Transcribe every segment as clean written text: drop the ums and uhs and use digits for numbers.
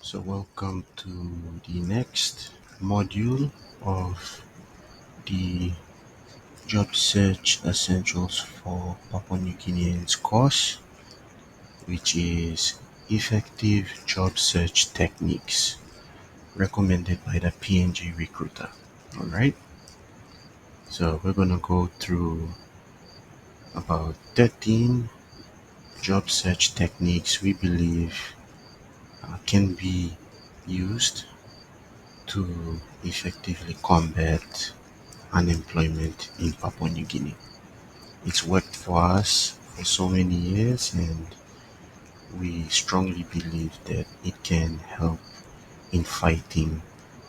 So, welcome to the next module of the Job Search Essentials for Papua New Guineans course, which is Effective Job Search Techniques recommended by the PNG Recruiter. All right, so we're going to go through about 13 job search techniques we believe can be used to effectively combat unemployment in Papua New Guinea. It's worked for us for so many years, and we strongly believe that it can help in fighting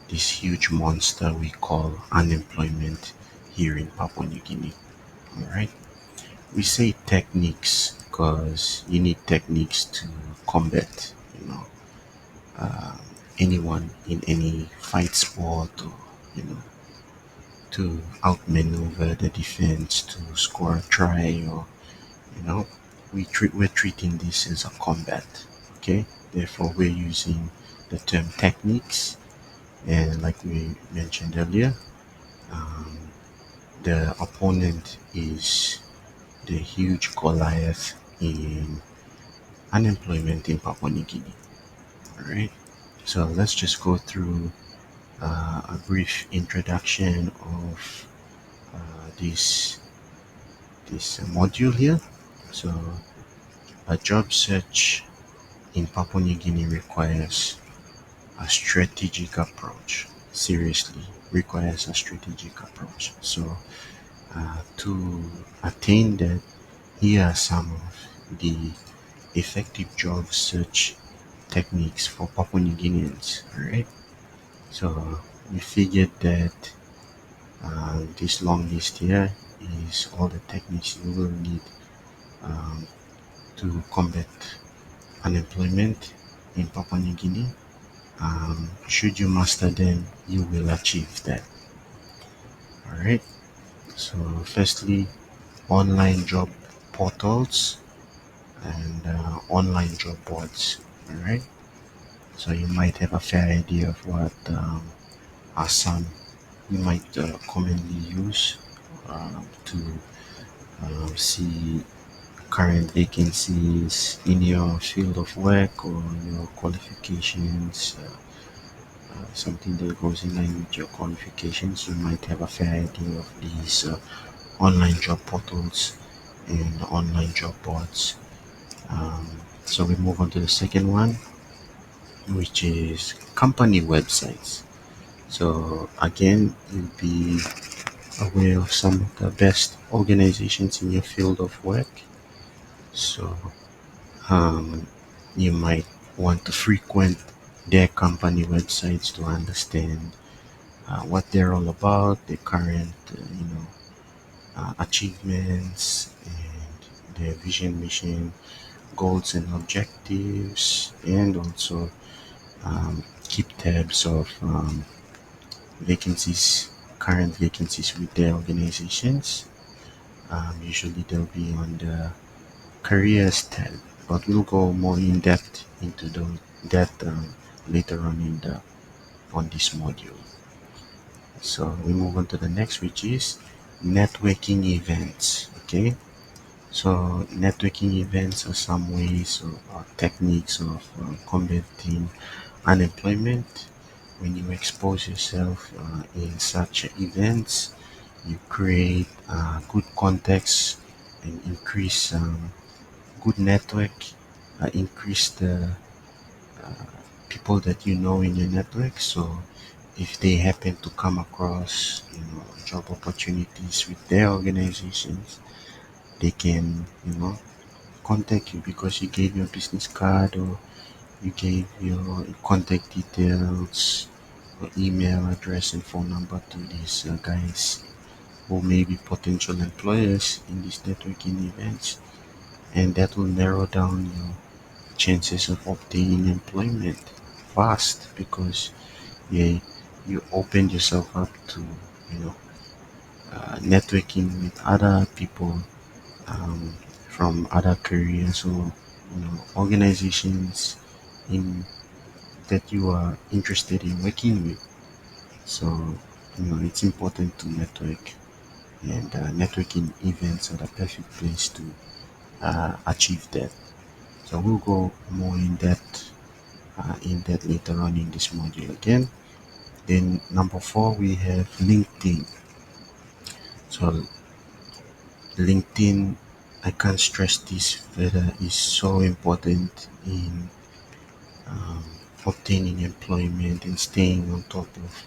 this huge monster we call unemployment here in Papua New Guinea. All right. We say techniques because you need techniques to combat, uh, anyone in any fight sport, or you know to outmaneuver the defense to score a try, or you know we're treating this as a combat. Okay, therefore we're using the term techniques, and like we mentioned earlier, um, the opponent is the huge Goliath in unemployment in Papua New Guinea. All right, so let's just go through a brief introduction of this module here. So, a job search in Papua New Guinea requires a strategic approach. Seriously, requires a strategic approach. So, to attain that, here are some of the effective job search techniques for Papua New Guineans. Alright, so we figured that this long list here is all the techniques you will need um, to combat unemployment in Papua New Guinea. Should you master them, you will achieve that. All right. So, firstly, online job portals and online job boards. All right. So you might have a fair idea of what are some you might commonly use to see current vacancies in your field of work or your qualifications. Something that goes in line with your qualifications, you might have a fair idea of these online job portals and online job boards. So we move on to the second one, which is company websites. So again, you'll be aware of some of the best organizations in your field of work. So um, you might want to frequent their company websites to understand what they're all about, their current, achievements, and their vision, mission, goals, and objectives, and also keep tabs of vacancies, current vacancies with their organizations. Usually they'll be on the careers tab, but we'll go more in depth into that later on in the on this module. So we move on to the next, which is networking events. Okay, so networking events are some ways or techniques of combating unemployment. When you expose yourself in such events, you create good context and increase good network, increase the people that you know in your network. So if they happen to come across job opportunities with their organizations, they can contact you because you gave your business card, or you gave your contact details or email address and phone number to these guys who may be potential employers in these networking events, and that will narrow down your chances of obtaining employment fast, because yeah, you opened yourself up to you know networking with other people um, from other careers or organizations in that you are interested in working with. So, it's important to network, and networking events are the perfect place to achieve that. So we'll go more in that later on in this module again. Then number four, we have LinkedIn. So LinkedIn, I can't stress this further, is so important in um, obtaining employment and staying on top of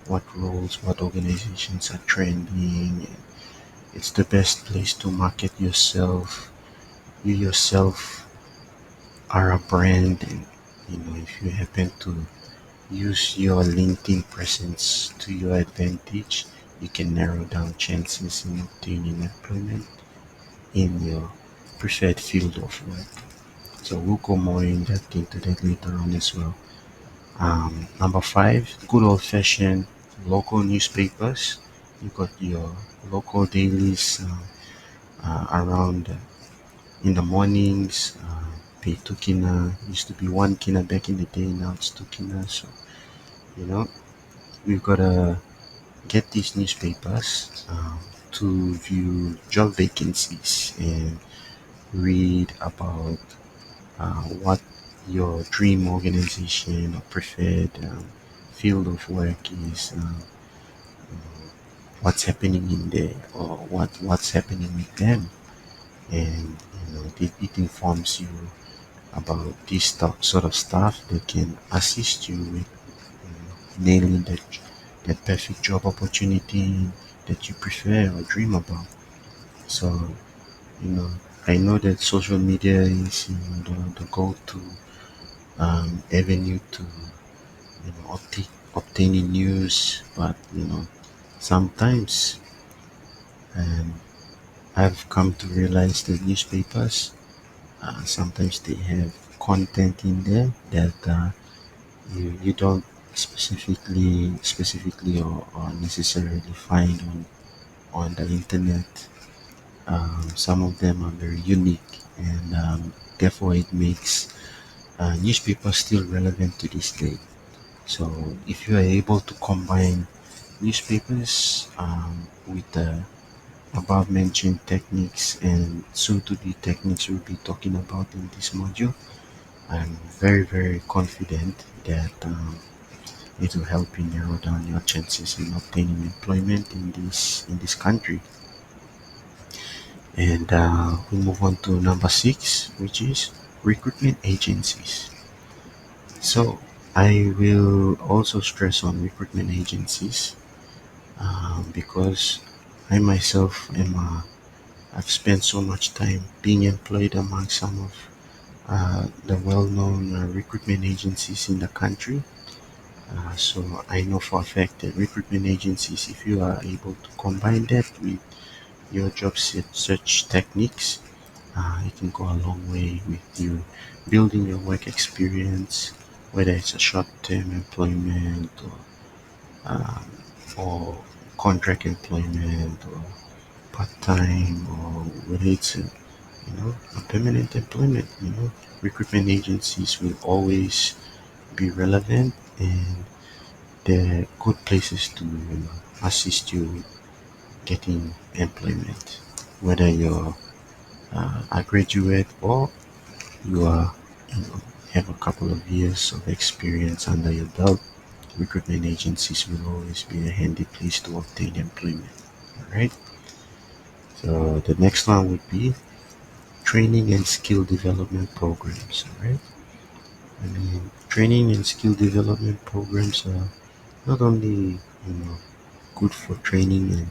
what roles, what organizations are trending. And it's the best place to market yourself. You yourself are a brand, and if you happen to use your LinkedIn presence to your advantage, you can narrow down chances in obtaining employment in your preferred field of work. So we'll go more in depth into that later on as well. Number five, good old fashioned local newspapers. You got your local dailies around in the mornings. Pay 2 kina, used to be 1 kina back in the day, now it's 2 kina. So, you know, we've got to get these newspapers to view job vacancies and read about what your dream organization or preferred field of work is, what's happening in there, or what's happening with them, and it informs you about this sort of stuff that can assist you with nailing that perfect job opportunity that you prefer or dream about. So, you know, I know that social media is the go-to avenue to obtaining news, but sometimes um, I've come to realize that newspapers sometimes they have content in there that you don't specifically or necessarily find on the internet. Some of them are very unique, and therefore it makes newspapers still relevant to this day. So if you are able to combine newspapers with the above mentioned techniques and soon to be techniques we'll be talking about in this module, I'm very, very confident that it will help you narrow down your chances in obtaining employment in this country. And we move on to number six, which is recruitment agencies. So I will also stress on recruitment agencies because I myself I've spent so much time being employed among some of the well-known recruitment agencies in the country. So I know for a fact that recruitment agencies, if you are able to combine that with your search techniques, it can go a long way with you building your work experience, whether it's a short-term employment um, or contract employment or part-time, or whether it's a permanent employment. Recruitment agencies will always be relevant, and they're good places to assist you with getting employment, whether you're a graduate or you are have a couple of years of experience under your belt. Recruitment agencies will always be a handy place to obtain employment. All right. So the next one would be training and skill development programs. All right. I mean, training and skill development programs are not only good for training and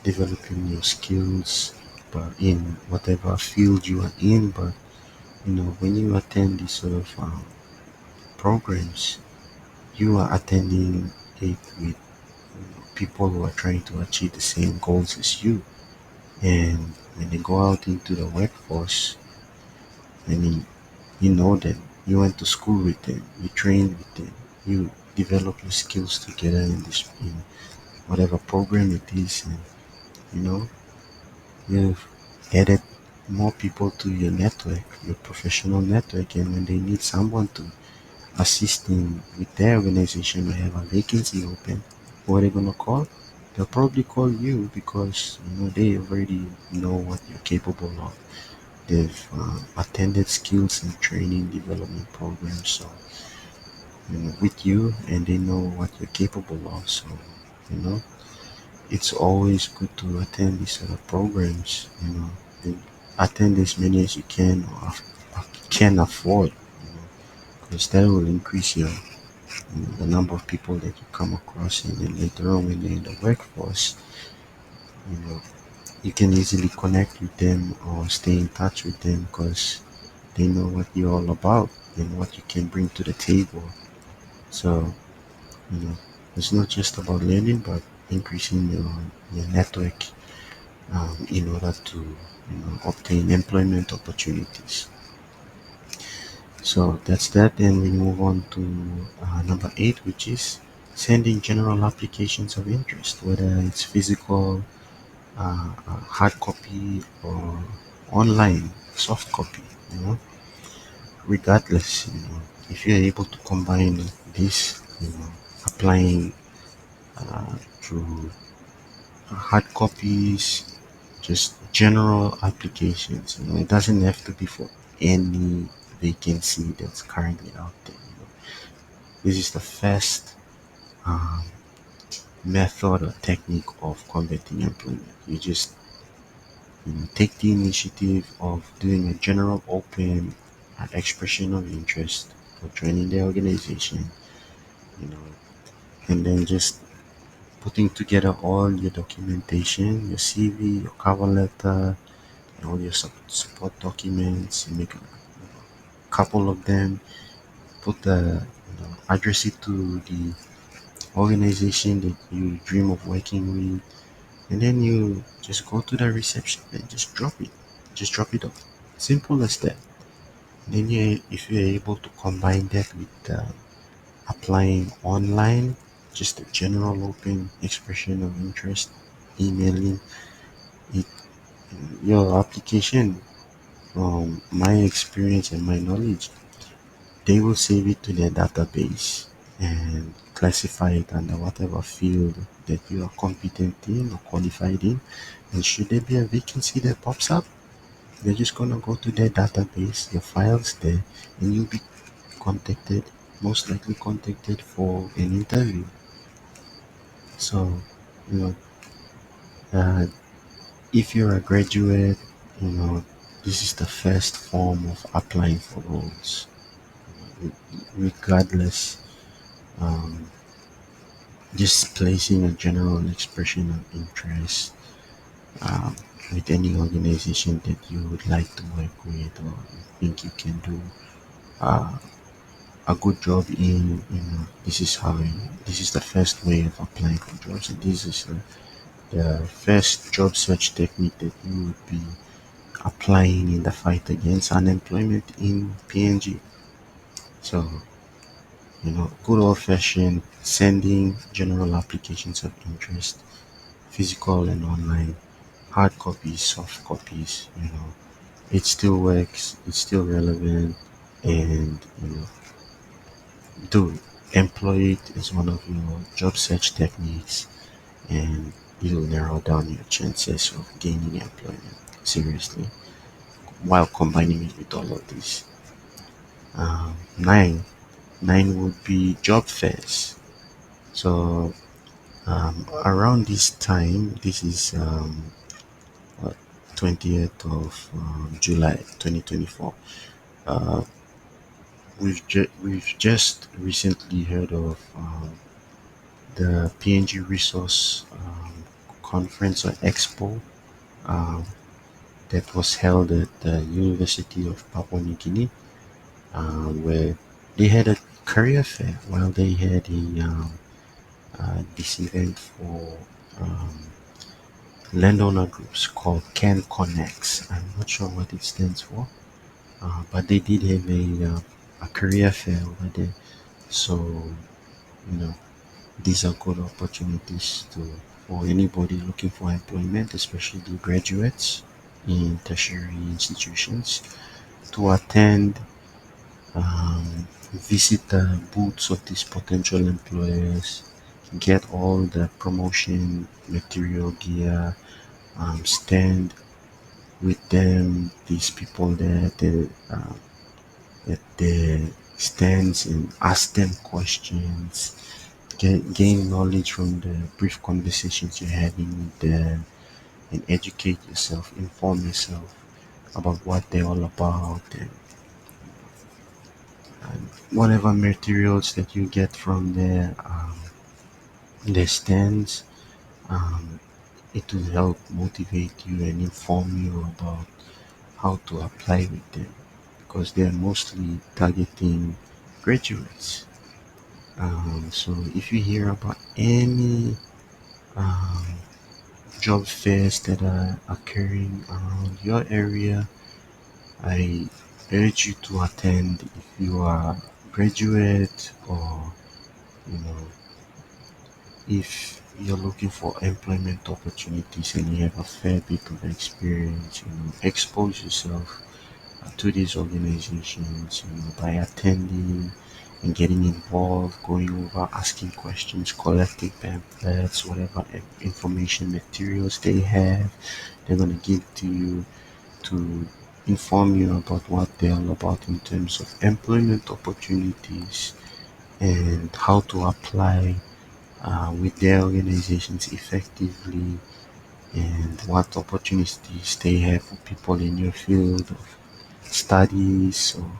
developing your skills, but in whatever field you are in. But when you attend these sort of programs, you are attending it with people who are trying to achieve the same goals as you. And when they go out into the workforce, I mean, you know them, you went to school with them, you trained with them, you develop your skills together in whatever program it is, and you know you've added more people to your network, your professional network, and when they need someone to assisting with their organization will have a vacancy open, what are they gonna call? They'll probably call you because they already know what you're capable of. They've attended skills and training development programs, so with you, and they know what you're capable of. So you know, it's always good to attend these sort of programs. And attend as many as you can or can afford. Because that will increase the number of people that you come across, and then later on when you're in the workforce, you know, you can easily connect with them or stay in touch with them because they know what you're all about and what you can bring to the table. So, you know, it's not just about learning, but increasing your network in order to, obtain employment opportunities. So that's that. Then we move on to number eight, which is sending general applications of interest, whether it's physical, hard copy, or online, soft copy. You know, regardless, if you're able to combine this, applying through hard copies, just general applications. It doesn't have to be for any vacancy that's currently out there. This is the first um, method or technique of converting employment. You just take the initiative of doing a general open expression of interest for joining the organization, you know, and then just putting together all your documentation, your CV, your cover letter, and all your support documents. You make a couple of them, put address it to the organization that you dream of working with, and then you just go to the reception and just drop it. Just drop it off. Simple as that. Then if you're able to combine that with applying online, just a general open expression of interest, emailing it, your application, from my experience and my knowledge, they will save it to their database and classify it under whatever field that you are competent in or qualified in. And should there be a vacancy that pops up, they're just gonna go to their database, your files there, and you'll be contacted, most likely contacted for an interview. So, you know, uh, if you're a graduate, you know, this is the first form of applying for roles, regardless. Um, just placing a general expression of interest um, with any organization that you would like to work with or you think you can do uh, a good job in. This is this is the first way of applying for jobs, and this is the first job search technique that you would be applying in the fight against unemployment in PNG. So, good old fashioned sending general applications of interest, physical and online, hard copies, soft copies, it still works, it's still relevant, and do employ it as one of your job search techniques, and it'll narrow down your chances of gaining employment seriously while combining it with all of these. Nine would be job fairs. So around this time, this is what, 20th of July 2024. Uh, we've just recently heard of the PNG Resource Conference or Expo um, that was held at the University of Papua New Guinea, where they had a career fair while they had this event for um, landowner groups called Can Connects. I'm not sure what it stands for, but they did have a career fair over there. So, you know, these are good opportunities for anybody looking for employment, especially graduates in tertiary institutions, to attend um, visit the booths of these potential employers, get all the promotion material gear, stand with them, these people there, at the stands and ask them questions, gain knowledge from the brief conversations you're having with them, and educate yourself, inform yourself about what they're all about, and whatever materials that you get from their stands. Um, it will help motivate you and inform you about how to apply with them because they're mostly targeting graduates. So if you hear about any um, job fairs that are occurring around your area, I urge you to attend if you are a graduate, or you know, if you're looking for employment opportunities and you have a fair bit of experience, expose yourself to these organizations, by attending and getting involved, going over, asking questions, collecting pamphlets, whatever information materials they have, they're going to give to you to inform you about what they're all about in terms of employment opportunities and how to apply with their organizations effectively, and what opportunities they have for people in your field of studies. Or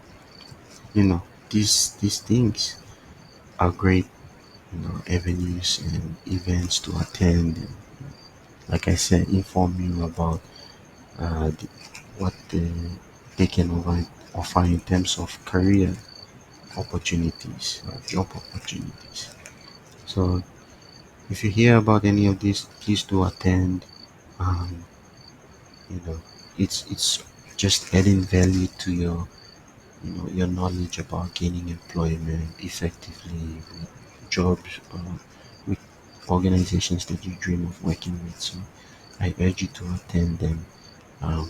these things are great, avenues and events to attend, and like I said, inform you about what they can offer in terms of career opportunities, job opportunities. So if you hear about any of this, please do attend. um, you know it's just adding value to your knowledge about gaining employment effectively with jobs, with organizations that you dream of working with. So I urge you to attend them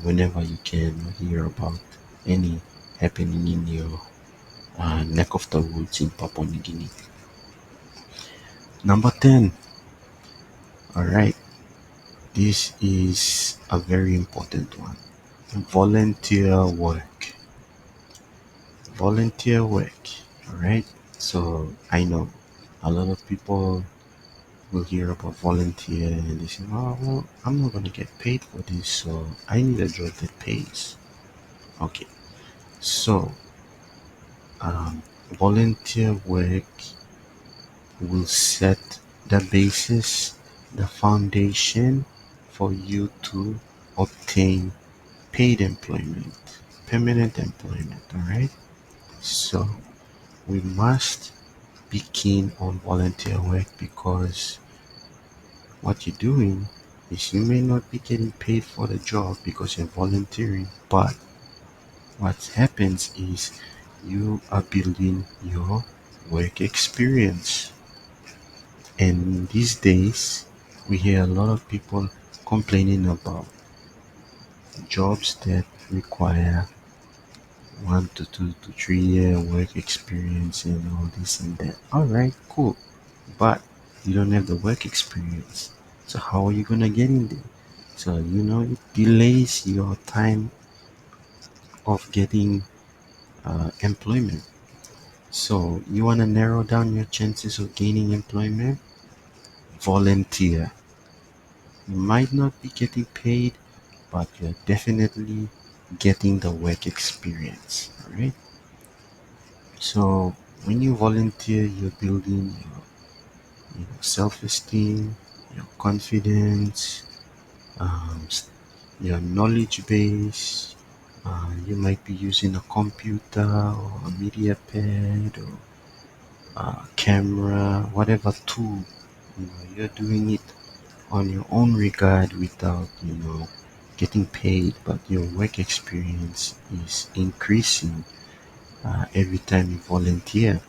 whenever you can, or hear about any happening in your neck of the woods in Papua New Guinea. Number 10. All right, this is a very important one. Volunteer work. Volunteer work. All right. So I know a lot of people will hear about volunteer and they say, oh, well, I'm not going to get paid for this, so I need a job that pays. Okay. So, volunteer work will set the basis, the foundation for you to obtain paid employment, permanent employment. All right. So, we must be keen on volunteer work because what you're doing is you may not be getting paid for the job because you're volunteering, but what happens is you are building your work experience. And these days, we hear a lot of people complaining about jobs that require 1 to 2 to 3 year work experience and all this and that. All right, cool. But you don't have the work experience. So how are you gonna get in there? So it delays your time of getting employment. So you wanna narrow down your chances of gaining employment? Volunteer. You might not be getting paid, but you're definitely getting the work experience. Alright? So when you volunteer, you're building your self-esteem, your confidence, um, your knowledge base. You might be using a computer or a media pad or a camera, whatever tool. You're doing it on your own regard without getting paid, but your work experience is increasing every time you volunteer.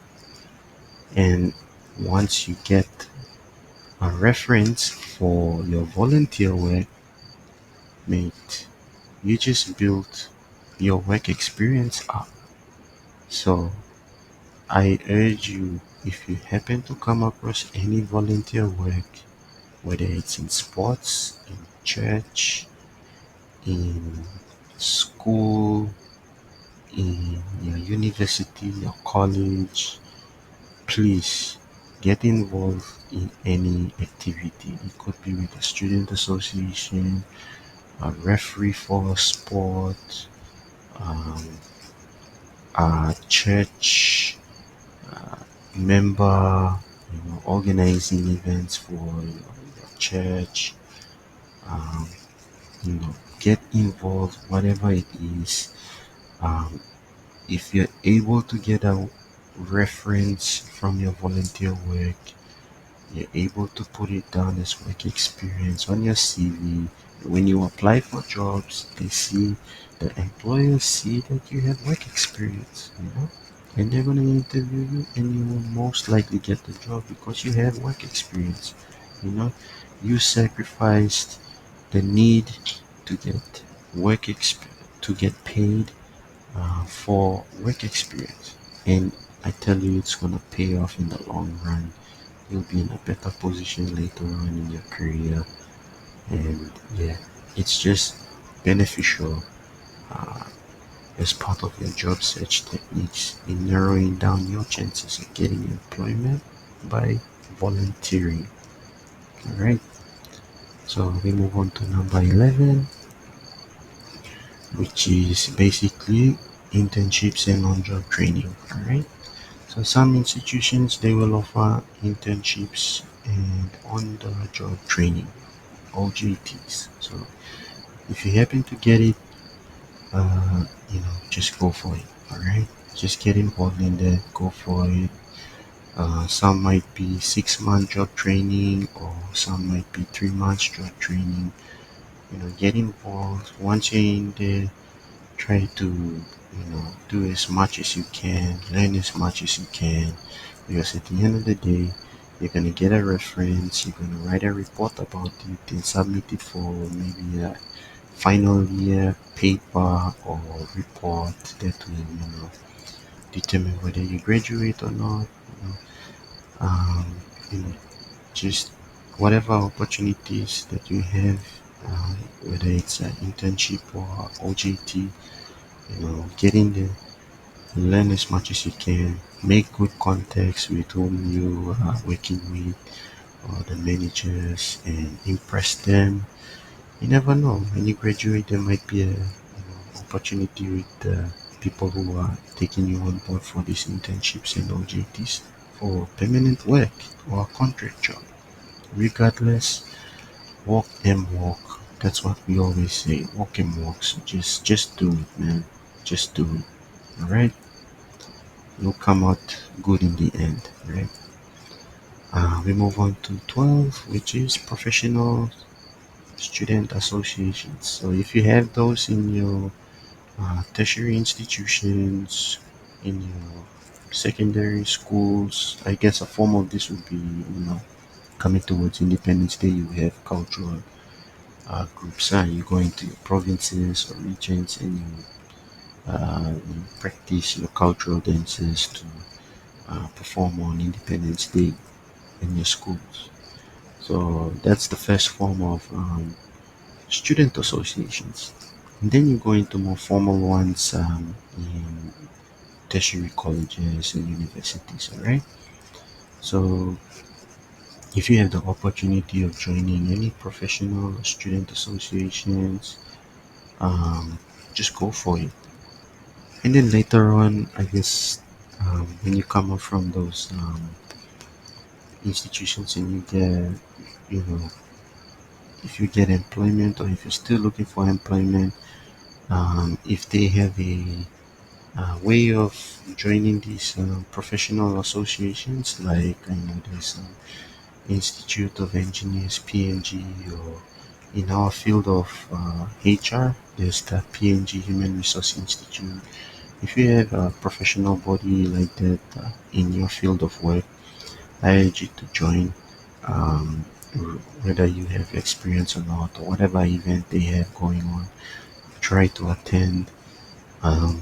And once you get a reference for your volunteer work, mate, you just built your work experience up. So I urge you, if you happen to come across any volunteer work, whether it's in sports, in church, in school, in your university, your college, please get involved in any activity. It could be with a student association, a referee for a sport, um, a church member, organizing events for your church. Um, get involved, whatever it is. Um, if you're able to get a reference from your volunteer work, you're able to put it down as work experience on your CV. When you apply for jobs, the employers see that you have work experience, and they're gonna interview you, and you will most likely get the job because you have work experience. You know, you sacrificed the need to get to get paid for work experience, and I tell you, it's gonna pay off in the long run. You'll be in a better position later on in your career, and yeah, it's just beneficial uh, as part of your job search techniques in narrowing down your chances of getting employment by volunteering. All right, so we move on to number 11, which is basically internships and on-job training. All right, so some institutions, they will offer internships and on-the-job training, OJTs. So if you happen to get it, just go for it. All right, just get involved in that. Go for it. Some might be 6 month job training, or some might be 3 months job training. Get involved. Once you're in there, try to do as much as you can, learn as much as you can, because at the end of the day, you're gonna get a reference. You're gonna write a report about it and submit it for maybe a final year paper or report that will determine whether you graduate or not. You know, um, you know, just whatever opportunities that you have, uh, whether it's an internship or OJT, get in there, learn as much as you can, make good contacts with whom you are working with, or the managers, and impress them. You never know. When you graduate, there might be a opportunity with people who are taking you on board for these internships and OJTs for permanent work or a contract job. Regardless, walk and walk. That's what we always say. Walk and walk. So just do it, man. Just do it. All right. You'll come out good in the end, right? We move on to 12, which is professional student associations. So if you have those in your tertiary institutions, in your secondary schools, I guess a form of this would be, coming towards Independence Day, you have cultural groups. You go into your provinces or regions, and you practice your cultural dances to perform on Independence Day in your schools. So that's the first form of student associations. And then you go into more formal ones in tertiary colleges and universities, all right? So if you have the opportunity of joining any professional student associations, um, just go for it. And then later on, I guess, when you come up from those institutions and you get, you know, if you get employment, or if you're still looking for employment, if they have a way of joining these professional associations, like I know there's Institute of Engineers (PNG), or in our field of HR, there's the PNG Human Resource Institute. If you have a professional body like that in your field of work, I urge you to join. Um, Whether you have experience or not, or whatever event they have going on, try to attend. Um,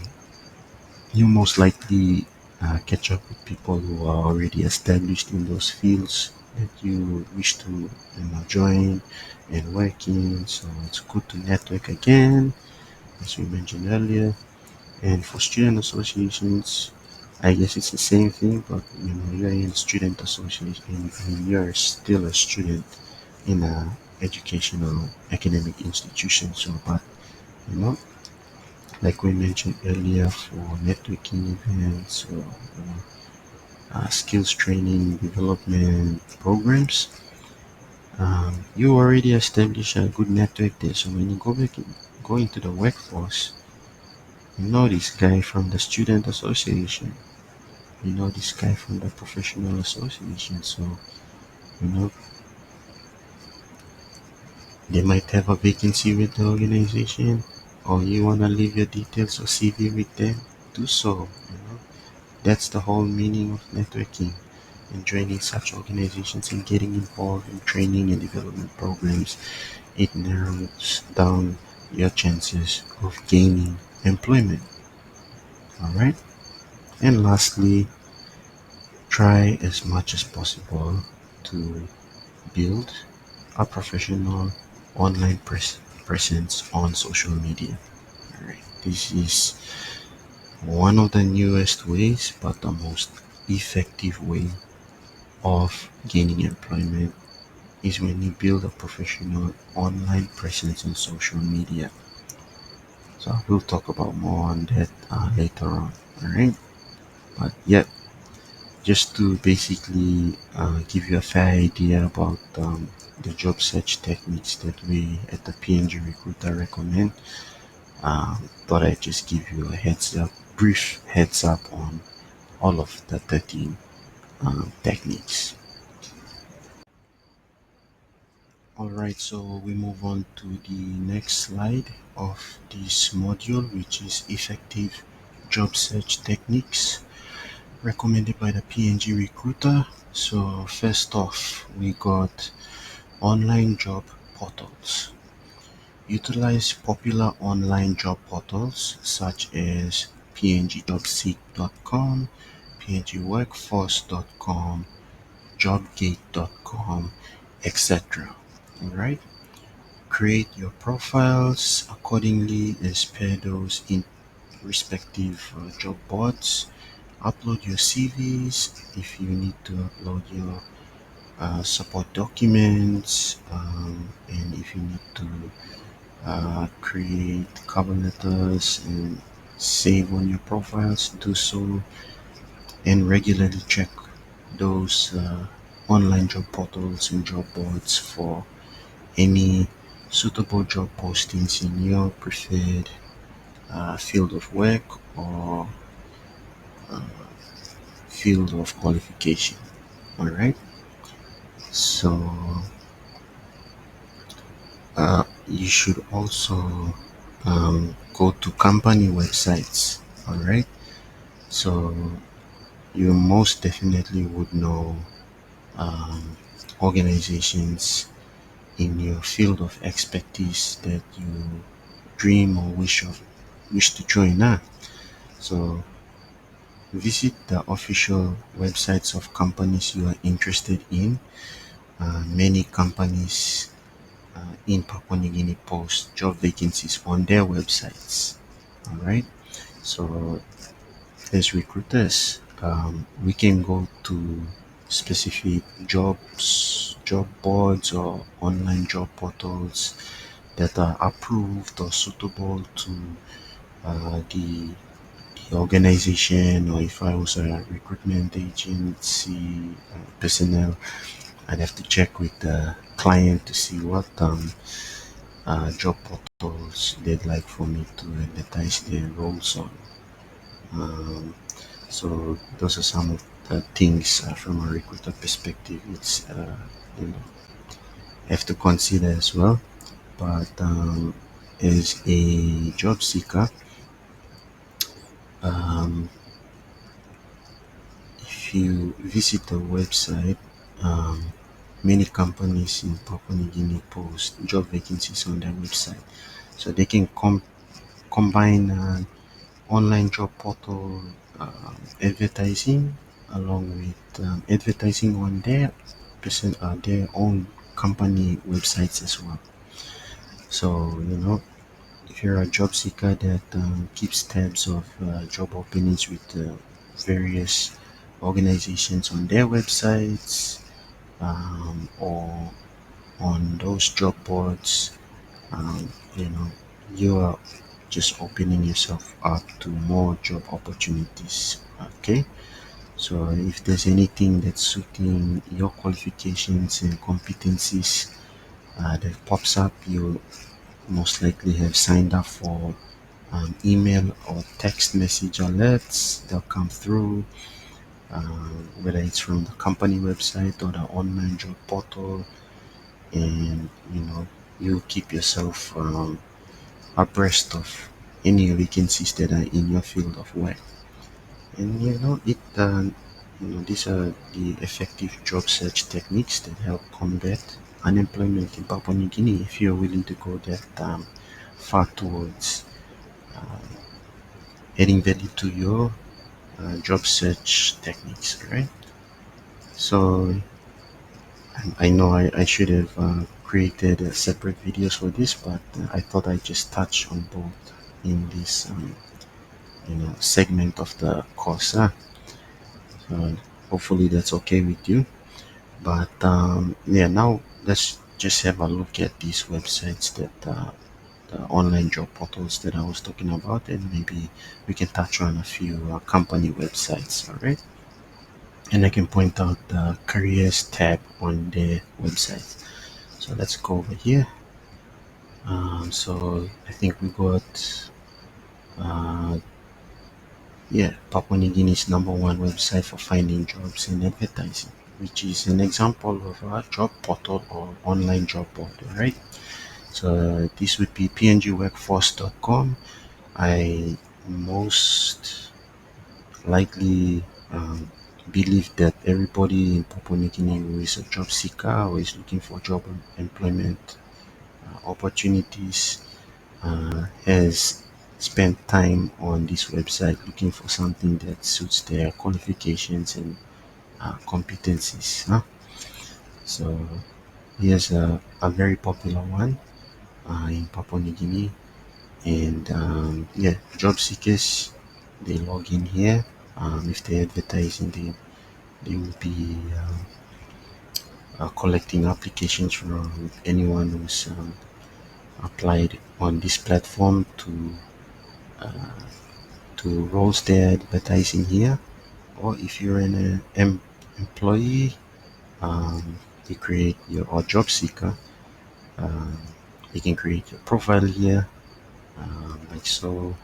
you most likely catch up with people who are already established in those fields that you wish to join and work in. So it's good to network again, as we mentioned earlier. And for student associations, I guess it's the same thing, but you're in a student association and you're still a student in a educational academic institution. So, but you know, like we mentioned earlier, for networking events or skills training development programs, you already establish a good network there. So when you go into the workforce, you know this guy from the student association, you know this guy from the professional association. So you know they might have a vacancy with the organization, or you wanna leave your details or CV with them. Do so. That's the whole meaning of networking and joining such organizations and getting involved in training and development programs. It narrows down your chances of gaining employment. All right. And lastly, try as much as possible to build a professional online presence on social media. All right. This is one of the newest ways, but the most effective way of gaining employment is when you build a professional online presence on social media. So we'll talk about more on that later on. All right. But yeah, just to basically give you a fair idea about the job search techniques that we at the PNG Recruiter recommend, thought I'd just give you a brief heads up on all of the 13 techniques. All right, so we move on to the next slide of this module, which is effective job search techniques recommended by the PNG Recruiter. So first off, we got online job portals. Utilize popular online job portals such as pngjobseek.com, pngworkforce.com, jobgate.com, etc. All right. Create your profiles accordingly as per those in respective job boards. Upload your CVs if you need to upload your support documents, and if you need to create cover letters and save on your profiles, do so, and regularly check those online job portals and job boards for any suitable job postings in your preferred field of work or field of qualification. All right. So you should also go to company websites. All right. So you most definitely would know um, organizations in your field of expertise that you dream or wish to join. So visit the official websites of companies you are interested in. Many companies in Papua New Guinea post job vacancies on their websites. All right. So as recruiters, we can go to specific job boards or online job portals that are approved or suitable to the organization, or if I was a recruitment agency personnel, I'd have to check with the client to see what job portals they'd like for me to advertise their roles on. Um, so those are some of the things from a recruiter perspective. It's you know have to consider as well. But as a job seeker, um, if you visit the website, um, many companies in Papua New Guinea post job vacancies on their website, so they can combine online job portal advertising, along with advertising on their own company websites as well. So if you're a job seeker that keeps tabs of job openings with various organizations on their websites, or on those job boards, um, you know, you are just opening yourself up to more job opportunities. Okay, so if there's anything that's suiting your qualifications and competencies that pops up, you most likely have signed up for email or text message alerts. They'll come through, whether it's from the company website or the online job portal, and you keep yourself abreast of any vacancies that are in your field of work. And these are the effective job search techniques that help combat unemployment in Papua New Guinea if you're willing to go that far towards adding value to your job search techniques, right? So I know I should have created separate videos for this, but I thought I'd just touch on both in this segment of the course. So hopefully that's okay with you. But yeah, now let's just have a look at these websites that the online job portals that I was talking about, and maybe we can touch on a few company websites. All right, and I can point out the careers tab on their website. So let's go over here. So I think we got uh, yeah, Papua New Guinea's #1 website for finding jobs and advertising, which is an example of a job portal or online job board, right? So this would be pngworkforce.com. I most likely believe that everybody in Papua New Guinea who is a job seeker or is looking for job employment opportunities has spent time on this website looking for something that suits their qualifications and competencies. So here's a very popular one in Papua New Guinea, and yeah, job seekers, they log in here. If they're advertising, they will be collecting applications from anyone who's applied on this platform to roles they're advertising here. Or if you're an employee, you create your or job seeker, um, you can create your profile here, like so,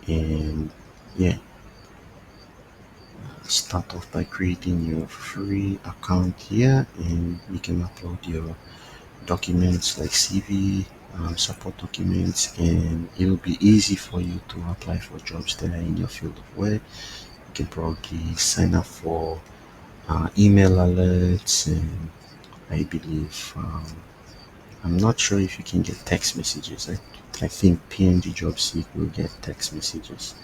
and yeah, start off by creating your free account here, and you can upload your documents like CV, support documents, and it will be easy for you to apply for jobs that are in your field of work. You can probably sign up for email alerts, and I believe I'm not sure if you can get text messages. I think PNG JobSeek will get text messages.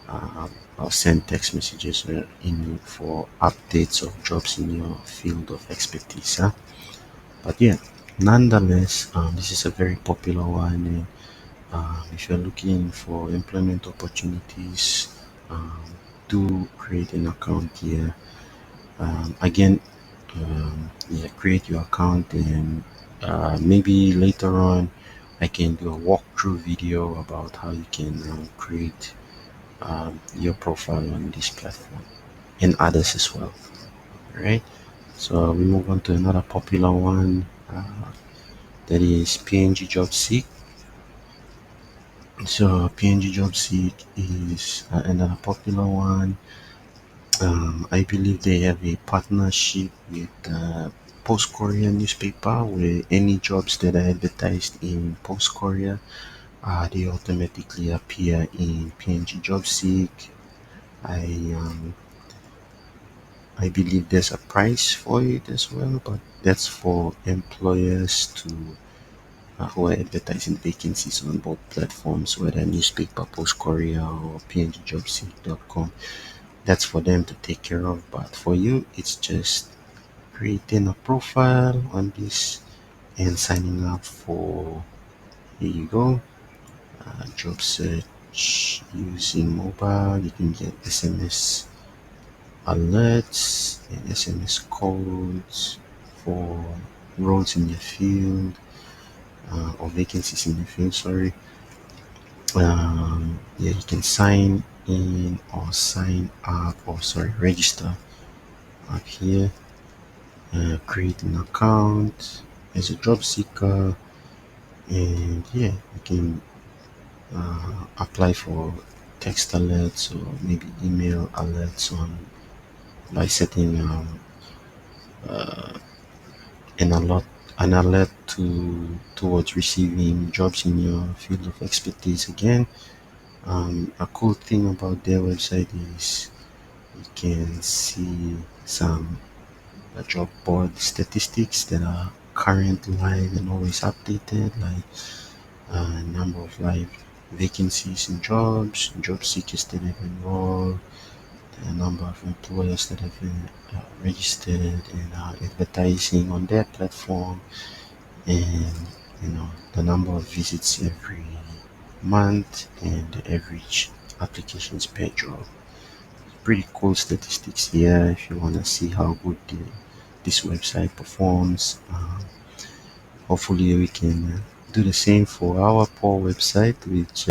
I'll send text messages in for updates of jobs in your field of expertise. But yeah, nonetheless, this is a very popular one. And if you're looking for employment opportunities, um, do create an account here. Again, yeah, create your account, and maybe later on I can do a walkthrough video about how you can create your profile on this platform and others as well. Right? So we move on to another popular one, that is PNG JobSeek. So PNG JobSeek is another popular one. I believe they have a partnership with Post Korea newspaper, where any jobs that are advertised in Post Korea, they automatically appear in PNG JobSeek. I um, I believe there's a price for it as well, but that's for employers to who are advertising vacancies on both platforms, whether newspaper, post courier, or pngjobseek.com. That's for them to take care of. But for you, it's just creating a profile on this and signing up for, here you go, job search using mobile. You can get SMS alerts and SMS codes for roles in your field, or vacancies in your field, sorry. Yeah, you can sign in or sign up, or sorry, register up here, create an account as a job seeker, and yeah, you can apply for text alerts or maybe email alerts on by setting an alert towards receiving jobs in your field of expertise. Again, a cool thing about their website is you can see some job board statistics that are current, live, and always updated, like number of live vacancies in jobs, job seekers that have enrolled, the number of employers that have been registered and are advertising on their platform, and the number of visits every month and the average applications per job. Pretty cool statistics here if you want to see how good this website performs. Hopefully we can do the same for our poor website, which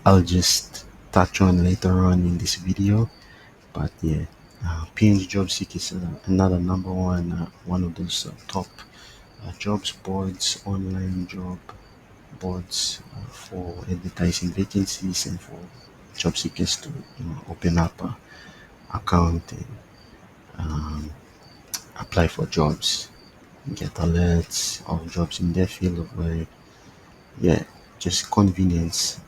I'll just touch on later on in this video. But yeah, PNG JobSeek is another number one of those top jobs boards, online job boards for advertising vacancies and for job seekers to open up a account and um, apply for jobs, get alerts of jobs in their field of work. Yeah, just convenience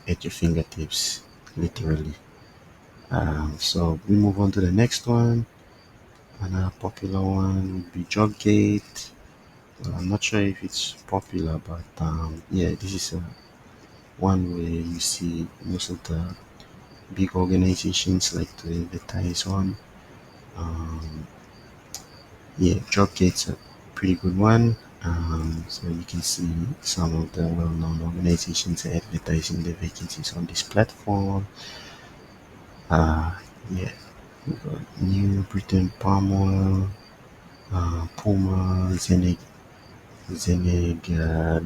at your fingertips, literally. So we move on to the next one. Another popular one would be JobGate. Well, I'm not sure if it's popular, but yeah, this is one where you see most of the big organizations like to advertise on. Um, yeah, JobGate's a pretty good one. So you can see some of the well-known organizations advertising their vacancies on this platform. Uh, yeah, we got New Britain Palm Oil, Puma, Zeneg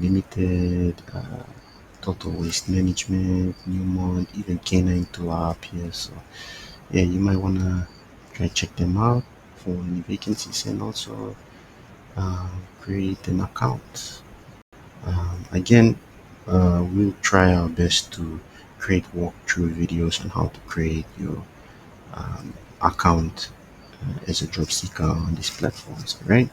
Limited, Total Waste Management, Newmont, even Canine to are up here. So yeah, you might wanna try check them out for any vacancies and also create an account. Again, we'll try our best to create walkthrough videos on how to create your account as a job seeker on these platforms, right?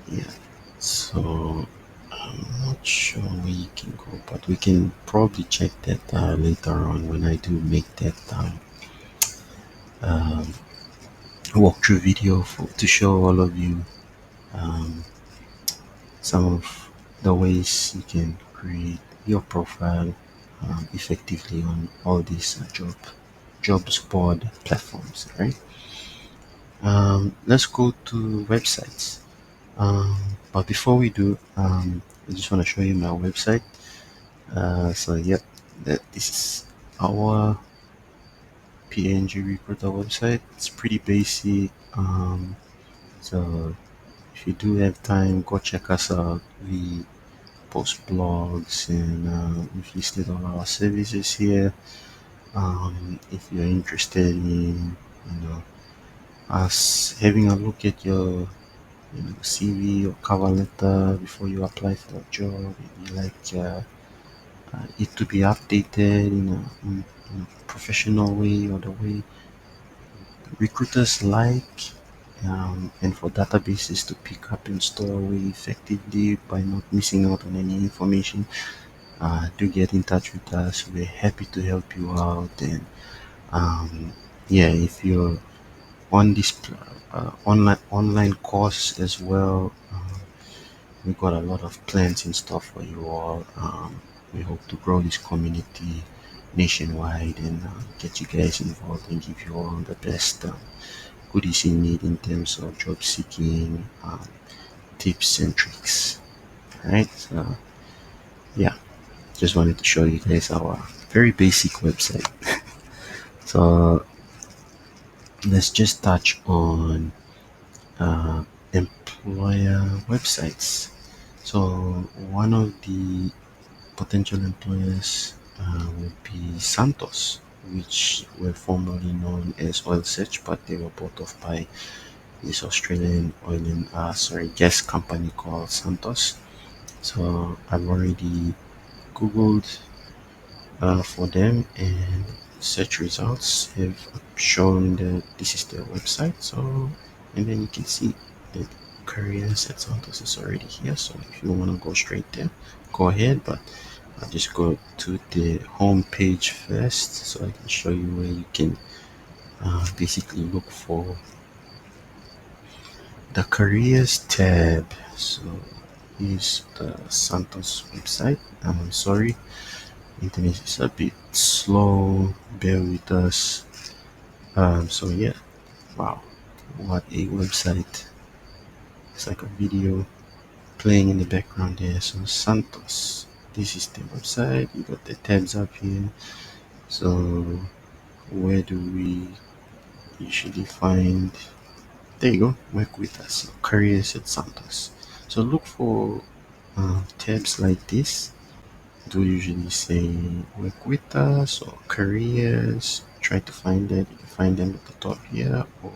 Yeah. So I'm not sure where you can go, but we can probably check that later on when I do make that um, walkthrough video to show all of you um, some of the ways you can create your profile effectively on all these jobs board platforms, right? Let's go to websites. But before we do, I just want to show you my website. So yep, this is our PNG Recruiter website. It's pretty basic. So if you do have time, go check us out. We post blogs and we've listed all our services here. If you're interested in, us having a look at your CV or cover letter before you apply for a job, if you like it to be updated in a professional way or the way recruiters like, and for databases to pick up and store away effectively by not missing out on any information, do get in touch with us. We're happy to help you out. And yeah, if you're on this online course as well, We got a lot of plans in store for you all. We hope to grow this community nationwide and get you guys involved and give you all the best goodies you need in terms of job seeking, tips and tricks. Right? So, yeah, just wanted to show you guys our very basic website. So, let's just touch on uh, employer websites. So, one of the potential employers would be Santos, which were formerly known as Oil Search, but they were bought off by this Australian oil and gas company called Santos. So I've already googled for them, and search results have shown that this is their website. So, and then you can see that careers at Santos is already here. So if you want to go straight there, go ahead. But I'll just go to the home page first, so I can show you where you can basically look for the careers tab. So here's the Santos website. I'm sorry, internet is a bit slow, bear with us. So yeah, wow, what a website. It's like a video playing in the background there. So Santos, this is the website. You got the tabs up here. So where do we usually find, there you go, work with us, careers at Santos. So look for tabs like this. Do usually say work with us or careers. Try to find that. You can find them at the top here, or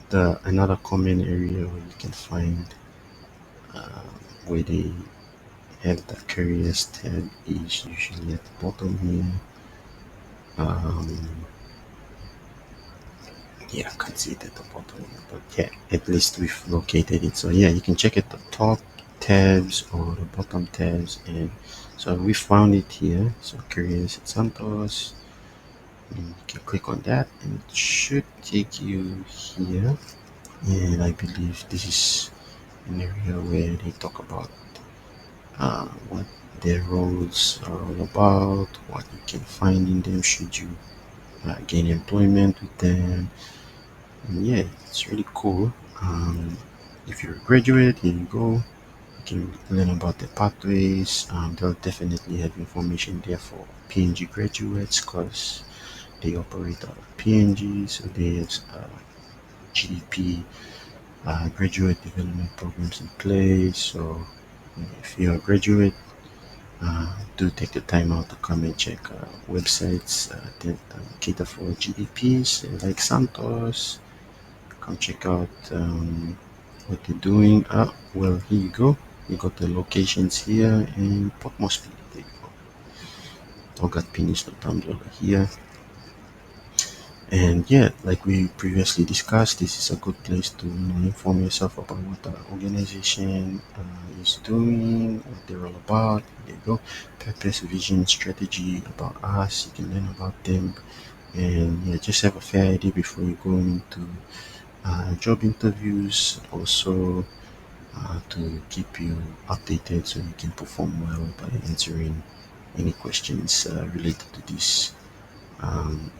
the another common area where you can find where they have the careers tab is usually at the bottom here. Um, yeah, I can't see it at the bottom here, but yeah, at least we've located it. So yeah, you can check at the top tabs or the bottom tabs, and so we found it here. So careers at Santos. You can click on that and it should take you here, and I believe this is an area where they talk about what their roles are all about, what you can find in them should you gain employment with them. And yeah, it's really cool. If you're a graduate, here you go. You can learn about the pathways. They'll definitely have information there for PNG graduates because they operate out of PNG, so there's GDP graduate development programs in place. So if you're a graduate, do take the time out to come and check websites that cater for GDPs like Santos. Come check out what they're doing. Well, here you go. You got the locations here in Port Moresby. There you go. All got finished the Tumblr here. And yeah, like we previously discussed, this is a good place to inform yourself about what the organization is doing, what they're all about. There you go. Purpose, vision, strategy about us. You can learn about them, and yeah, just have a fair idea before you go into job interviews. Also, to keep you updated so you can perform well by answering any questions related to this. Um,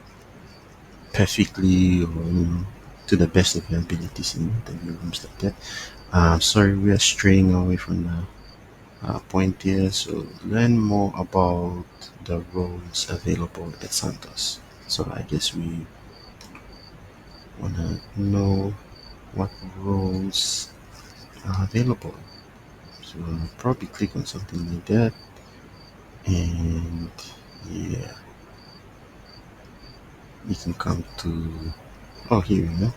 Perfectly, or to the best of your abilities in interview rooms like that. Sorry, we are straying away from the point here. So learn more about the roles available at Santos. So I guess we wanna know what roles are available. So probably click on something like that, and yeah, you can come to, oh, here we go.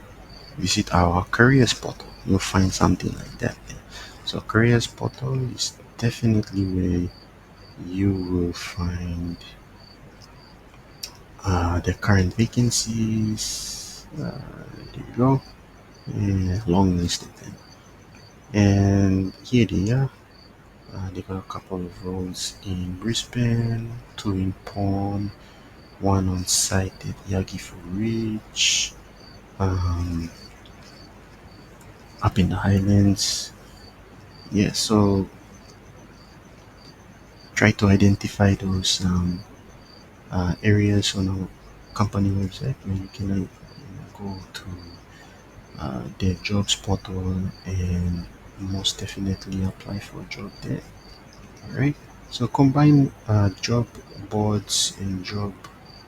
Visit our careers portal. You'll find something like that there. So careers portal is definitely where you will find the current vacancies. There you go. Yeah, long list of them. And here they are. They got a couple of roles in Brisbane, two in Pawn, one on site at Yagifu Ridge, um, up in the Highlands. Yeah, so try to identify those areas on our company website where you can go to their jobs portal and most definitely apply for a job there. All right. So combine job boards and job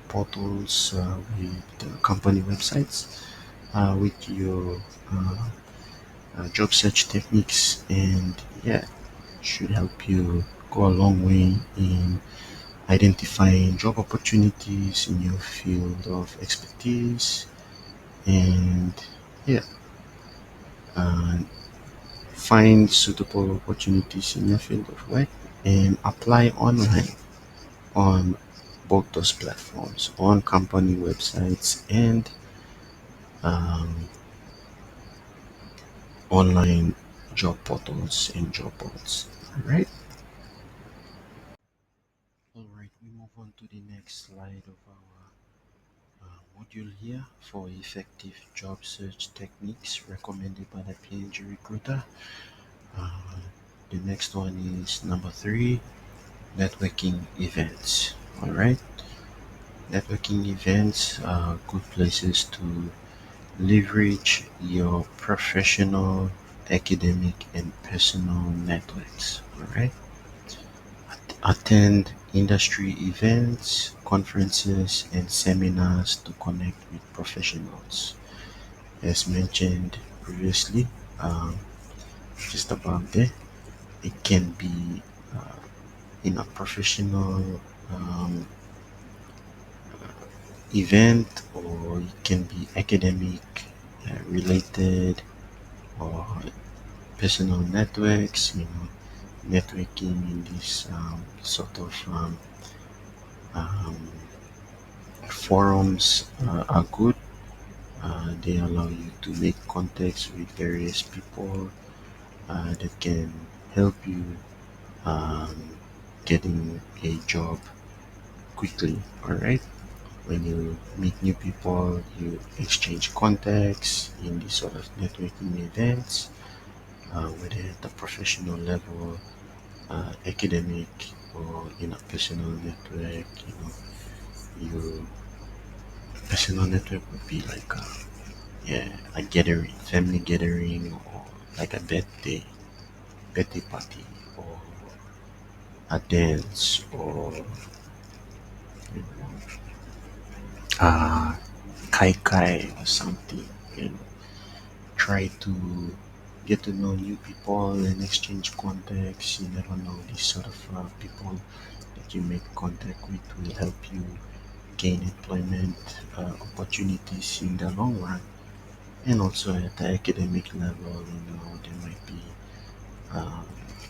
portals with company websites with your uh, job search techniques, and yeah, should help you go a long way in identifying job opportunities in your field of expertise, and yeah, uh, find suitable opportunities in your field of work and apply online on both those platforms, on company websites and um, online job portals and job boards. All right. All right. We move on to the next slide of our module here for effective job search techniques recommended by the PNG recruiter. Uh, the next one is number three, networking events. All right. Networking events are good places to leverage your professional, academic, and personal networks. All right. Attend industry events, conferences, and seminars to connect with professionals. As mentioned previously, um, just above there, it can be uh, in a professional event, or it can be academic related, or personal networks, networking in these sort of um, forums are good. They allow you to make contacts with various people that can help you um, getting a job quickly. All right. When you meet new people, you exchange contacts in these sort of networking events, whether at the professional level, academic, or in a personal network. Your personal network would be like yeah, a gathering, family gathering, or like a birthday party, or a dance, or you know, uh, kai kai or something. You know, try to get to know new people and exchange contacts. You never know, these sort of people that you make contact with will help you gain employment opportunities in the long run. And also at the academic level, there might be um,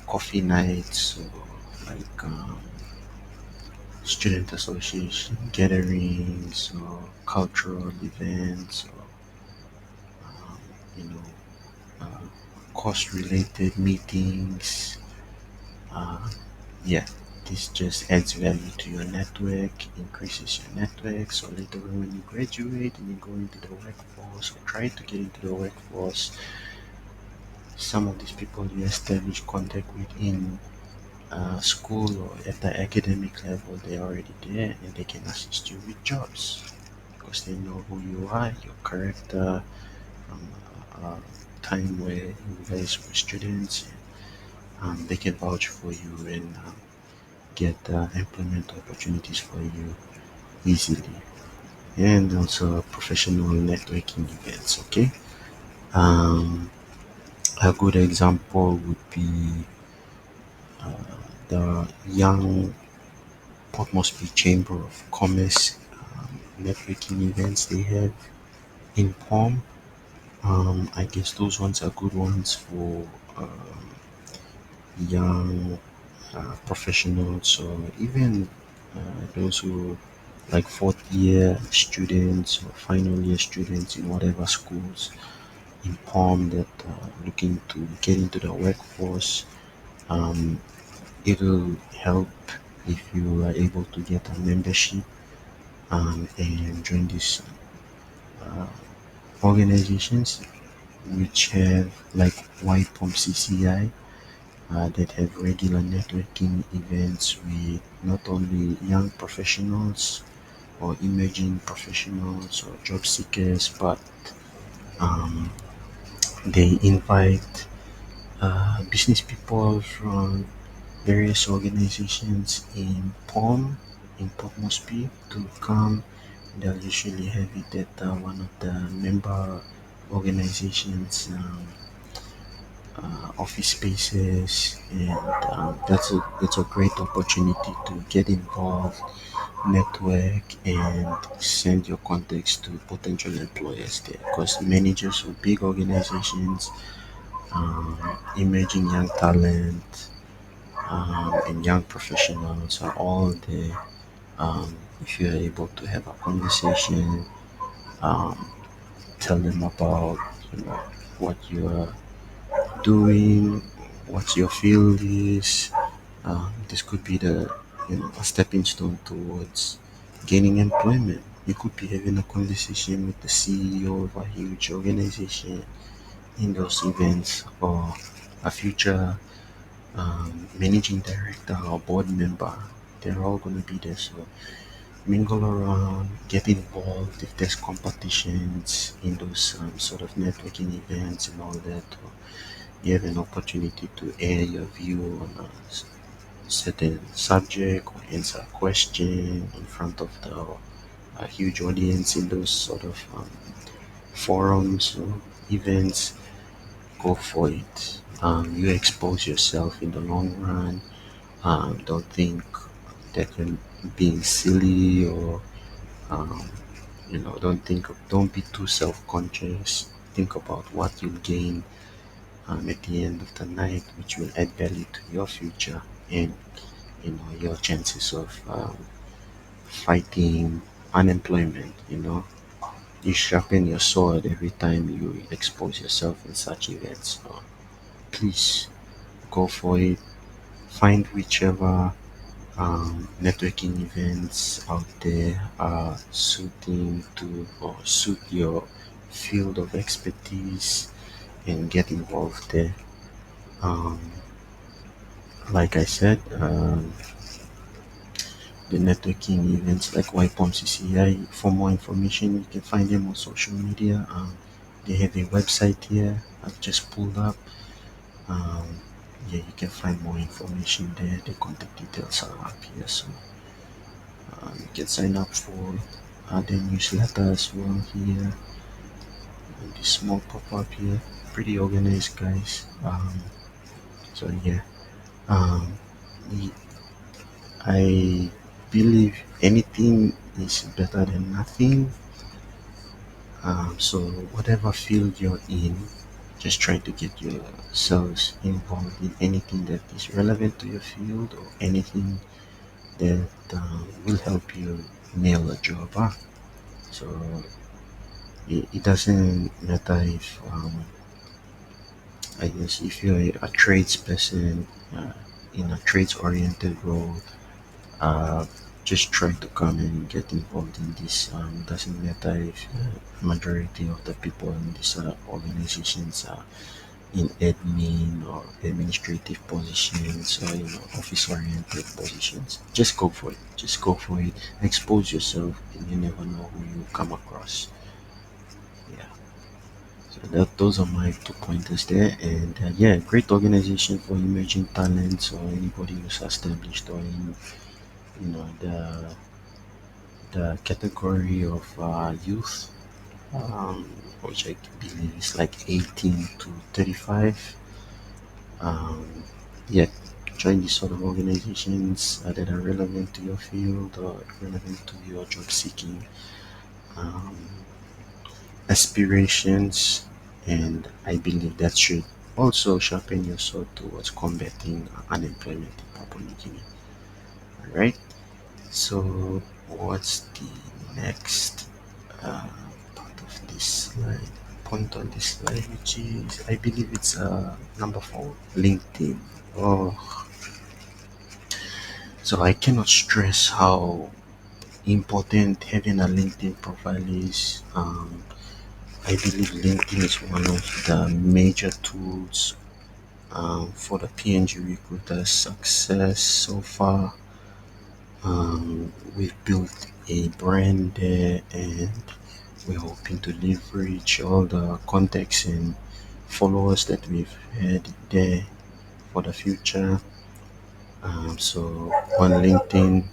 coffee nights, or like student association gatherings, or cultural events, or um, you know uh, course related meetings. uh, yeah, this just adds value to your network, increases your network, so later on when you graduate and you go into the workforce or try to get into the workforce, some of these people you establish contact with in school or at the academic level, they're already there and they can assist you with jobs because they know who you are, your character, from time where you guys were students. They can vouch for you and get employment opportunities for you easily. And also professional networking events. Okay. Um, a good example would be the Young Port Moresby Chamber of Commerce networking events they have in Palm. I guess those ones are good ones for young professionals, or even those who like fourth year students or final year students in whatever schools in Palm that looking to get into the workforce. Um, it'll help if you are able to get a membership and join these uh, organizations which have like YPOM CCI. that have regular networking events with not only young professionals or emerging professionals or job seekers, but um, they invite business people from various organizations in Port Moresby to come. They'll usually have it at one of the member organizations office spaces, and that's a great opportunity to get involved, network, and send your contacts to potential employers there. Because managers of big organizations, emerging young talent, and young professionals are all there. If you're able to have a conversation, um, tell them about what you are doing, what your field is. This could be the a stepping stone towards gaining employment. You could be having a conversation with the CEO of a huge organization in those events, or a future managing director or board member. They're all going to be there. So mingle around, get involved if there's competitions in those sort of networking events and all that. Or you have an opportunity to air your view on a certain subject or answer a question in front of a huge audience in those sort of forums or events. Go for it. You expose yourself in the long run. Don't think that you're being silly, or um, don't be too self-conscious. Think about what you'll gain at the end of the night, which will add value to your future and your chances of fighting unemployment. You sharpen your sword every time you expose yourself in such events. So please go for it. Find whichever networking events out there are suiting to or suit your field of expertise, and get involved there. Um, like I said, the networking events like YPOM CCI. For more information, you can find them on social media. They have a website here. I've just pulled up. Um, yeah, you can find more information there. The contact details are up here, so you can sign up for the newsletter as well here. And this small pop-up here, pretty organized, guys. So yeah, um, I believe anything is better than nothing. So whatever field you're in, just try to get yourselves involved in anything that is relevant to your field, or anything that will help you nail a job. So it doesn't matter if I guess if you're a trades person in a trades oriented role, uh, just try to come and get involved in this. Doesn't matter if majority of the people in these organizations are in admin or administrative positions, or office oriented positions. Just go for it. Just go for it. Expose yourself, and you never know who you come across. Yeah. So those are my two pointers there, and yeah, great organization for emerging talents or anybody who's established or in the category of youth, um, which I believe is like 18 to 35. Um, yeah, join these sort of organizations that are relevant to your field or relevant to your job seeking um, aspirations, and I believe that should also sharpen your sword towards combating unemployment in Papua New Guinea. All right. So, what's the next uh, part of this slide? Point on this slide, which is, I believe it's number 4, LinkedIn. Oh, so I cannot stress how important having a LinkedIn profile is. I believe LinkedIn is one of the major tools For the PNG recruiter success so far, we've built a brand there, and we're hoping to leverage all the contacts and followers that we've had there for the future. So on LinkedIn,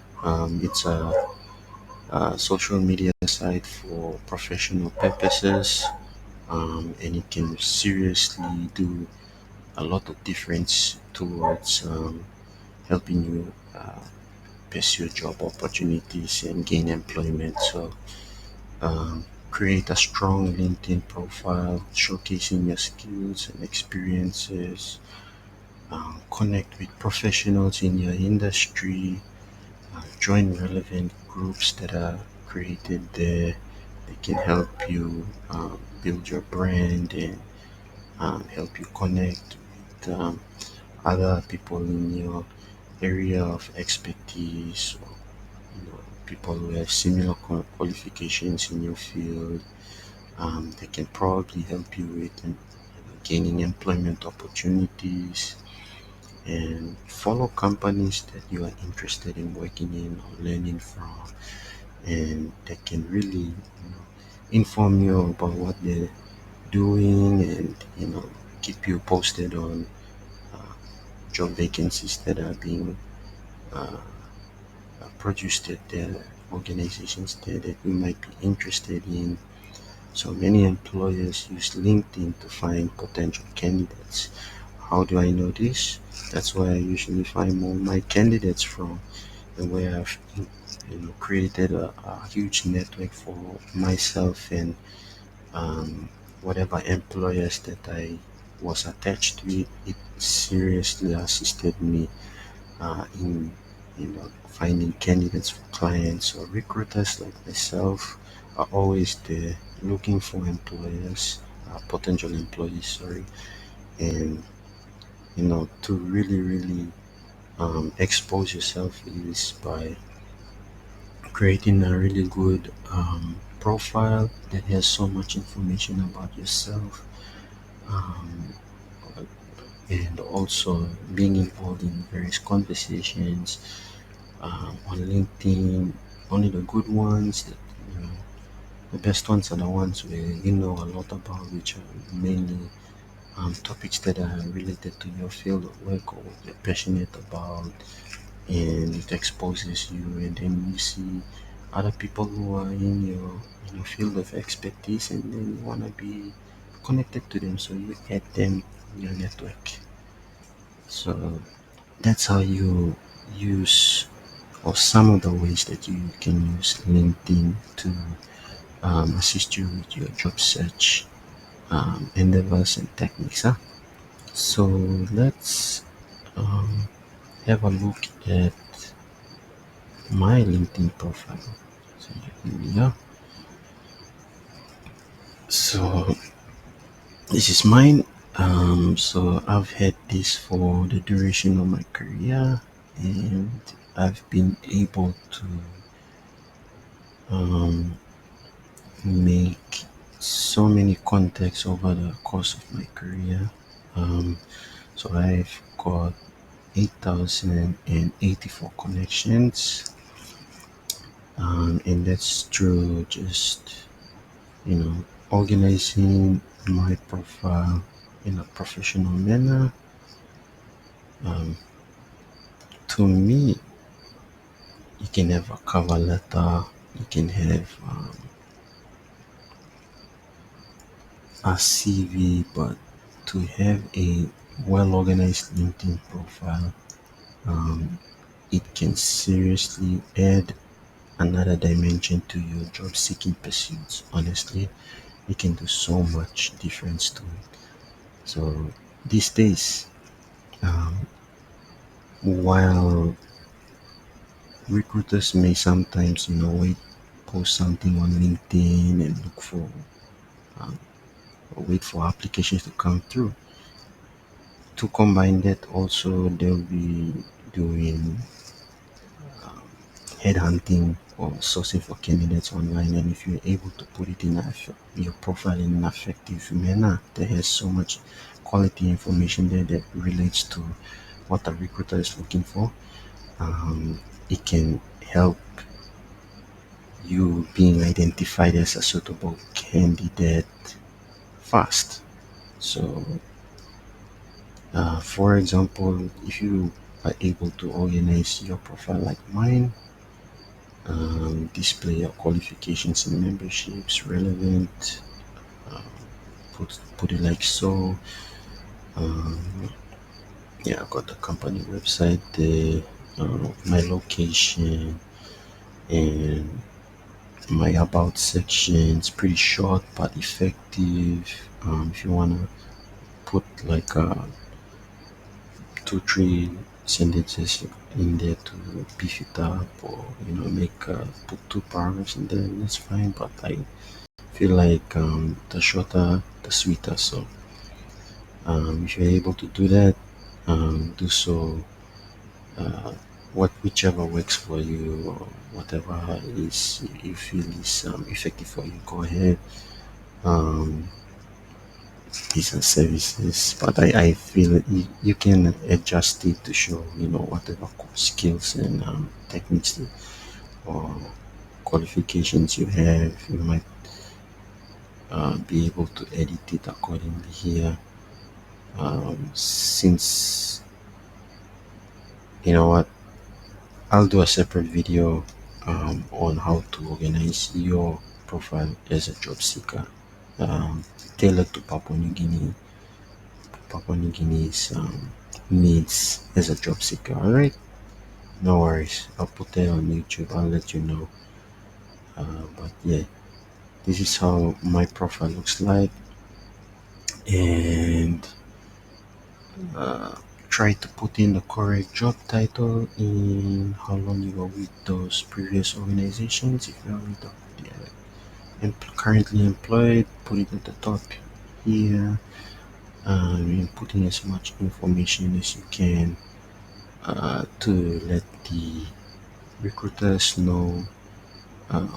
it's a social media site for professional purposes, and it can seriously do a lot of difference towards helping you pursue job opportunities and gain employment. So create a strong LinkedIn profile showcasing your skills and experiences. Connect with professionals in your industry. Join relevant groups that are created there. They can help you build your brand and help you connect with other people in your area of expertise, or people who have similar qualifications in your field. They can probably help you with gaining employment opportunities, and follow companies that you are interested in working in or learning from, and that can really inform you about what they're doing, and keep you posted on uh, job vacancies that are being uh, produced at their organizations there that you might be interested in. So many employers use LinkedIn to find potential candidates. How do I know this? That's where I usually find all my candidates from, and where I've created a huge network for myself and whatever employers that I was attached with. It seriously assisted me in finding candidates for clients. So recruiters like myself are always there looking for employers, potential employees, sorry, and to really expose yourself is by creating a really good profile that has so much information about yourself, um, and also being involved in various conversations on LinkedIn. Only the good ones, that you know, the best ones are the ones where you know a lot about, which are mainly topics that are related to your field of work or what you're passionate about, and it exposes you, and then you see other people who are in your field of expertise, and then you want to be connected to them, so you add them in your network. So that's how you use, or some of the ways that you can use LinkedIn to assist you with your job search endeavors and techniques. Huh? So let's um, have a look at my LinkedIn profile. So here we are. So this is mine. So I've had this for the duration of my career, and I've been able to um, make so many contacts over the course of my career. Um, so I've got 8,084 connections, and that's through just organizing my profile in a professional manner. Um, to me, you can have a cover letter, you can have a CV, but to have a well organized LinkedIn profile, um, it can seriously add another dimension to your job seeking pursuits. Honestly, it can do so much difference to it. So these days, um, while recruiters may sometimes, post something on LinkedIn and look for, um, wait for applications to come through. To combine that, also they'll be doing headhunting or sourcing for candidates online, and if you're able to put it in your profile in an effective manner that has so much quality information there that relates to what a recruiter is looking for, um, it can help you being identified as a suitable candidate fast. So, for example, if you are able to organize your profile like mine, display your qualifications and memberships relevant, um, put it like so. Um, yeah, I got the company website there, my location, and my about section. It's pretty short but effective. If you wanna put like two, three sentences in there to beef it up, or make put two paragraphs in there, that's fine. But I feel like the shorter, the sweeter. So if you're able to do that, do so. Uh, whichever works for you, or whatever is you feel is effective for you, go ahead. Um, these are services, but I feel you can adjust it to show whatever skills and techniques or qualifications you have. You might be able to edit it accordingly here. Since you know what, I'll do a separate video on how to organize your profile as a job seeker, tailored to Papua New Guinea's needs as a job seeker. All right, no worries. I'll put that on YouTube. I'll let you know. But yeah, this is how my profile looks like, and uh, try to put in the correct job title in how long you were with those previous organizations. If you're with currently employed, put it at the top here, and put in as much information as you can to let the recruiters know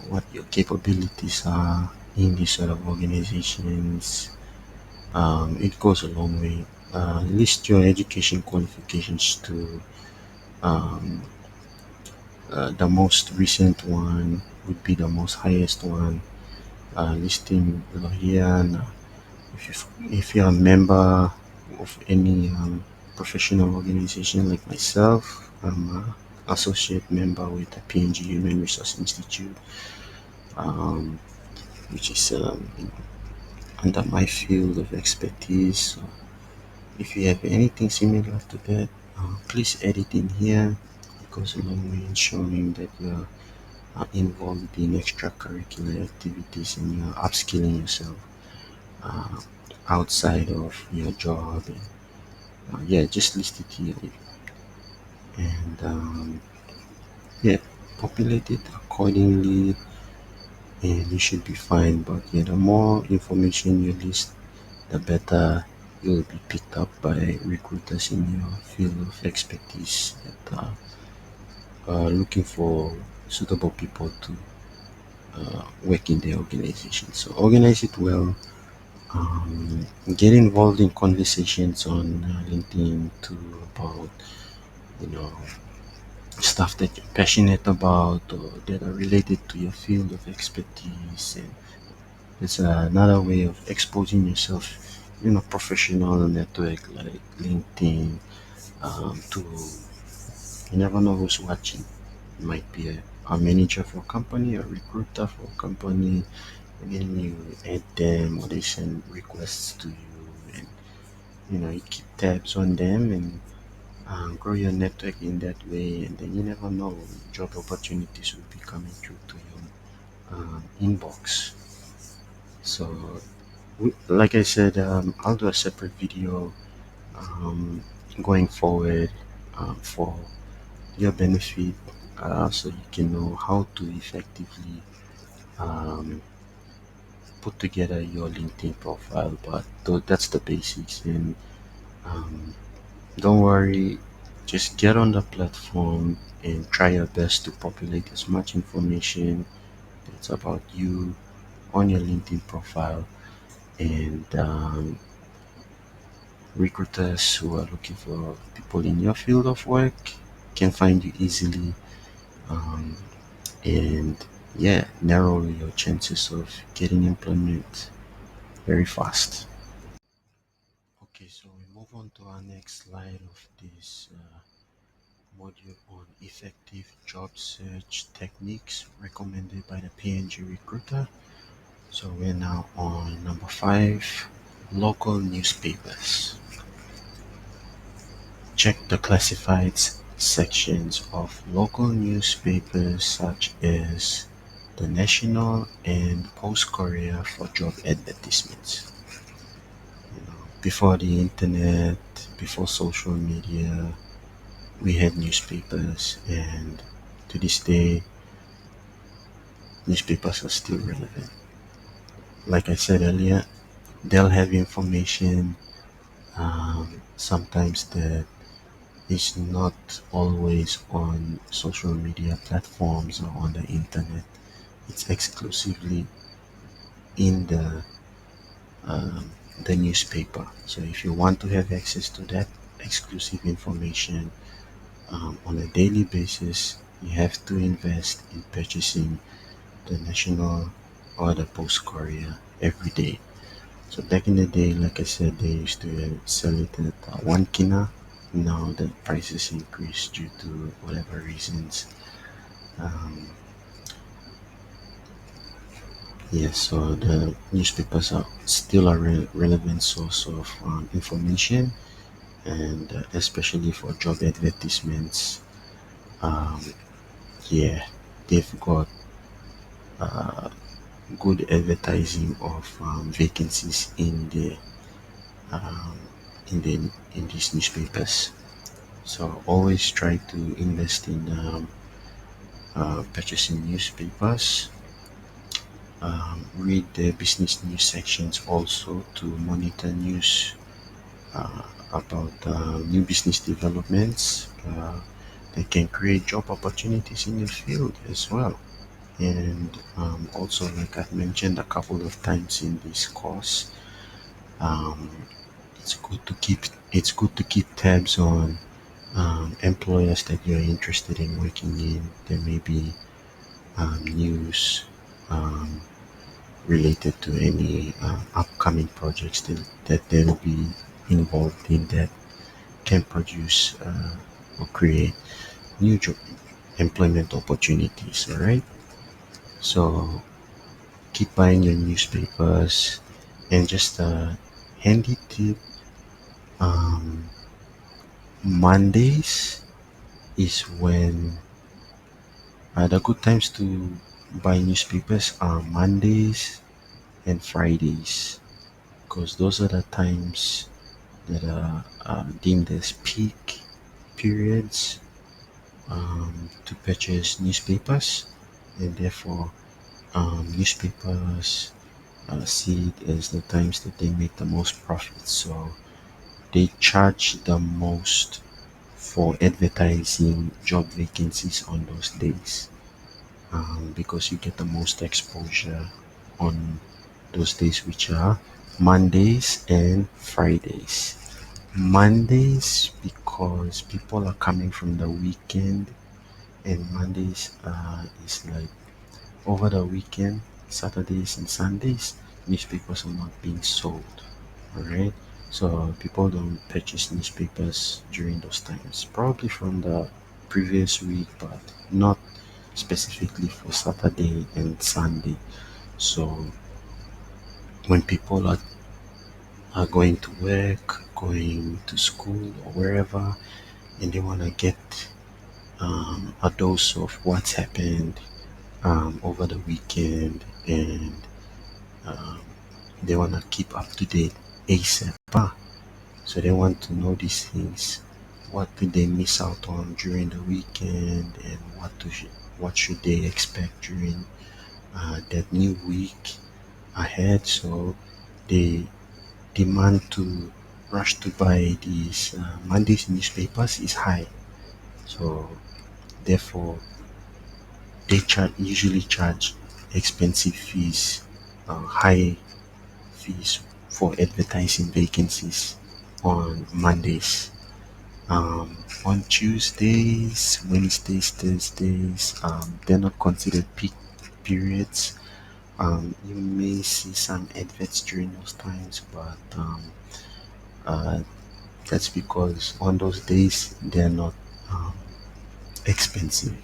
what your capabilities are in these sort of organizations. It goes a long way. List your education qualifications to um, the most recent one would be the most highest one. Listing Lohian. If you're a member of any professional organization like myself, I'm an associate member with the PNG Human Resource Institute, um, which is under my field of expertise. So if you have anything similar to that, please add it in here. It goes a long way in showing that you're involved in extracurricular activities and you're upskilling yourself uh, outside of your job. And, yeah, just list it here, and yeah, populate it accordingly, and you should be fine. But yeah, the more information you list, the better you'll be picked up by recruiters in your field of expertise that are looking for suitable people to work in their organization. So organize it well. Get involved in conversations on LinkedIn too about you know stuff that you're passionate about or that are related to your field of expertise, and it's another way of exposing yourself in a professional network like LinkedIn. To You never know who's watching. It might be a manager for a company, a recruiter for a company, and then you add them or they send requests to you, and you keep tabs on them and grow your network in that way, and then you never know, job opportunities will be coming through to your inbox. So like I said, I'll do a separate video um, going forward for your benefit, so you can know how to effectively um, put together your LinkedIn profile. But that's the basics, and um, don't worry, Just get on the platform and try your best to populate as much information that's about you on your LinkedIn profile, and recruiters who are looking for people in your field of work can find you easily, um, and yeah, narrow your chances of getting employment very fast. Okay, so we move on to our next slide of this module on effective job search techniques recommended by the PNG recruiter. So we're now on number 5, local newspapers. Check the classifieds sections of local newspapers such as the National and Post Courier for job advertisements. Before the internet, before social media, we had newspapers, and to this day, newspapers are still relevant. Like I said earlier, they'll have information sometimes that is not always on social media platforms or on the internet. It's exclusively in the newspaper. So if you want to have access to that exclusive information on a daily basis, you have to invest in purchasing the national or the post courier every day. So back in the day, like I said, they used to sell it at 1 kina. Now the prices increased due to whatever reasons. Um, yes, so the newspapers are still a relevant source of information, and especially for job advertisements. Um, yeah, they've got good advertising of vacancies um, the in these newspapers. So always try to invest in purchasing newspapers. Read the business news sections also to monitor news uh, about new business developments that can create job opportunities in your field as well. And also, like I've mentioned a couple of times in this course, um, it's good to keep tabs on employers that you're interested in working in. There may be news um, related to any upcoming projects that they'll be involved in that can produce or create new job employment opportunities. All right, so keep buying your newspapers, and just a handy tip: um, Mondays is when the good times to buy newspapers are Mondays and Fridays, because those are the times that are deemed as peak periods to purchase newspapers, and therefore newspapers see it as the times that they make the most profit. So they charge the most for advertising job vacancies on those days, because you get the most exposure on those days, which are Mondays and Fridays. Mondays because people are coming from the weekend, and Mondays is like over the weekend, Saturdays and Sundays, newspapers are not being sold. Alright, so people don't purchase newspapers during those times, probably from the previous week, but not specifically for Saturday and Sunday. So when people are going to work, going to school, or wherever, and they want to get a dose of what's happened over the weekend, and um, they want to keep up to date ASAP. So they want to know these things. What did they miss out on during the weekend, and what should they expect during that new week ahead? So they demand to rush to buy these Monday's newspapers is high. So therefore, usually charge expensive fees, high fees for advertising vacancies on Mondays. On Tuesdays, Wednesdays, Thursdays, they're not considered peak periods. You may see some adverts during those times, but uh, that's because on those days they're not um, expensive.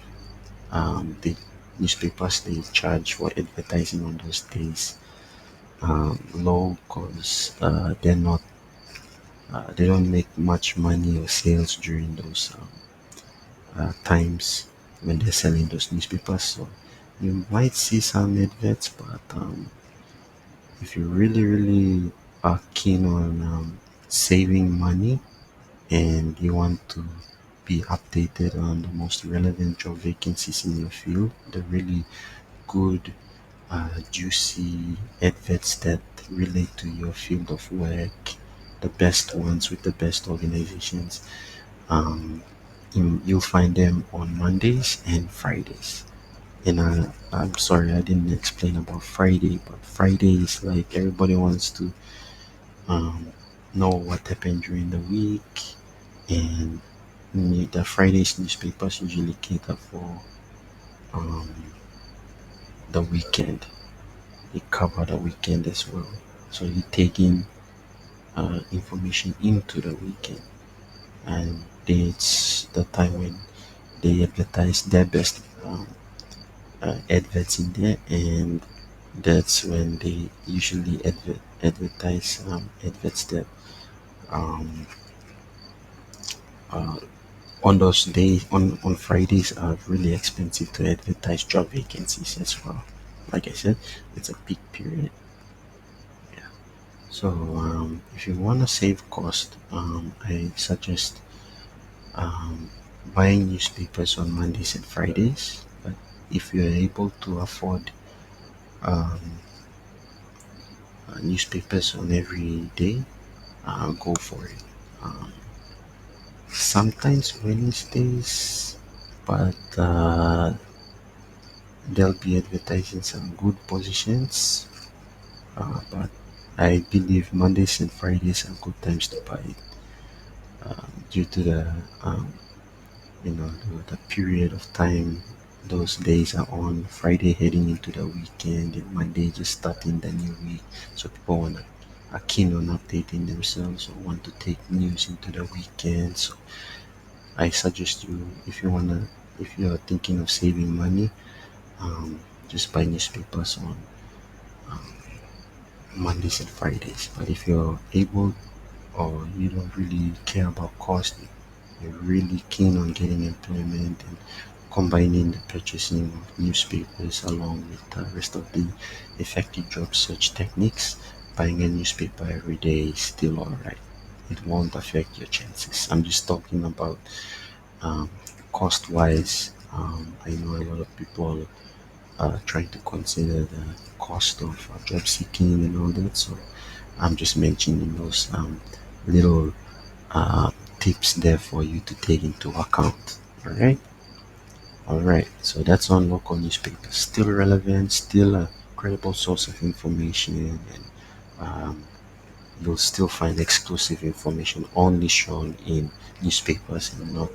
The newspapers they charge for advertising on those days low because they don't make much money or sales during those times when they're selling those newspapers. So you might see some adverts, but if you really are keen on saving money and you want to be updated on the most relevant job vacancies in your field, the really good, juicy adverts that relate to your field of work, the best ones with the best organizations, um, you'll find them on Mondays and Fridays. And I'm sorry I didn't explain about Friday, but Friday is like everybody wants to um, know what happened during the week, and the Fridays newspapers usually cater for um, the weekend. They cover the weekend as well, so you take in information into the weekend, and it's the time when they advertise their best adverts in there, and that's when they usually advertise adverts that um, uh, on those days on Fridays are really expensive to advertise job vacancies as well. Like I said, it's a peak period. Yeah. So if you want to save cost, I suggest um, buying newspapers on Mondays and Fridays. But if you're able to afford um, newspapers on every day, go for it. Um, Sometimes Wednesdays, but they'll be advertising some good positions. But I believe Mondays and Fridays are good times to buy it due to um, the period of time those days are on. Friday heading into the weekend and Monday just starting the new week. So people are keen on updating themselves or want to take news into the weekend. So I suggest you if you're thinking of saving money, just buy newspapers on Mondays and Fridays. But if you're able or you don't really care about cost, you're really keen on getting employment and combining the purchasing of newspapers along with the rest of the effective job search techniques, buying a newspaper every day is still alright. It won't affect your chances. I'm just talking about um, cost wise. I know a lot of people trying to consider the cost of job seeking and all that. So I'm just mentioning those little uh, tips there for you to take into account. All right. So that's on local newspapers. Still relevant, still a credible source of information, and um, you'll still find exclusive information only shown in newspapers and not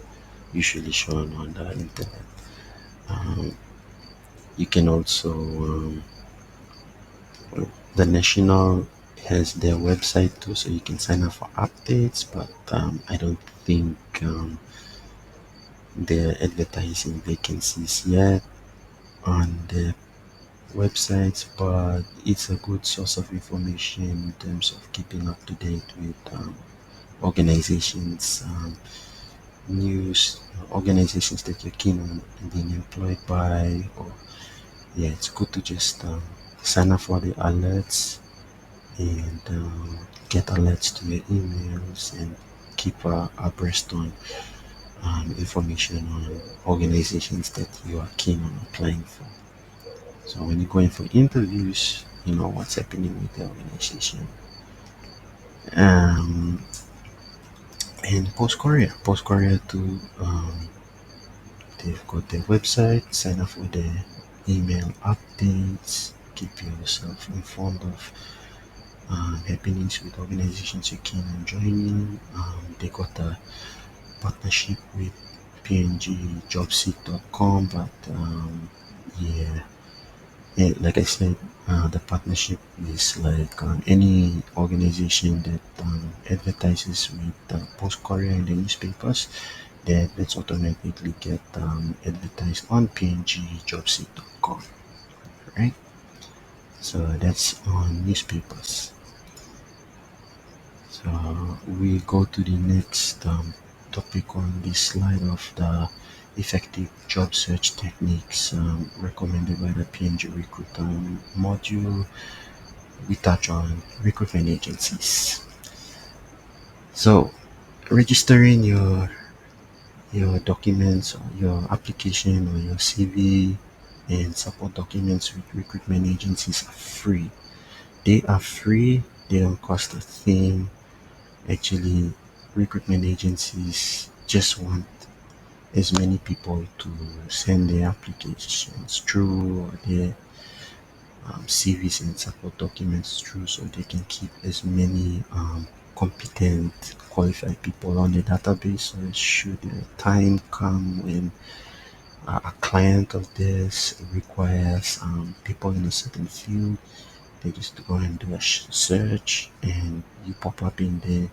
usually shown on the internet. Um, you can also the national has their website too, so you can sign up for updates. But I don't think they're advertising vacancies yet on the websites, but it's a good source of information in terms of keeping up to date with organizations, news, organizations that you're keen on being employed by. Or yeah, it's good to just sign up for the alerts and get alerts to your emails and keep abreast on information on organizations that you are keen on applying for. So when you're going for interviews, you know what's happening with the organization. And Post Korea too. They've got their website. Sign up for their email updates. Keep yourself informed of happenings with organizations you keen on joining. They got a partnership with pngjobseek.com, but yeah, like I said, the partnership is like any organization that advertises with Post Korea in the newspapers, the adverts automatically get advertised on pngjobseek.com, right? So that's on newspapers. So we go to the next topic on this slide of the effective job search techniques recommended by the PNG Recruiter module. We touch on recruitment agencies. So registering your documents or your application or your CV and support documents with recruitment agencies are free. They are free. They don't cost a thing. Actually, recruitment agencies just want as many people to send their applications through or their CVs and support documents through so they can keep as many competent, qualified people on the database. So should the time come when a client of theirs requires people in a certain field, they just go and do a search and you pop up in the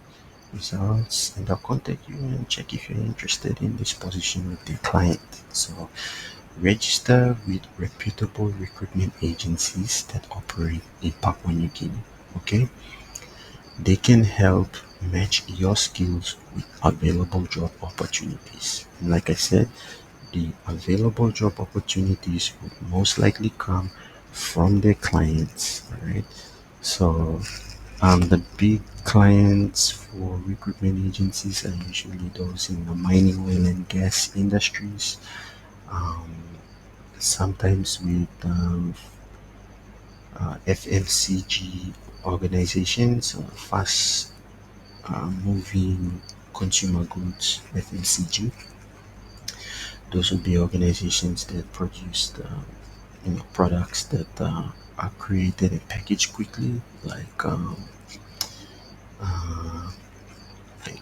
results and they'll contact you and check if you're interested in this position with the client. So register with reputable recruitment agencies that operate in Papua New Guinea. Okay, they can help match your skills with available job opportunities. And like I said, the available job opportunities would most likely come from their clients. All right. So the big clients for recruitment agencies are usually those in the mining, oil, and gas industries. Um, Sometimes with FMCG organizations, fast moving consumer goods, FMCG. Those would be organizations that produce products that are created and packaged quickly, uh, like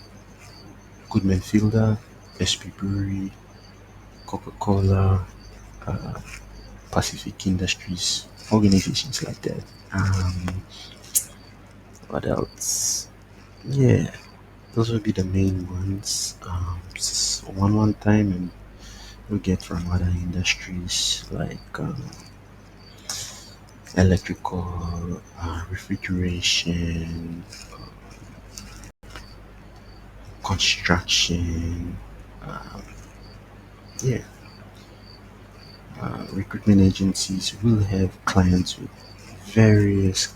Goodman Fielder, SP Brewery, Coca-Cola, uh, Pacific Industries, organizations like that. What else? Yeah, those would be the main ones. One time, and we get from other industries like electrical, refrigeration, construction. Um, yeah, recruitment agencies will have clients with various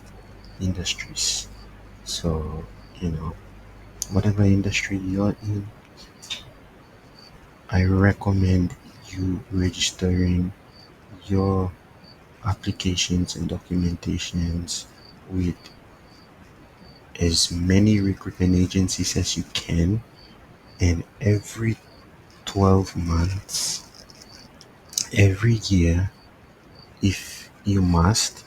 industries. So, you know, whatever industry you're in, I recommend you registering your applications and documentations with as many recruitment agencies as you can, and every 12 months, every year, if you must,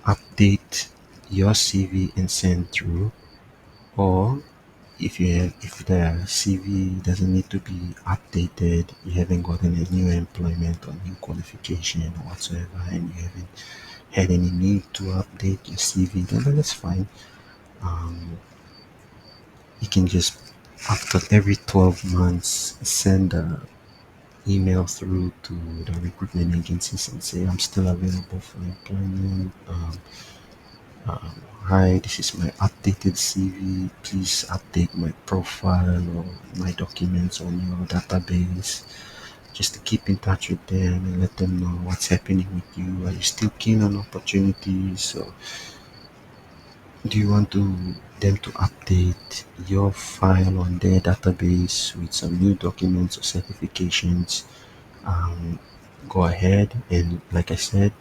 update your CV and send through. Or if the CV doesn't need to be updated, you haven't gotten a new employment or new qualification or whatsoever, and you haven't had any need to update your CV, then that's fine. Um, you can just, after every 12 months, send a email through to the recruitment agencies and say, I'm still available for employment. Hi, this is my updated CV. Please update my profile or my documents on your database, just to keep in touch with them and let them know what's happening with you. Are you still keen on opportunities? So do you want them to update your file on their database with some new documents or certifications? Um, Go ahead, and like I said,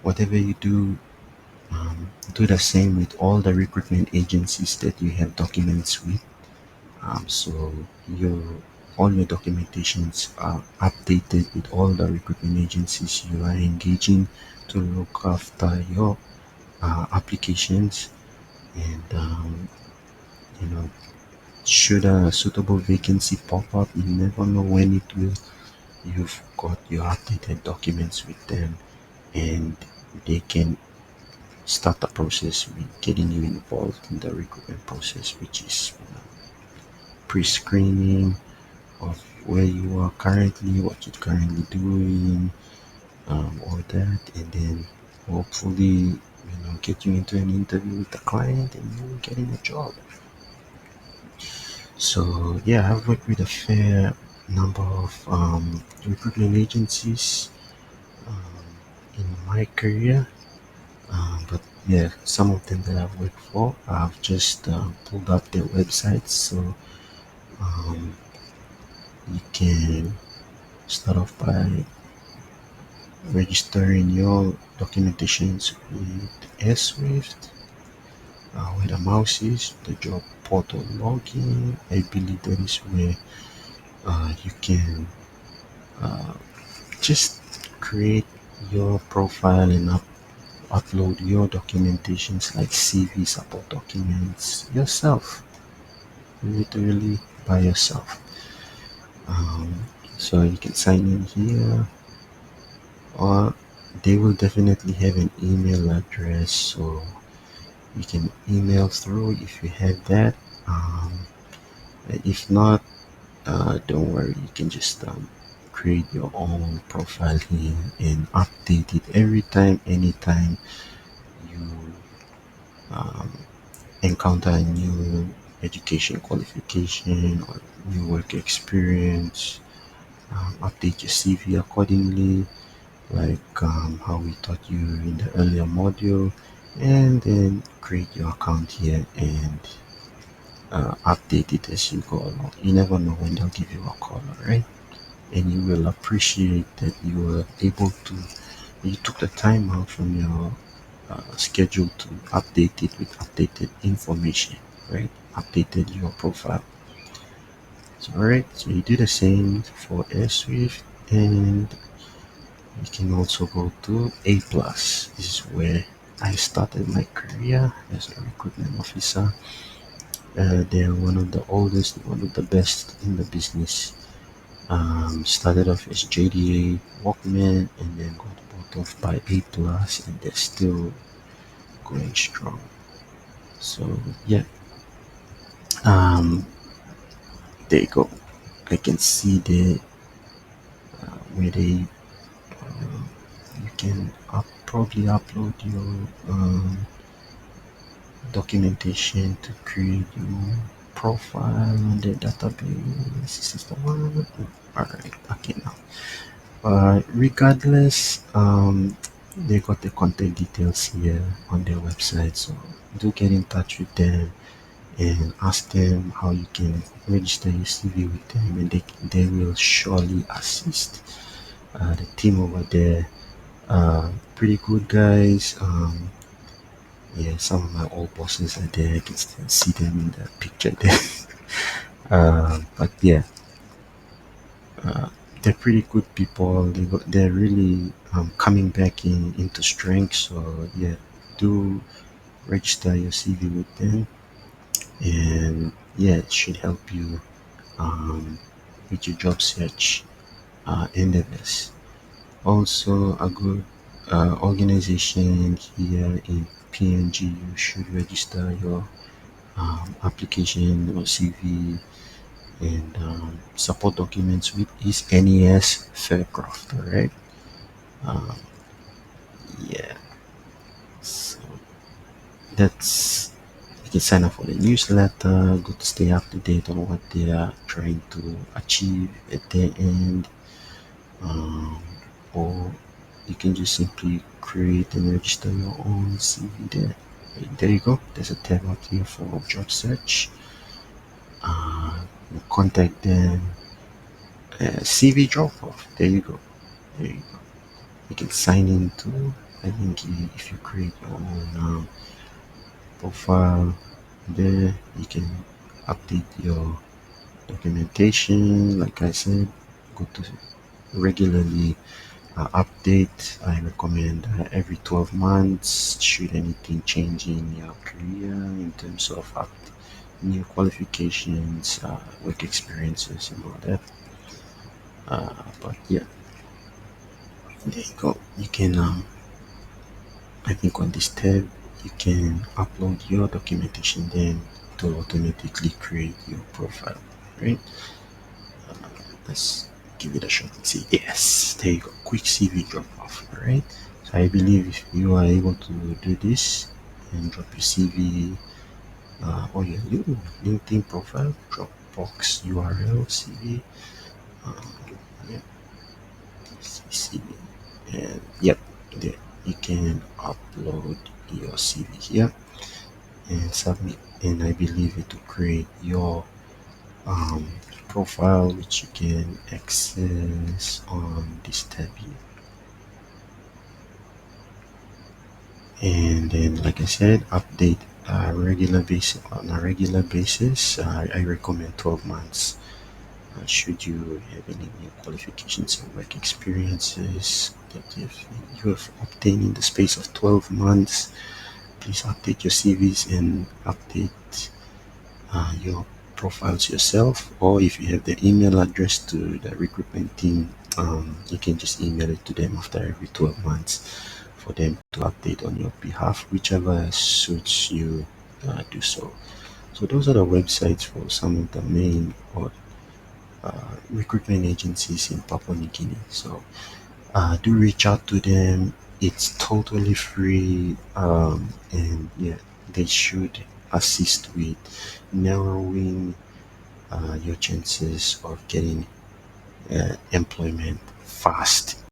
whatever you do, do the same with all the recruitment agencies that you have documents with. So your all your documentations are updated with all the recruitment agencies you are engaging to look after your applications. And you know, should a suitable vacancy pop up, you never know when it will. You've got your updated documents with them, and they can start the process with getting you involved in the recruitment process, which is pre-screening of where you are currently, what you're currently doing, all that, and then hopefully, get you into an interview with the client and you getting a job. So yeah, I've worked with a fair number of recruitment agencies um, in my career. But yeah, some of them that I've worked for, I've just pulled up their websites. So um, you can start off by registering your documentations with Swift, where the mouse is, the job portal login. I believe that is where you can uh, just create your profile and upload your documentations like CV, support documents yourself, literally by yourself. Um, so you can sign in here, or they will definitely have an email address, so you can email through if you have that. Um, if not, don't worry, you can just create your own profile here and update it every time, anytime you um, encounter a new education qualification or new work experience. Update your CV accordingly, like how we taught you in the earlier module, and then create your account here and update it as you go along. You never know when they'll give you a call, alright? And you will appreciate that you were able to, you took the time out from your schedule to update it with updated information, right? Updated your profile. So, alright, so you do the same for AirSwift, and you can also go to A plus. This is where I started my career as a recruitment officer. They're one of the oldest, one of the best in the business. Started off as JDA Walkman and then got bought off by A plus, and they're still going strong. So yeah, um, there you go. I can see the where they you can probably upload your documentation to create your profile on the database. This is the one. All right. Okay now. Regardless, they got the contact details here on their website, so do get in touch with them and ask them how you can register your CV with them, and they will surely assist. The team over there, pretty good guys. Yeah, some of my old bosses are there. I can still see them in the picture there. But yeah, uh, they're pretty good people. They're really coming back into strength. So yeah, do register your CV with them, and yeah, it should help you um, with your job search endeavors. Also, a good organization here in PNG, you should register your application or CV and support documents with is NES Faircraft. All right. Um, yeah. So that's you can sign up for the newsletter. Good to stay up to date on what they are trying to achieve at their end. Um, or you can just simply create and register your own CV there. There you go. There's a tab out here for job search. Contact them. CV drop off. There you go. There you go. You can sign in too. I think if you create your own profile there, you can update your Documentation, like I said, go to regularly update. I recommend every 12 months. Should anything change in your career in terms of new qualifications, work experiences, and all that. But yeah, there you go. You can, I think on this tab, you can upload your documentation then to automatically create your profile, right? Let's give it a shot and see. Yes, there you go. Quick CV drop off, right? So I believe if you are able to do this and drop your CV or your LinkedIn profile, Dropbox URL, CV, yeah, CV, and yep, there you can upload your CV here and submit. And I believe it will create your um, profile, which you can access on this tab here. And then like I said, update regular basis on a regular basis. I recommend 12 months. Should you have any new qualifications or work experiences that you have obtained in the space of 12 months, please update your CVs and update your profiles yourself. Or if you have the email address to the recruitment team, you can just email it to them after every 12 months for them to update on your behalf, whichever suits you. Do so. So those are the websites for some of the main or recruitment agencies in Papua New Guinea. So do reach out to them. It's totally free, and yeah, they should assist with narrowing your chances of getting employment fast.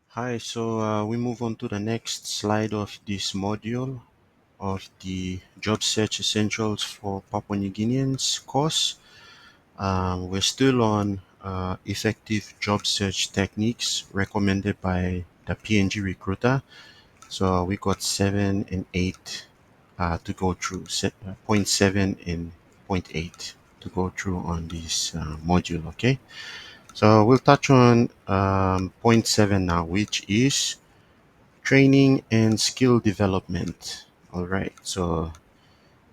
Hi, so we move on to the next slide of this module of the Job Search Essentials for Papua New Guineans course. We're still on effective job search techniques recommended by the PNG recruiter. So we got 7 and 8 to go through, point 7 and point 8 to go through on this module, okay? So we'll touch on point 7 now, which is training and skill development. All right, so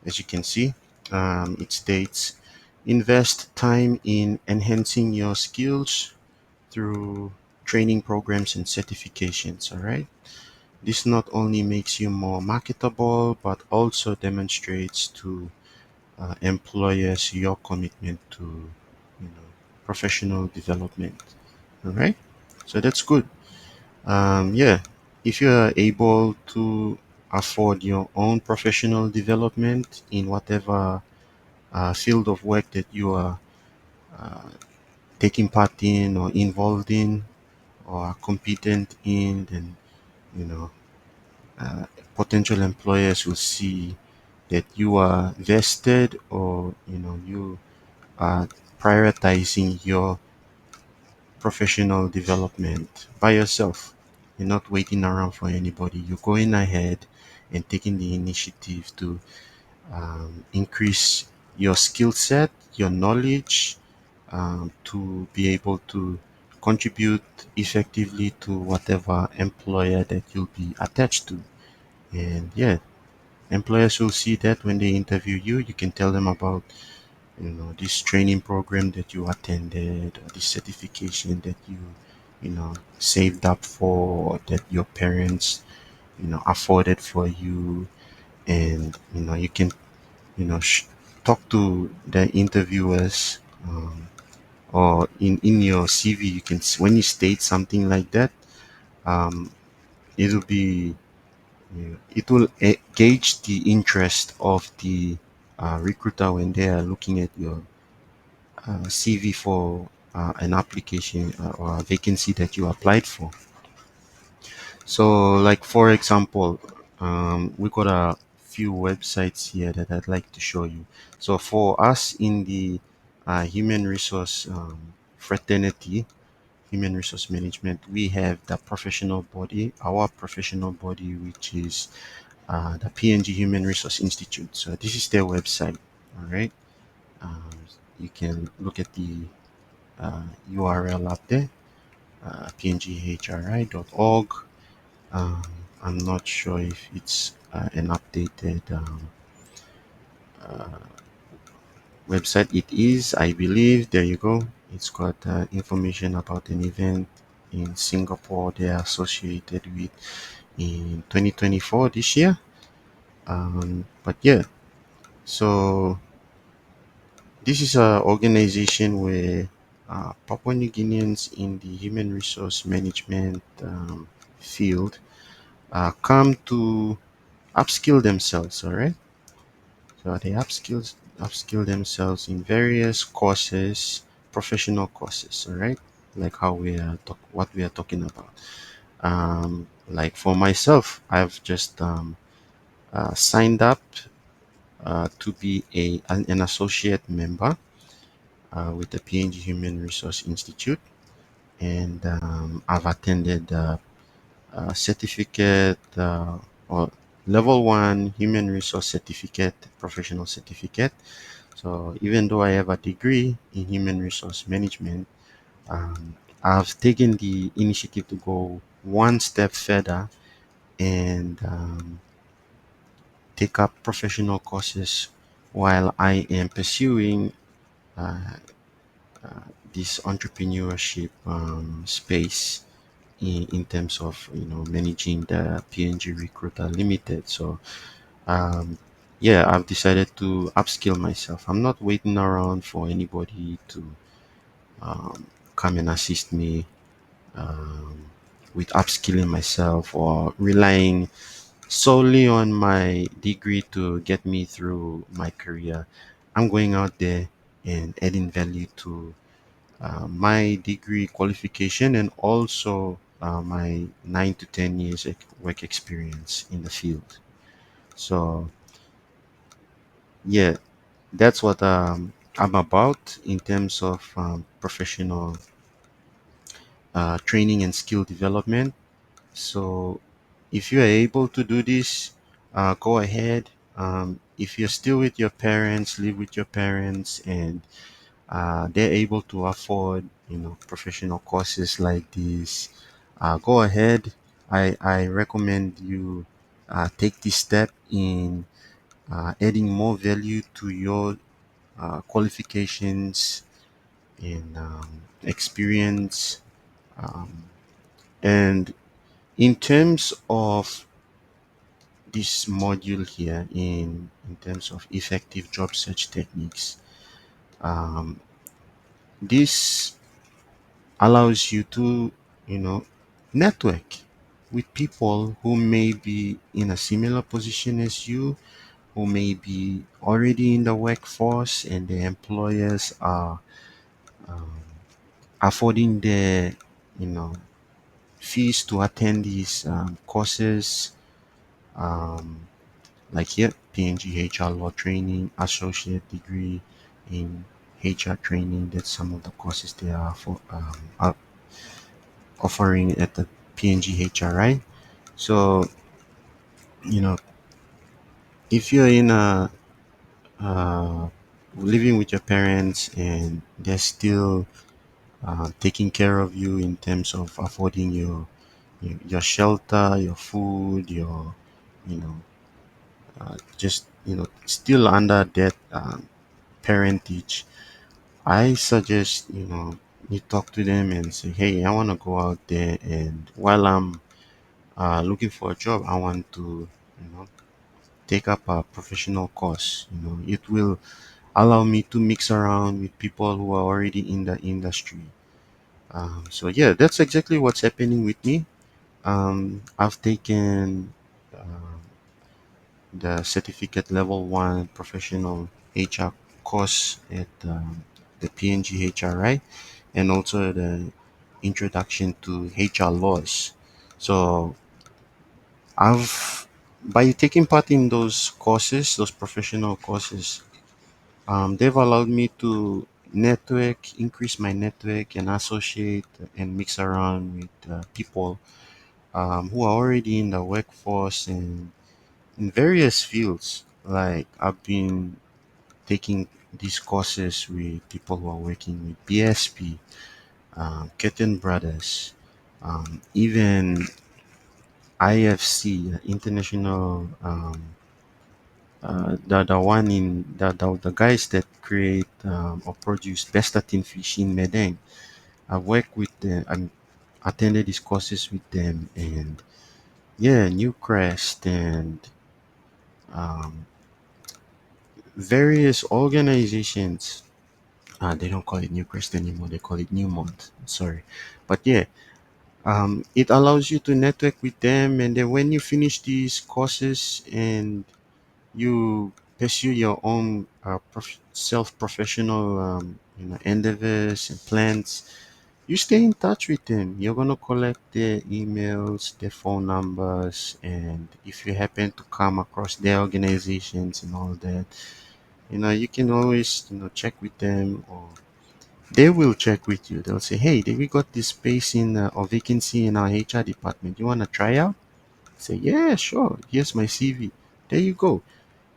as you can see, it states invest time in enhancing your skills through training programs and certifications. All right, this not only makes you more marketable but also demonstrates to employers your commitment to professional development. All right, so that's good. Yeah, if you are able to afford your own professional development in whatever field of work that you are uh, taking part in or involved in or are competent in, then you know uh, potential employers will see that you are vested, or you are prioritizing your professional development by yourself. You're not waiting around for anybody. You're going ahead and taking the initiative to increase your skill set, your knowledge, to be able to contribute effectively to whatever employer that you'll be attached to. And yeah, employers will see that when they interview you. You can tell them about this training program that you attended, or this certification that you saved up for, or that your parents afforded for you. And you can talk to the interviewers, or in your CV. You can, when you state something like that, um, it'll be it will gauge the interest of the recruiter when they are looking at your CV for an application or a vacancy that you applied for. So, like for example, we got a few websites here that I'd like to show you. So, for us in the human resource fraternity, human resource management, we have the professional body, our professional body, which is the PNG Human Resource Institute. So, this is their website. All right. Um, You can look at the URL up there, pnghri.org. Um, I'm not sure if it's an updated website. It is, I believe. There you go. It's got information about an event in Singapore they are associated with in 2024 this year. But yeah, so this is an organization where Papua New Guineans in the human resource management field come to upskill themselves. All right, so they upskill themselves in various courses, professional courses. All right, like how what we are talking about. Like for myself, I've just signed up to be an associate member with the PNG Human Resource Institute, and I've attended certificate or level one human resource certificate, professional certificate. So even though I have a degree in human resource management, I've taken the initiative to go one step further and take up professional courses while I am pursuing uh, this entrepreneurship space in terms of managing the PNG Recruiter Limited. So yeah, I've decided to upskill myself. I'm not waiting around for anybody to um, come and assist me um, with upskilling myself or relying solely on my degree to get me through my career. I'm going out there and adding value to my degree qualification and also my 9 to 10 years work experience in the field. So yeah, that's what I'm about in terms of professional training and skill development. So if you are able to do this, go ahead. If you're still with your parents, live with your parents, and they're able to afford, professional courses like this, go ahead. I recommend you take this step in adding more value to your qualifications and experience. Um, and in terms of this module here, in terms of effective job search techniques, um, this allows you to, you know, network with people who may be in a similar position as you, who may be already in the workforce, and the employers are um, affording their, you know, fees to attend these courses. Um, like here, PNG HR Law Training, Associate Degree in HR Training. That's some of the courses they are offering at the PNG HRI. So, you know, if you're in a living with your parents and they're still taking care of you in terms of affording your shelter, your food, your, you know, just, still under that parentage, I suggest, you talk to them and say, hey, I want to go out there, and while I'm looking for a job, I want to, take up a professional course. It will allow me to mix around with people who are already in the industry. So yeah, that's exactly what's happening with me. I've taken the certificate level one professional HR course at the PNG HRI, and also the introduction to HR laws. So I've by taking part in those courses, those professional courses, they've allowed me to network, increase my network, and associate and mix around with people who are already in the workforce and in various fields. Like I've been taking these courses with people who are working with BSP, Curtin Brothers, even IFC, International, the one in the guys that create or produce Bestatin fish in Medeng. I work with them. I attended these courses with them, and yeah, Newcrest and um, various organizations. They don't call it Newcrest anymore. They call it Newmont. Sorry, but yeah, it allows you to network with them, and then when you finish these courses and you pursue your own self-professional endeavors and plans, you stay in touch with them. You're gonna collect their emails, their phone numbers, and if you happen to come across their organizations and all that, you can always check with them, or they will check with you. They'll say, hey, we got this space in or vacancy in our HR department. You want to try out? Say, yeah, sure. Here's my CV. There you go.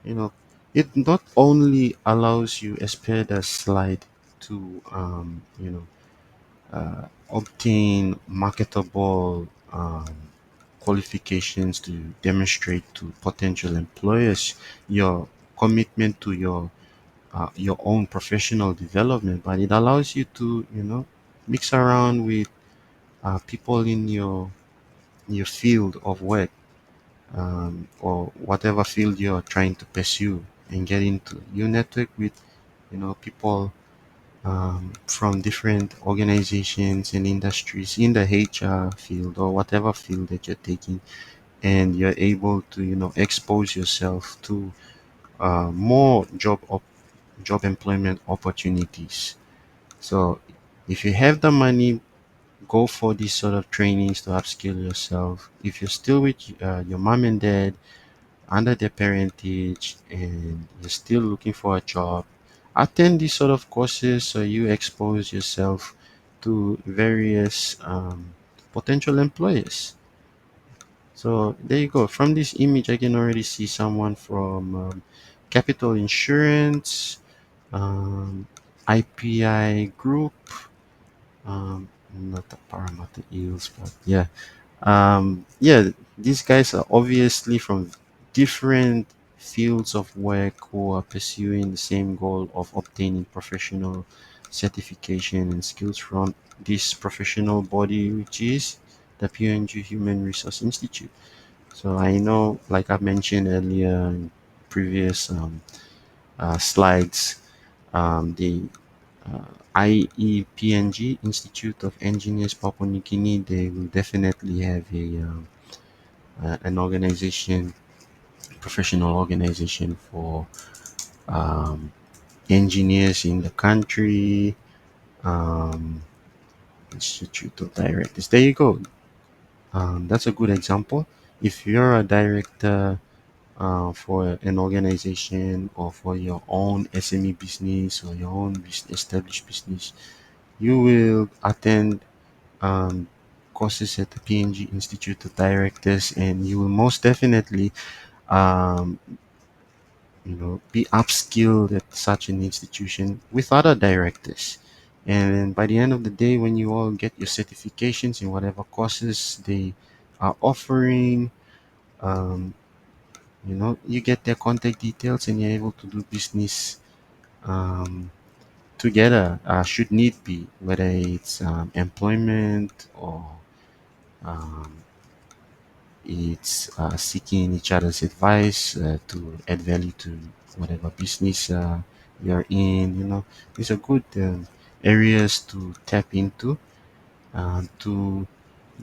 you know it not only allows you as per the slide to obtain marketable qualifications to demonstrate to potential employers your commitment to your own professional development, but it allows you to mix around with people in your field of work, or whatever field you're trying to pursue and get into. You network with people from different organizations and industries in the HR field or whatever field that you're taking, and you're able to expose yourself to more job employment opportunities. So if you have the money, go for these sort of trainings to upskill yourself. If you're still with your mom and dad under their parentage and you're still looking for a job, attend these sort of courses so you expose yourself to various potential employers. So there you go. From this image, I can already see someone from Capital Insurance, IPI Group, not the Parramatta Eels, but yeah. Yeah, these guys are obviously from different fields of work who are pursuing the same goal of obtaining professional certification and skills from this professional body, which is the PNG Human Resource Institute. So I know, like I mentioned earlier in previous slides, the IEPNG, Institute of Engineers Papua New Guinea, they will definitely have an organization, professional organization for um, engineers in the country. Um, Institute of Directors. There you go. That's a good example. If you're a director for an organization or for your own SME business or your own established business, you will attend um, courses at the PNG Institute of Directors, and you will most definitely um, be upskilled at such an institution with other directors. And then by the end of the day, when you all get your certifications in whatever courses they are offering, um, you get their contact details and you're able to do business um, together, should need be, whether it's employment or um, it's seeking each other's advice to add value to whatever business you're in. These are good areas to tap into to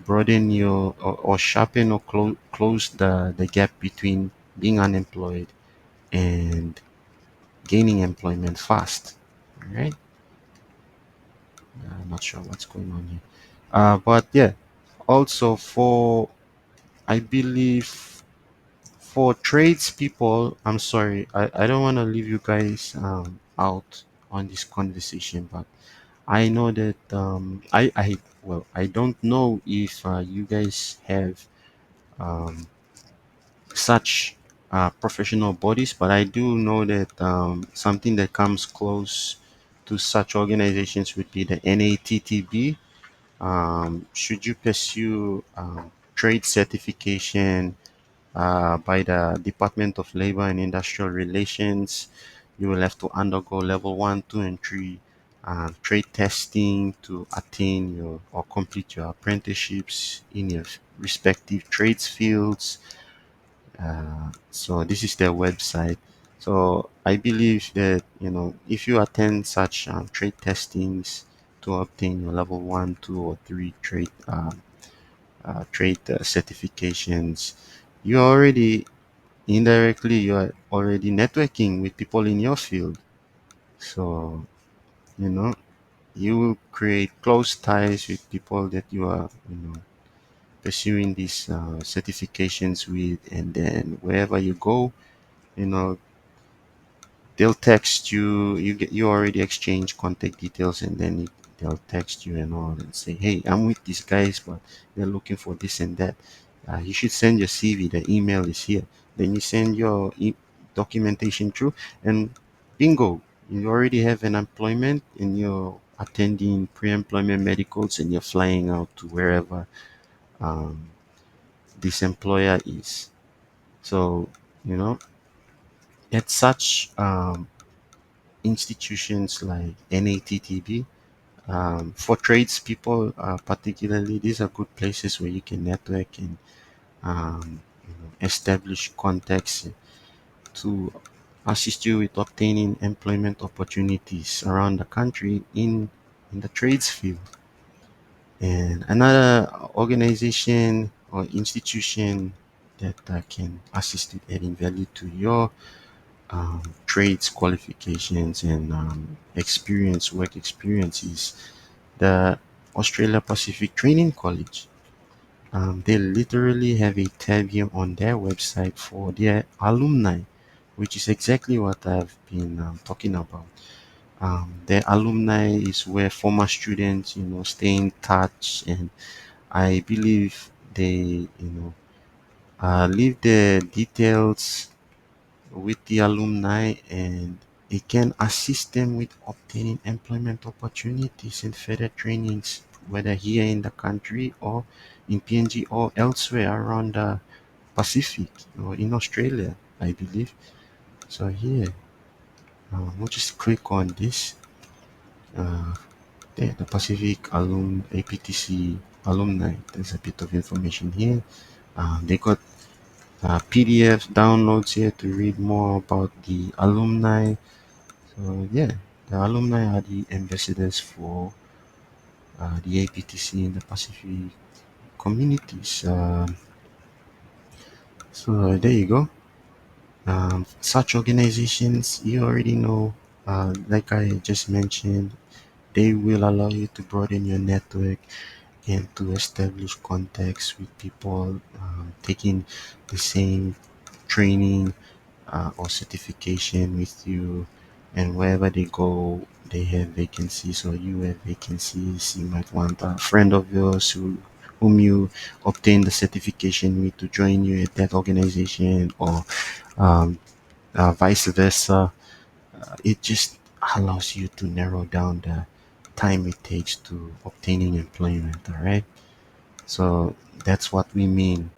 broaden or sharpen or close the gap between being unemployed and gaining employment fast. All right. I'm not sure what's going on here. But yeah, also I believe, for tradespeople, I'm sorry, I don't want to leave you guys out on this conversation, but I know that I don't know if you guys have um, such. professional bodies, but I do know that something that comes close to such organizations would be the NATTB. Should you pursue trade certification by the Department of Labor and Industrial Relations, you will have to undergo level 1, 2, and 3 trade testing to attain your or complete your apprenticeships in your respective trades fields. So this is their website. So I believe that if you attend such trade testings to obtain your level 1, 2, or 3 trade certifications, you already indirectly you are already networking with people in your field. So you know you will create close ties with people that you are pursuing these certifications with, and then wherever you go, you know they'll text you. You already exchange contact details, and then they'll text you and all and say, hey, I'm with these guys, but they're looking for this and that. You should send your CV. The email is here. Then you send your documentation through, and bingo, you already have an employment, and you're attending pre-employment medicals, and you're flying out to wherever um, this employer is. So you know at such institutions like NATTB. For tradespeople, particularly, these are good places where you can network and establish contacts to assist you with obtaining employment opportunities around the country in the trades field. And another organization or institution that can assist with adding value to your trades qualifications and work experiences, the Australia Pacific Training College. They literally have a tab here on their website for their alumni, which is exactly what I've been talking about. Their alumni is where former students, stay in touch, and I believe they, leave their details with the alumni, and it can assist them with obtaining employment opportunities and further trainings, whether here in the country or in PNG or elsewhere around the Pacific or in Australia, I believe. So here, we'll just click on this. Uh, the Pacific APTC alumni. There's a bit of information here. They got PDF downloads here to read more about the alumni. So yeah, the alumni are the ambassadors for the APTC in the Pacific communities. So there you go. Such organizations, you already know, like I just mentioned, they will allow you to broaden your network and to establish contacts with people taking the same training or certification with you, and wherever they go they have vacancies, or you have vacancies. You might want a friend of yours whom you obtain the certification with to join you at that organization, or um, vice versa. It just allows you to narrow down the time it takes to obtaining employment. All right, so that's what we mean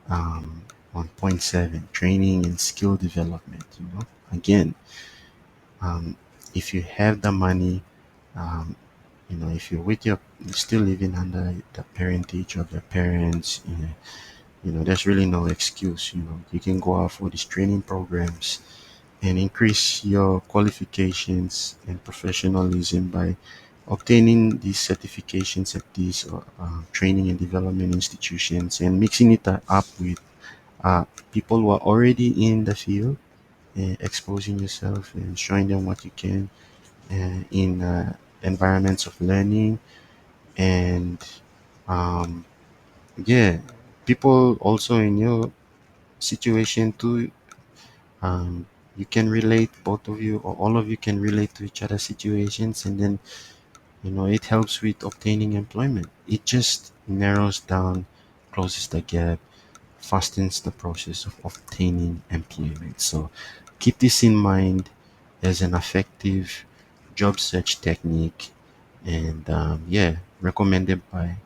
on point 7, training and skill development. Again, um, if you have the money, um, if you're still living under the parentage of your parents, there's really no excuse. You can go out for these training programs and increase your qualifications and professionalism by obtaining these certifications at these training and development institutions, and mixing it up with uh, people who are already in the field, exposing yourself and showing them what you can in environments of learning. And um, yeah, people also in your situation too, um, you can relate, both of you or all of you can relate to each other's situations, and then it helps with obtaining employment. It just narrows down, closes the gap fastens the process of obtaining employment. So keep this in mind as an effective job search technique, and yeah, recommended by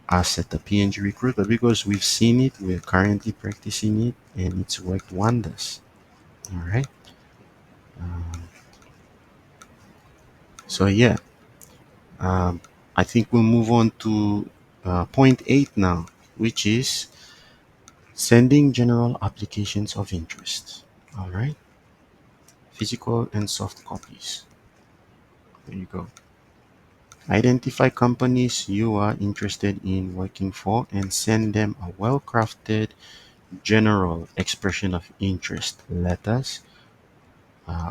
us at the PNG Recruiter because we've seen it, we're currently practicing it, and it's worked wonders. All right. So yeah, um, I think we'll move on to point eight now, which is sending general applications of interest. All right, physical and soft copies. There you go. Identify companies you are interested in working for and send them a well crafted general expression of interest letters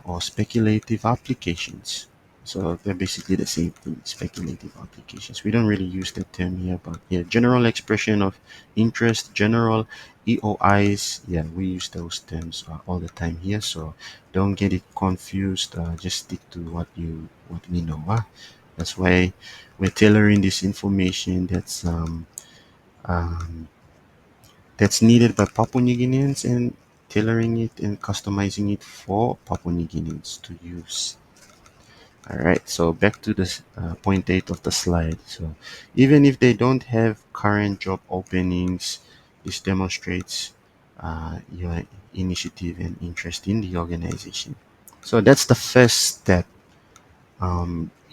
or speculative applications. So they're basically the same thing, speculative applications. We don't really use the term here, but yeah, general expression of interest, general EOIs. Yeah, we use those terms all the time here. So don't get it confused. Just stick to what we know. That's why we're tailoring this information um, that's needed by Papua New Guineans and tailoring it and customizing it for Papua New Guineans to use. All right, so back to the point eight of the slide. So even if they don't have current job openings, this demonstrates your initiative and interest in the organization. So that's the first step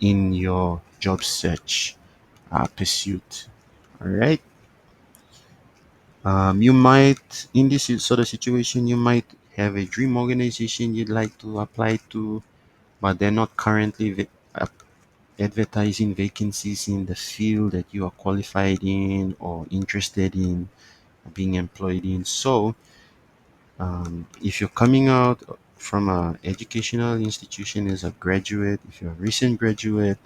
in your job search pursuit. All right. You might, in this sort of situation, you might have a dream organization you'd like to apply to, but they're not currently advertising vacancies in the field that you are qualified in or interested in being employed in. So, if you're coming out from a educational institution as a graduate, if you're a recent graduate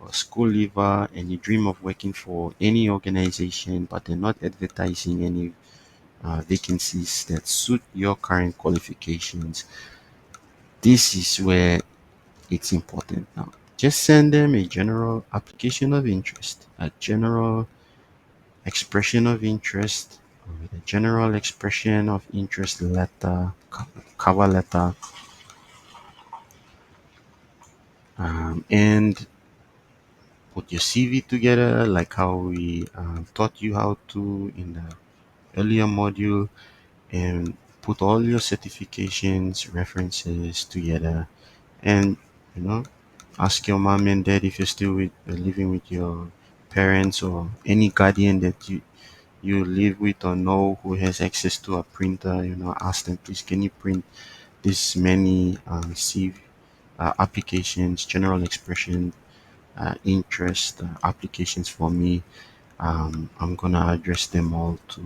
or a school leaver and you dream of working for any organization, but they're not advertising any vacancies that suit your current qualifications, this is where it's important now. Just send them a general application of interest, a general expression of interest, with a general expression of interest letter, cover letter, and put your CV together like how we taught you how to in the earlier module, and put all your certifications, references together, and you know, ask your mom and dad if you're still living with your parents or any guardian that you live with or know who has access to a printer. Ask them, please, can you print this many CV applications, general expression interest applications for me. I'm gonna address them all to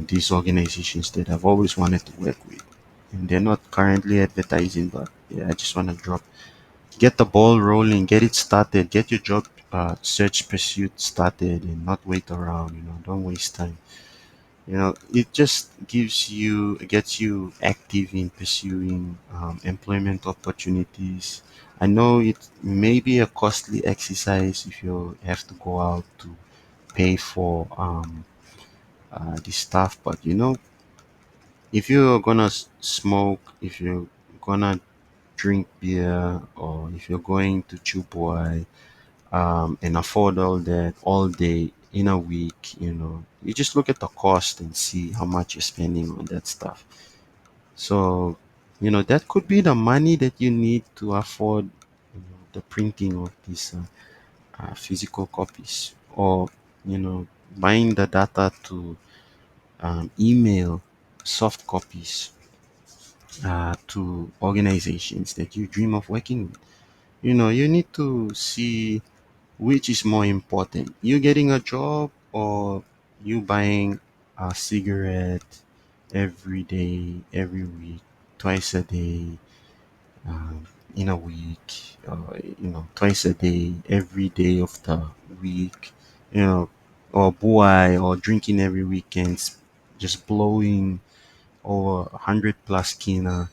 these organizations that I've always wanted to work with, and they're not currently advertising, but yeah, I just want to get the ball rolling, get it started, get your job search pursuit started, and not wait around. Don't waste time. It just gets you active in pursuing employment opportunities. I know it may be a costly exercise if you have to go out to pay for this stuff, but if you're gonna smoke, if you're gonna drink beer, or if you're going to chew boy, and afford all that all day in a week, you just look at the cost and see how much you're spending on that stuff. So, that could be the money that you need to afford the printing of these physical copies, or buying the data to email soft copies to organizations that you dream of working with. You need to see which is more important, you getting a job or you buying a cigarette every day, every week, twice a day, in a week, twice a day, every day of the week, you know, or boy, or drinking every weekend, just blowing over 100 plus kina.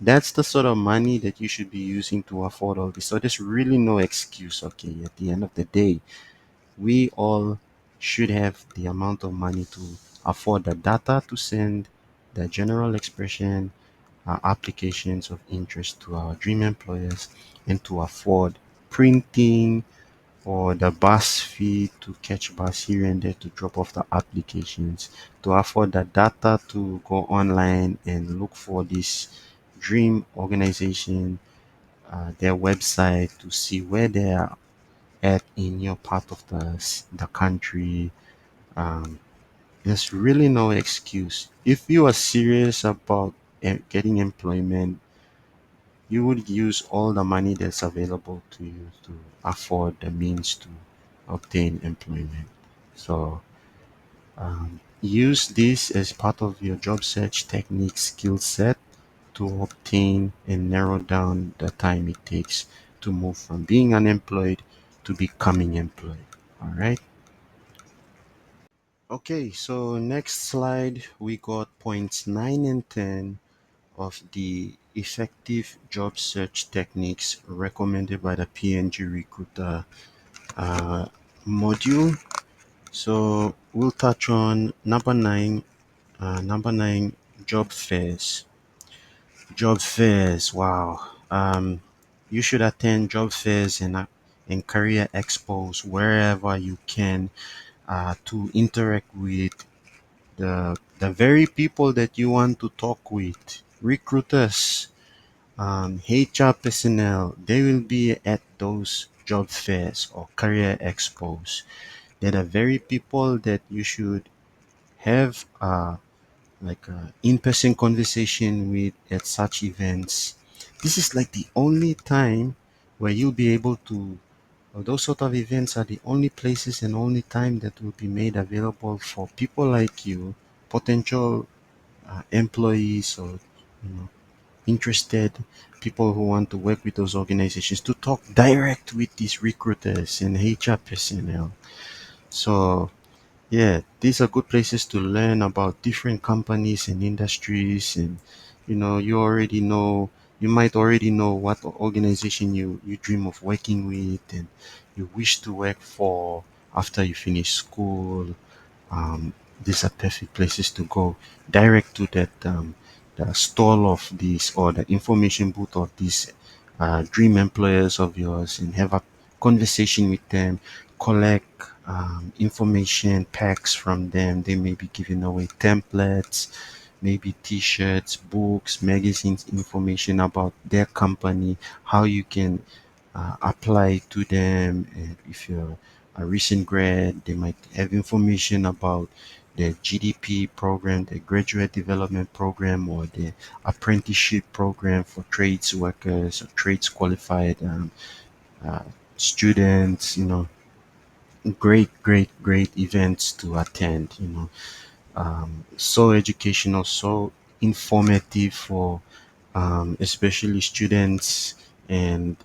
That's the sort of money that you should be using to afford all this. So there's really no excuse. Okay, at the end of the day, we all should have the amount of money to afford the data to send the general expression applications of interest to our dream employers, and to afford printing or the bus fee to catch bus here and there to drop off the applications, to afford the data to go online and look for this dream organization, their website, to see where they are at in your part of the country. Um, there's really no excuse. If you are serious about getting employment, you would use all the money that's available to you to afford the means to obtain employment. So use this as part of your job search technique skill set to obtain and narrow down the time it takes to move from being unemployed to becoming employed. All right. Okay, so next slide, we got points 9 and 10 of the effective job search techniques recommended by the PNG Recruiter uh, module. So we'll touch on number 9. Number 9, job fairs. Job fairs, wow. You should attend job fairs and career expos wherever you can to interact with the very people that you want to talk with. Recruiters, HR personnel, they will be at those job fairs or career expos. They're the very people that you should have like a in-person conversation with at such events. This is like the only time where you'll be able to, or those sort of events are the only places and only time that will be made available for people like you, potential employees, or interested people who want to work with those organizations, to talk direct with these recruiters and HR personnel. So yeah, these are good places to learn about different companies and industries, and you might already know what organization you dream of working with and you wish to work for after you finish school. um, these are perfect places to go direct to that the stall of these, or the information booth of these dream employers of yours, and have a conversation with them, collect information packs from them. They may be giving away templates, maybe t-shirts, books, magazines, information about their company, how you can apply to them. And if you're a recent grad, they might have information about the GDP program, the graduate development program, or the apprenticeship program for trades workers or trades qualified uh, students. Great events to attend. So educational, so informative for especially students. And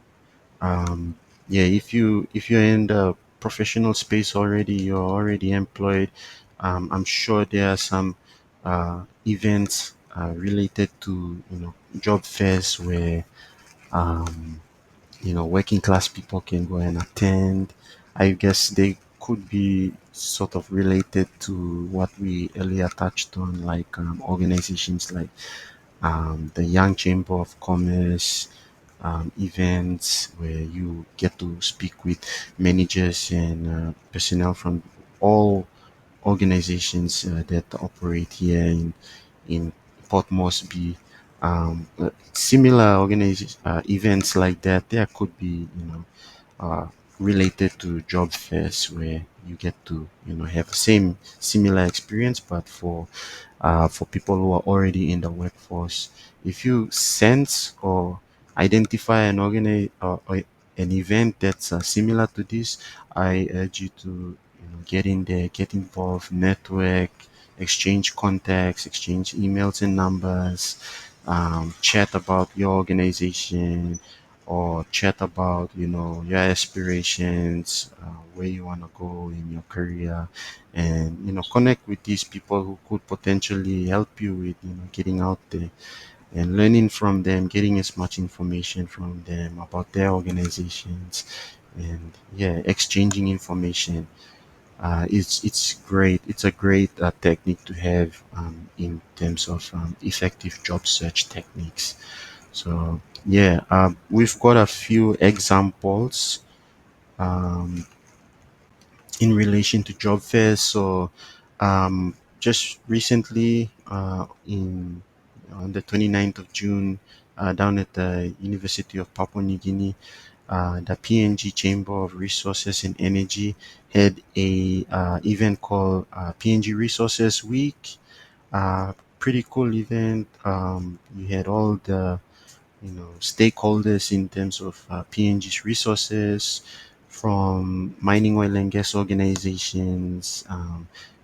yeah, if you're in the professional space already, you're already employed. I'm sure there are some events related to job fairs where working class people can go and attend. I guess they could be sort of related to what we earlier touched on, like organizations like the Young Chamber of Commerce, events where you get to speak with managers and personnel from all organizations that operate here in Port Moresby. Similar events like that, there could be uh, related to job fairs where you get to have the same similar experience, but for people who are already in the workforce. If you sense or identify or an event that's similar to this, I urge you to get in there, get involved, network, exchange contacts, exchange emails and numbers, chat about your organization, or chat about your aspirations, where you want to go in your career, and connect with these people who could potentially help you with getting out there and learning from them, getting as much information from them about their organizations, and yeah, exchanging information. It's great. It's a great technique to have in terms of effective job search techniques. So yeah, we've got a few examples um, in relation to job fairs. So just recently, in on the 29th of June, down at the University of Papua New Guinea, the PNG Chamber of Resources and Energy had a event called PNG Resources Week. Pretty cool event. You had all the stakeholders in terms of PNG's resources, from mining, oil and gas organizations,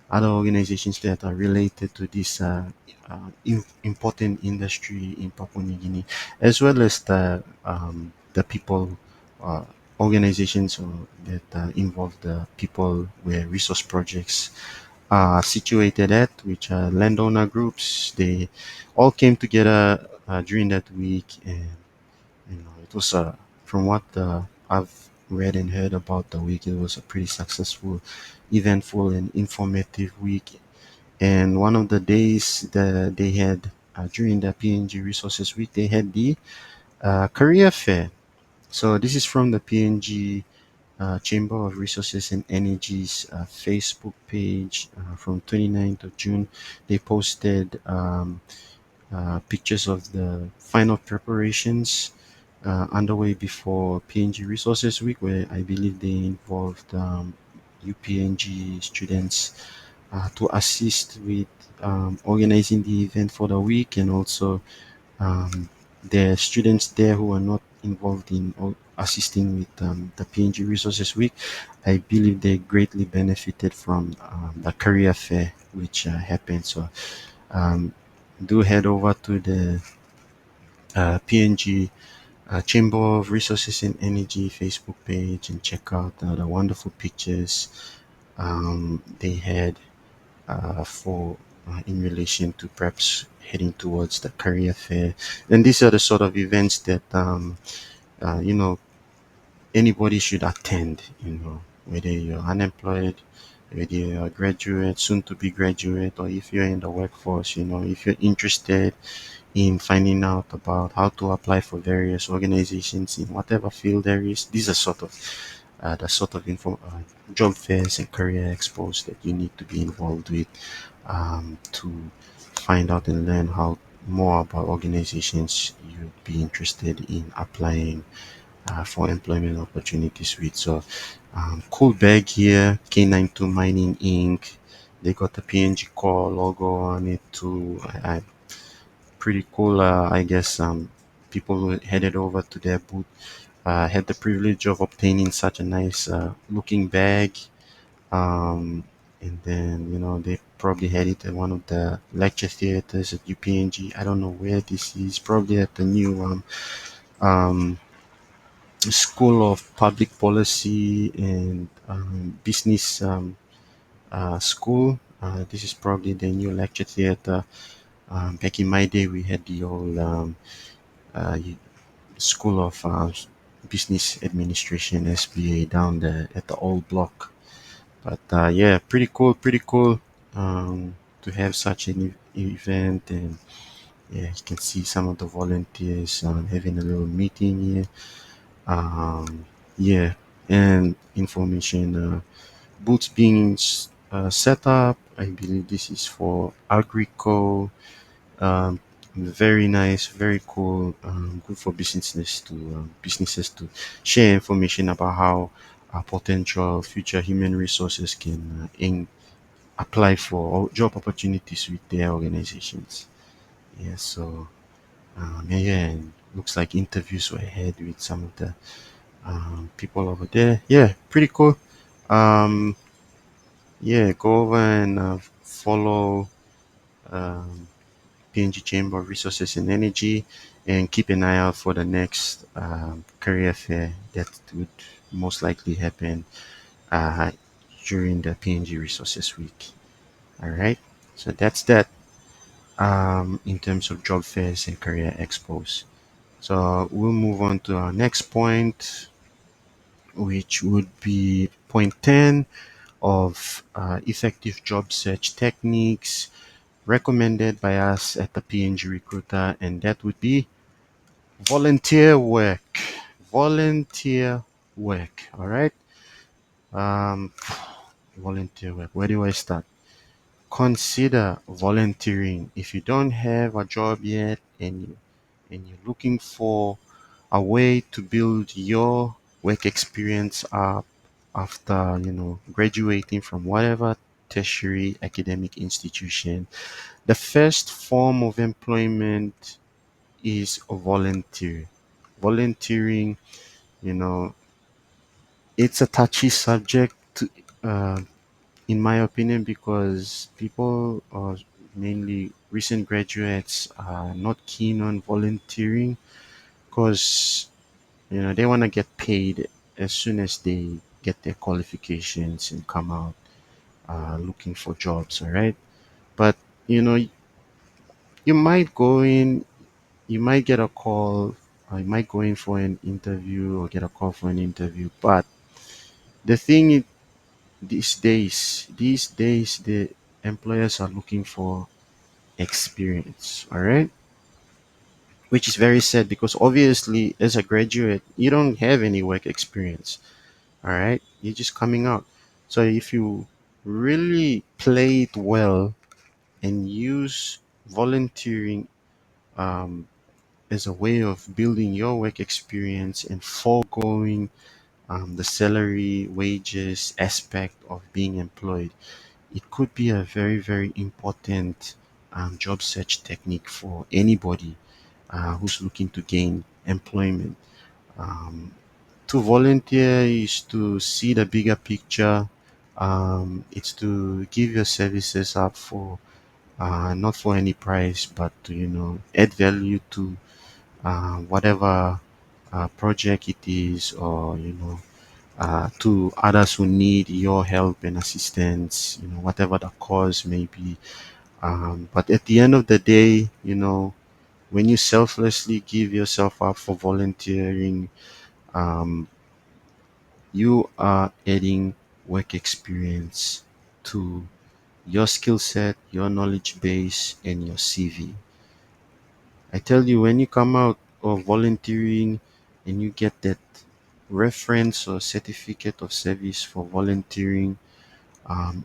other organizations that are related to this important industry in Papua New Guinea, as well as the people, uh, organizations that involve the people where resource projects are situated at, which are landowner groups. They all came together during that week, and it was from what I've read and heard about the week, it was a pretty successful, eventful, and informative week. And one of the days that they had during the PNG Resources Week, they had the career fair. So this is from the PNG Chamber of Resources and Energy's Facebook page from 29th of June. They posted pictures of the final preparations underway before PNG Resources Week, where I believe they involved UPNG students to assist with organizing the event for the week, and also the students there who are not involved in assisting with the PNG Resources Week. I believe they greatly benefited from the career fair which happened. So um, do head over to the PNG Chamber of Resources and Energy Facebook page and check out the wonderful pictures they had for in relation to perhaps heading towards the career fair. And these are the sort of events that uh, you know anybody should attend. Whether you're unemployed, whether you're a graduate, soon to be graduate, or if you're in the workforce. If you're interested in finding out about how to apply for various organizations in whatever field there is. These are the sort of job fairs and career expos that you need to be involved with to find out and learn how more about organizations you'd be interested in applying for employment opportunities with. So, cool bag here, K92 Mining Inc. They got the PNG Core logo on it too. Pretty cool. I guess people who headed over to their booth had the privilege of obtaining such a nice looking bag. Um, and then, they probably had it at one of the lecture theaters at UPNG. I don't know where this is. Probably at the new um, School of Public Policy and Business School. This is probably the new lecture theater. Back in my day, we had the old uh, School of Business Administration (SBA) down there at the old block. But yeah, pretty cool to have such an event. And yeah, you can see some of the volunteers having a little meeting here. Yeah, and information booths being set up. I believe this is for Agrico. um, Very nice, very cool. Good for businesses to share information about how potential future human resources can apply for job opportunities with their organizations. Yeah, so yeah, and looks like interviews were had with some of the people over there. Yeah, pretty cool. Um, yeah, go over and follow um, PNG Chamber of Resources and Energy, and keep an eye out for the next career fair that would most likely happen uh, during the PNG Resources Week. All right, so that's that in terms of job fairs and career expos. So we'll move on to our next point, which would be point 10, of effective job search techniques recommended by us at the PNG Recruiter, and that would be volunteer work. Volunteer work. All right. Um, volunteer work. Where do I start? Consider volunteering if you don't have a job yet and you're looking for a way to build your work experience up after graduating from whatever tertiary academic institution. The first form of employment is volunteer. Volunteering, you know, it's a touchy subject to, uh, in my opinion, because people, mainly recent graduates, are not keen on volunteering because they want to get paid as soon as they get their qualifications and come out looking for jobs. All right, but you know, you might go in, you might get a call, or you might go in for an interview or get a call for an interview. But the thing is, these days, the employers are looking for experience. All right, which is very sad because obviously, as a graduate, you don't have any work experience. All right, you're just coming out. So if you really play it well and use volunteering um, as a way of building your work experience and foregoing the salary, wages aspect of being employed, it could be a very, very important job search technique for anybody who's looking to gain employment. Um, to volunteer is to see the bigger picture. It's to give your services up for not for any price, but to add value to whatever project it is, or to others who need your help and assistance. Whatever the cause may be. But at the end of the day, when you selflessly give yourself up for volunteering, um, you are adding work experience to your skill set, your knowledge base, and your CV. I tell you, when you come out of volunteering and you get that reference or certificate of service for volunteering,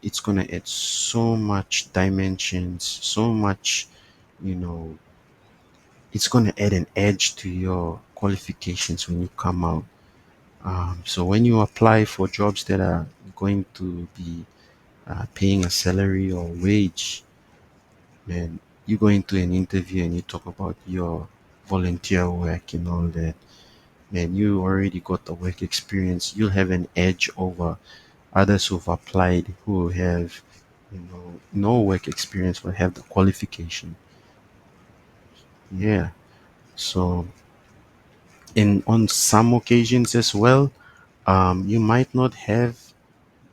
it's gonna add so much dimensions, so much, you know, it's gonna add an edge to your qualifications when you come out. So when you apply for jobs that are going to be paying a salary or wage, man, you go into an interview and you talk about your volunteer work and all that, man, you already got the work experience. You'll have an edge over others who've applied who have, no work experience but have the qualification. Yeah. So, in on some occasions as well, you might not have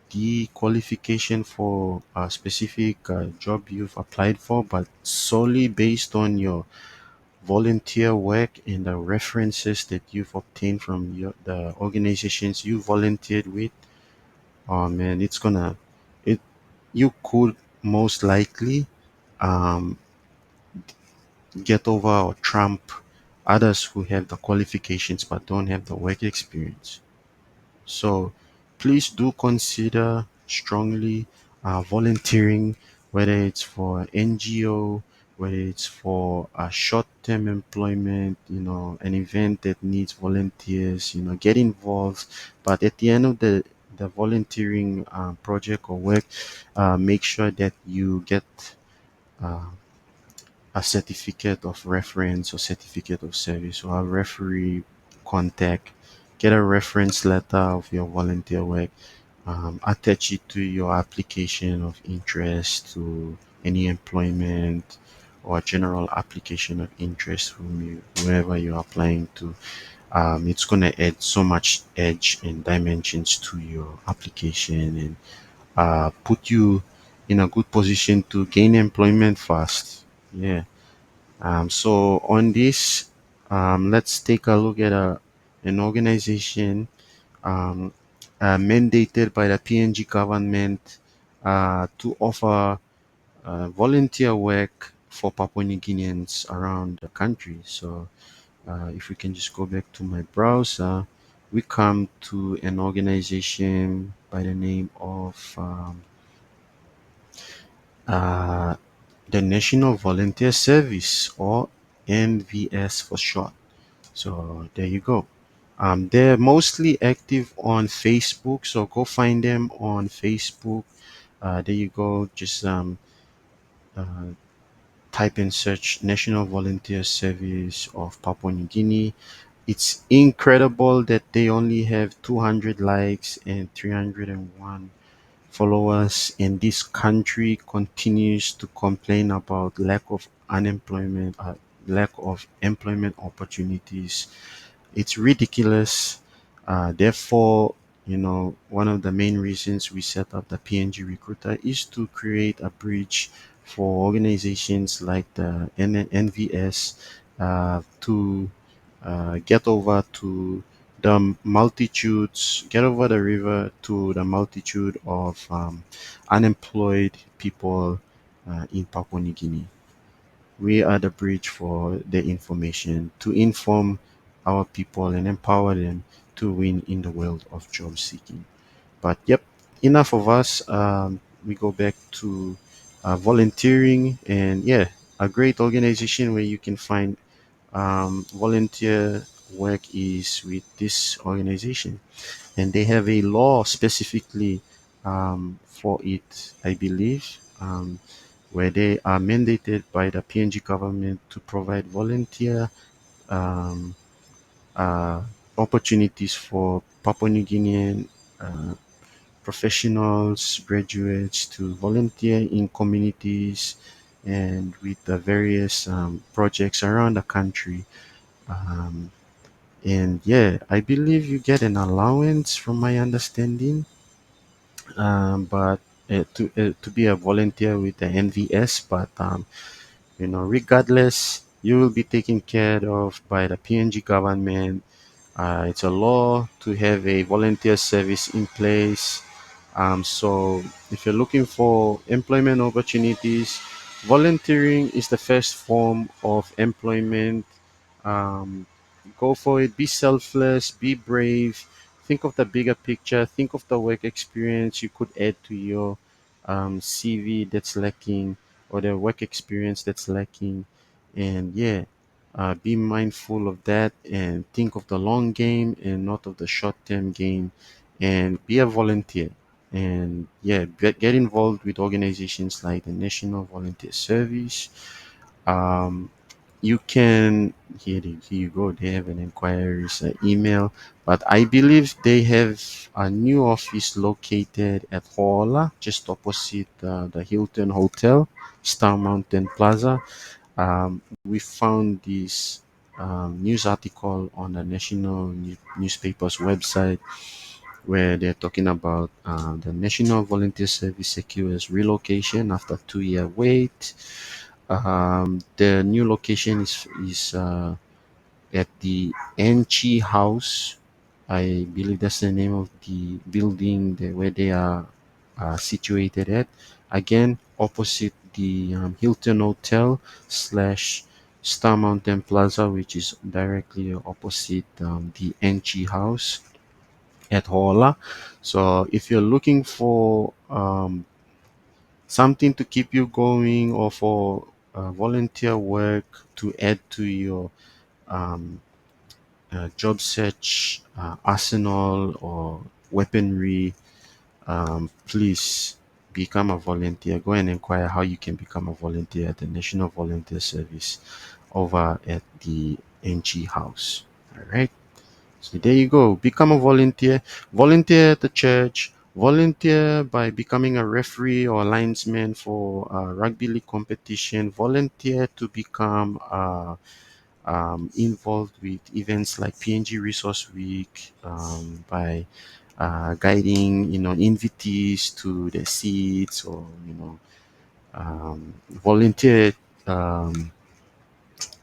the qualification for a specific job you've applied for, but solely based on your volunteer work and the references that you've obtained from the organizations you volunteered with, oh man, it you could most likely um, get over or trump others who have the qualifications but don't have the work experience. So please do consider strongly volunteering, whether it's for NGO, whether it's for a short-term employment, an event that needs volunteers, get involved. But at the end of the volunteering project or work, make sure that you get uh, a certificate of reference or certificate of service or a referee contact. Get a reference letter of your volunteer work, attach it to your application of interest to any employment or general application of interest whoever you're applying to. It's going to add so much edge and dimensions to your application and put you in a good position to gain employment fast. Yeah. So on this, let's take a look at an organization. Um, mandated by the PNG government to offer volunteer work for Papua New Guineans around the country. So, if we can just go back to my browser, we come to an organization by the name of uh, the National Volunteer Service, or NVS for short. So there you go. They're mostly active on Facebook, so go find them on Facebook. There you go. Just uh, type in search National Volunteer Service of Papua New Guinea. It's incredible that they only have 200 likes and 301 followers, and this country continues to complain about lack of employment opportunities. It's ridiculous. Therefore, one of the main reasons we set up the PNG Recruiter is to create a bridge for organizations like the NVS to get over to get over the river to the multitude of unemployed people in Papua New Guinea. We are the bridge for the information to inform our people and empower them to win in the world of job seeking. But yep, enough of us. We go back to volunteering, and yeah, a great organization where you can find volunteer work is with this organization, and they have a law specifically for it, I believe, where they are mandated by the PNG government to provide volunteer um, uh, opportunities for Papua New Guinean professionals, graduates to volunteer in communities and with the various projects around the country. Um, and yeah, I believe you get an allowance from my understanding, but to be a volunteer with the NVS, but regardless, you will be taken care of by the PNG government. It's a law to have a volunteer service in place. So, if you're looking for employment opportunities, volunteering is the first form of employment. Um, Go for it. Be selfless. Be brave. Think of the bigger picture. Think of the work experience you could add to your CV that's lacking, or the work experience that's lacking. And yeah, be mindful of that and think of the long game and not of the short term game, and be a volunteer. And yeah, get involved with organizations like the National Volunteer Service. um, you can here you go, they have an inquiries email, but I believe they have a new office located at Hoala, just opposite the Hilton Hotel, Star Mountain Plaza. We found this news article on the national newspaper's website, where they're talking about the National Volunteer Service secures relocation after 2-year wait. The new location is at the Enchi House. I believe that's the name of the building where they are situated at. Again, opposite the Hilton Hotel slash Star Mountain Plaza, which is directly opposite the Enchi House at Hola. So if you're looking for something to keep you going, or for volunteer work to add to your um, job search arsenal or weaponry, please become a volunteer. Go and inquire how you can become a volunteer at the National Volunteer Service over at the NG House. All right. So there you go. Become a volunteer. Volunteer at the church. Volunteer by becoming a referee or linesman for a rugby league competition. Volunteer to become involved with events like PNG Resource Week, by guiding invitees to the seats, or volunteer um,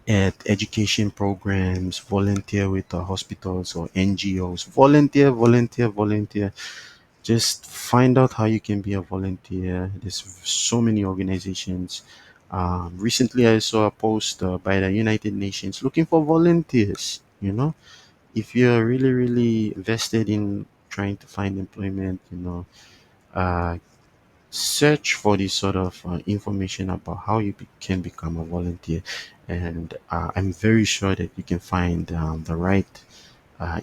at education programs, volunteer with the hospitals or NGOs. Volunteer, volunteer, volunteer. Just find out how you can be a volunteer. There's so many organizations. Recently, I saw a post by the United Nations looking for volunteers. If you're really, really vested in trying to find employment, uh, search for this sort of information about how you can become a volunteer. And I'm very sure that you can find the right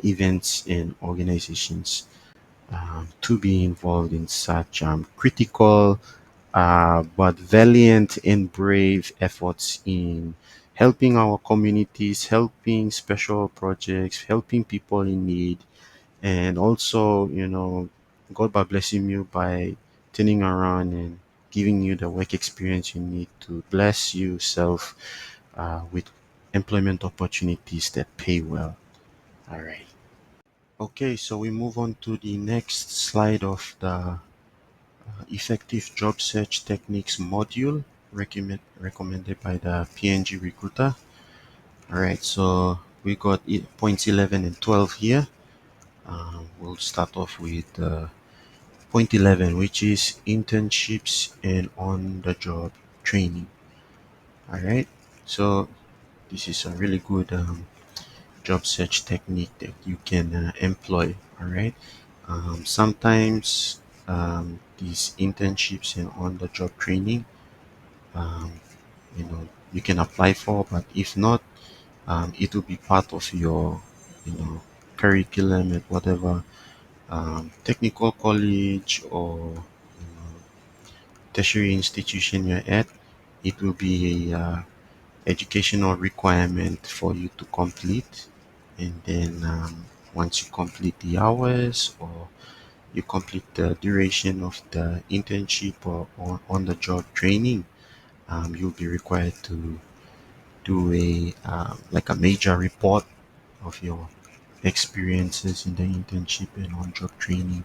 events and organizations to be involved in such critical but valiant and brave efforts in helping our communities, helping special projects, helping people in need, and also, God by blessing you by turning around and giving you the work experience you need to bless yourself with employment opportunities that pay well. All right. Okay, so we move on to the next slide of the effective job search techniques module recommended by the PNG recruiter. All right, so we got points 11 and 12 here. We'll start off with point 11, which is internships and on the job training. All right, so this is a really good job search technique that you can employ. All right, sometimes these internships and on the job training, um, you can apply for, but if not, it will be part of your you know curriculum at whatever technical college or tertiary institution you're at. It will be a educational requirement for you to complete. And then once you complete the hours or you complete the duration of the internship or on the job training, you'll be required to do a like a major report of your experiences in the internship and on job training.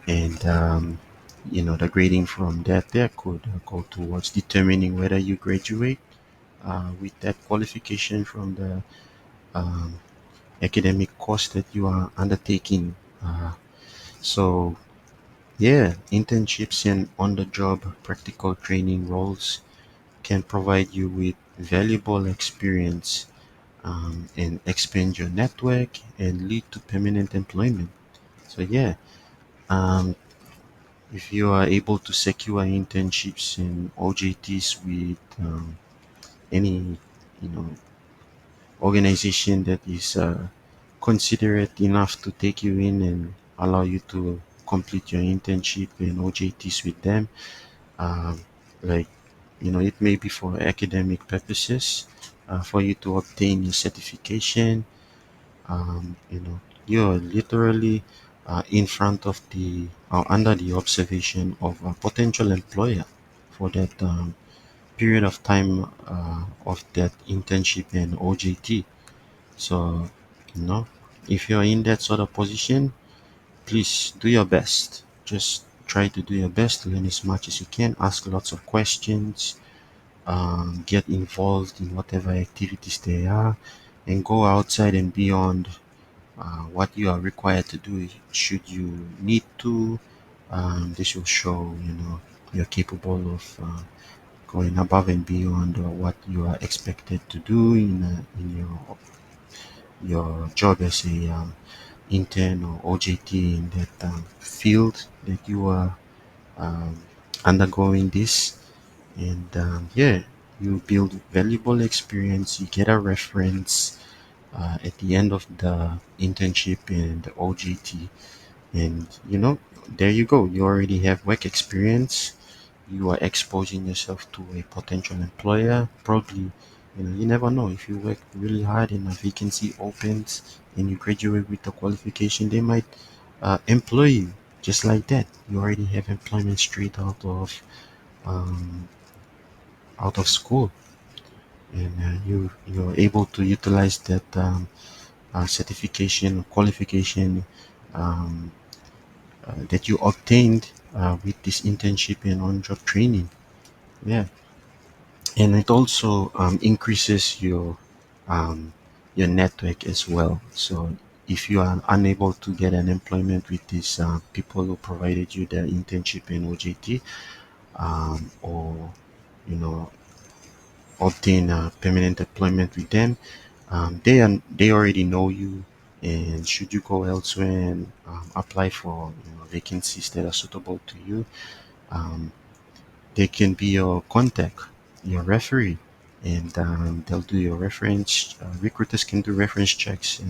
And the grading from that there could go towards determining whether you graduate with that qualification from the um, academic course that you are undertaking. So yeah, internships and on-the-job practical training roles can provide you with valuable experience and expand your network and lead to permanent employment. So yeah, um, if you are able to secure internships and OJTs with any you know organization that is considerate enough to take you in and allow you to complete your internship and OJTs with them, um, like it may be for academic purposes, for you to obtain your certification. You're literally in front of the under the observation of a potential employer for that period of time of that internship and OJT. So, you know, if you're in that sort of position, please do your best. Just try to do your best to learn as much as you can. Ask lots of questions. Get involved in whatever activities they are, and go outside and beyond what you are required to do. Should you need to, this will show you're capable of going above and beyond what you are expected to do in your job as a intern or OJT in that field that you are um, undergoing this. And yeah, you build valuable experience, you get a reference at the end of the internship and the OJT. And there you go, you already have work experience. You are exposing yourself to a potential employer. Probably, you never know, if you work really hard and a vacancy opens and you graduate with the qualification, they might employ you just like that. You already have employment straight um, out of school, and you're able to utilize that certification qualification um, that you obtained with this internship and on-job training. Yeah, and it also increases your um, your network as well. So if you are unable to get an employment with these people who provided you the internship in OJT, or you know obtain permanent employment with them, they already know you. And should you go elsewhere and apply for vacancies that are suitable to you, um, they can be your contact, your referee, and they'll do your reference. Recruiters can do reference checks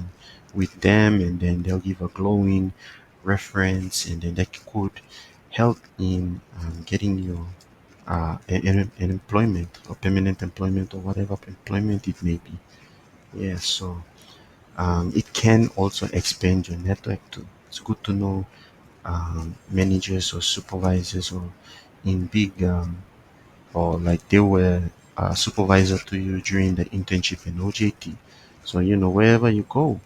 with them, and then they'll give a glowing reference, and then that could help in getting you an employment or permanent employment or whatever employment it may be. Yeah, so it can also expand your network too. It's good to know managers or supervisors or in big or like they were a supervisor to you during the internship in OJT. So wherever you go,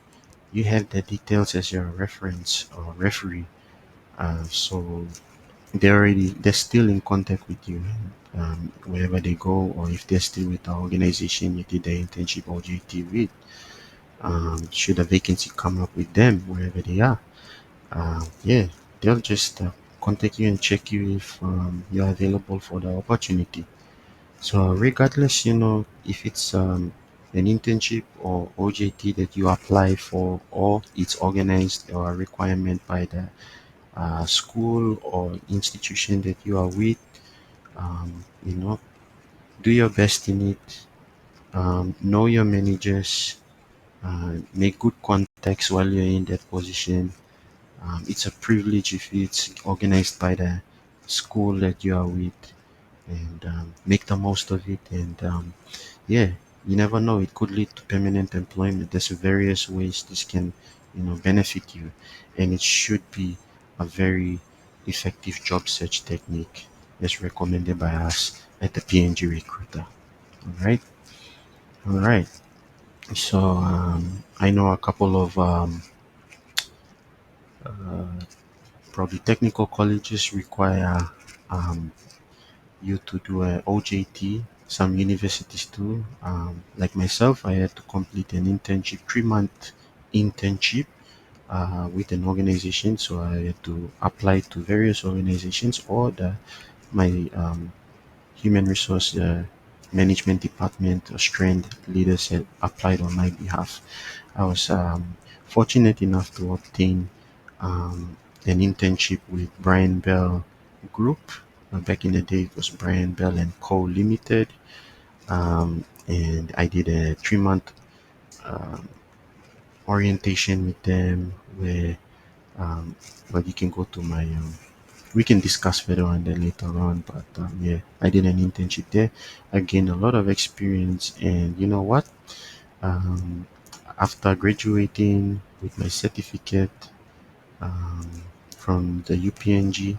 you have the details as your reference or referee. So they're still in contact with you, wherever they go, or if they're still with the organization you did the internship OJT with. Should a vacancy come up with them wherever they are, yeah, they'll just contact you and check you if you're available for the opportunity. So regardless, if it's an internship or OJT that you apply for, or it's organized or a requirement by the school or institution that you are with, do your best in it. Know your managers. Make good contacts while you're in that position. It's a privilege if it's organized by the school that you are with, and make the most of it. And yeah, you never know, it could lead to permanent employment. There's various ways this can benefit you, and it should be a very effective job search technique as recommended by us at the PNG Recruiter. All right all right so I know a couple of probably technical colleges require um, you to do a OJT. Some universities too. Like myself, I had to complete an internship, 3 month internship with an organization. So I had to apply to various organizations, or my human resource management department or strand leaders had applied on my behalf. I was fortunate enough to obtain an internship with Brian Bell Group. Back in the day, it was Brian Bell and Co. Limited, and I did a 3 month um, orientation with them, where well, you can go to my we can discuss further on that later on. But yeah, I did an internship there. I gained a lot of experience, and you know what? Um, After graduating with my certificate um, from the UPNG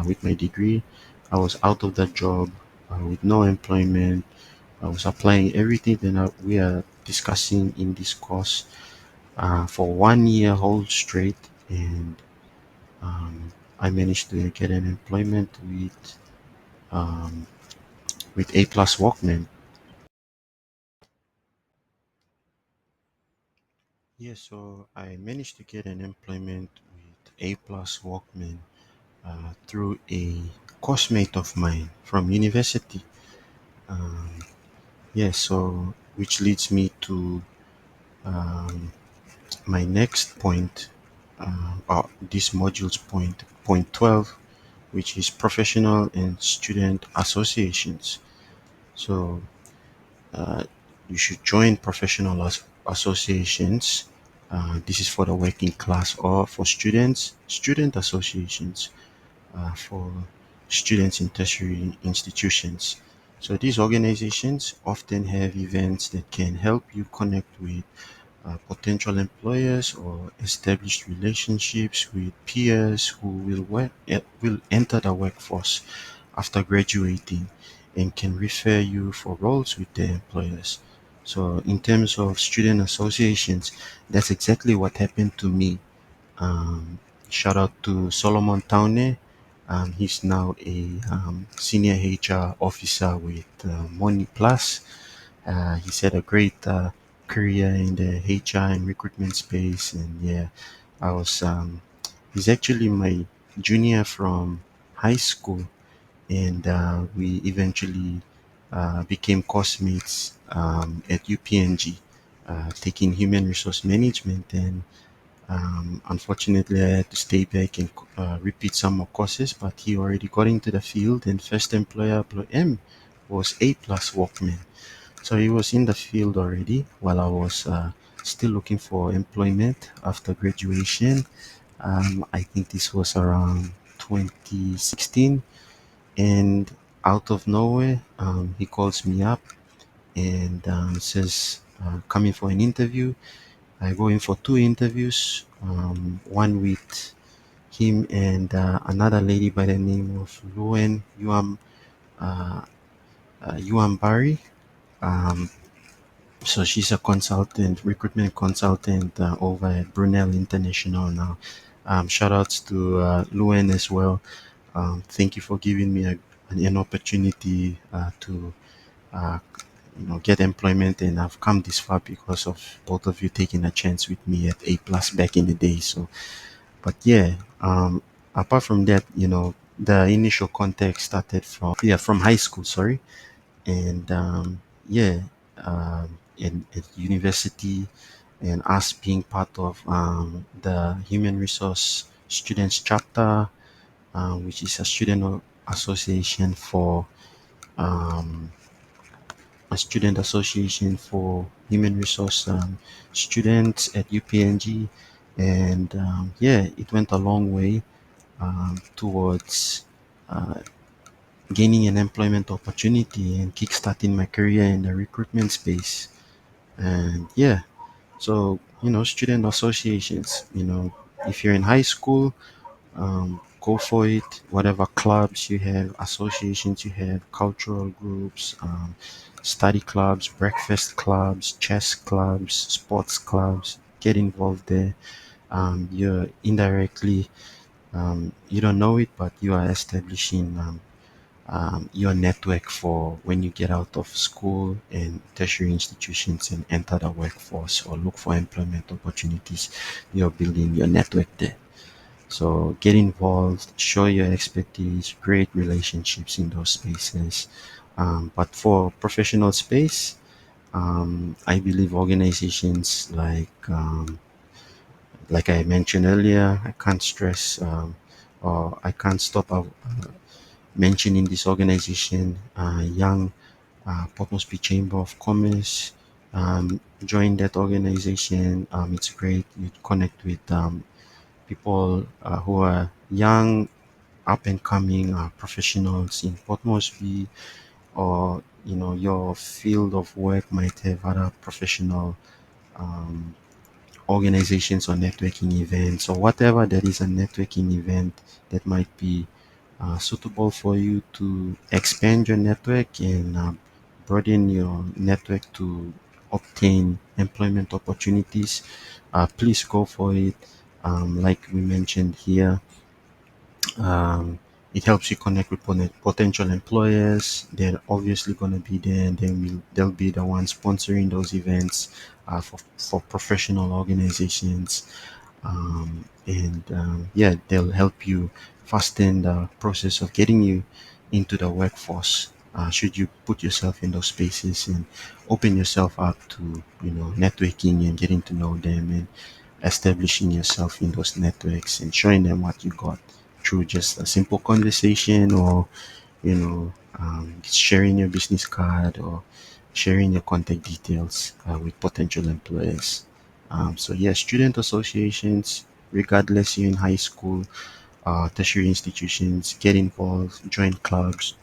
with my degree, I was out of that job with no employment. I was applying everything that we are discussing in this course for 1 year whole straight, and um, I managed to get an employment um, with A Plus Walkman. Yeah, so I managed to get an employment with A Plus Walkman through a course mate of mine from university. Um, yeah, so which leads me to um, my next point, or this module's point 12, which is professional and student associations. So uh, you should join professional associations. This is for the working class, or for student associations for students in tertiary institutions. So these organizations often have events that can help you connect with potential employers, or establish relationships with peers who will enter the workforce after graduating, and can refer you for roles with their employers. So in terms of student associations, that's exactly what happened to me. um, Shout out to Solomon Taune. He's now a senior HR officer with Money Plus. He set a great career in the HR and recruitment space. And yeah, I was he's actually my junior from high school, and we eventually became classmates at UPNG, taking human resource management. And unfortunately, I had to stay back and repeat some more courses, but he already got into the field, and first employer employed him was A plus Walkman. So he was in the field already while I was still looking for employment after graduation. I think this was around 2016, and out of nowhere, he calls me up and says, "Coming for an interview." I go in for two interviews, one with him and another lady by the name of Luen uh, Yuan Bari. Um, so she's a consultant, recruitment consultant over at Brunel International now. Shout outs to Luen as well. Thank you for giving me an opportunity to uh, get employment, and I've come this far because of both of you taking a chance with me at A plus back in the day. So, but yeah, apart from that, the initial context started from high school. Sorry, and yeah, in university, and us being part of the human resource students chapter, which is a association for um, human resource students at UPNG. And yeah, it went a long way towards uh, gaining an employment opportunity and kickstarting my career in the recruitment space. And yeah, so student associations, if you're in high school, go for it. Whatever clubs you have, associations you have, cultural groups, study clubs, breakfast clubs, chess clubs, sports clubs, get involved there. You're indirectly, you don't know it, but you are establishing your network for when you get out of school and tertiary institutions and enter the workforce or look for employment opportunities. You're building your network there. So get involved, show your expertise, create relationships in those spaces. But for professional space, I believe organizations like I mentioned earlier, I can't stress or I can't stop mentioning this organization, Young Port Moresby Chamber of Commerce. Join that organization. It's great. You connect with people who are young, up and coming professionals in Port Moresby, or your field of work might have other professional um, organizations or networking events, or whatever that is a networking event that might be suitable for you to expand your network and broaden your network to obtain employment opportunities. Please go for it. Like we mentioned here, um, it helps you connect with potential employers. They're obviously going to be there, and they'll be the ones sponsoring those events for professional organizations. And yeah, they'll help you fasten the process of getting you into the workforce. Should you put yourself in those spaces and open yourself up to networking and getting to know them, and establishing yourself in those networks and showing them what you got through just a simple conversation, or sharing your business card, or sharing your contact details with potential employers. So yeah, student associations, regardless you're in high school, tertiary institutions, get involved, join clubs,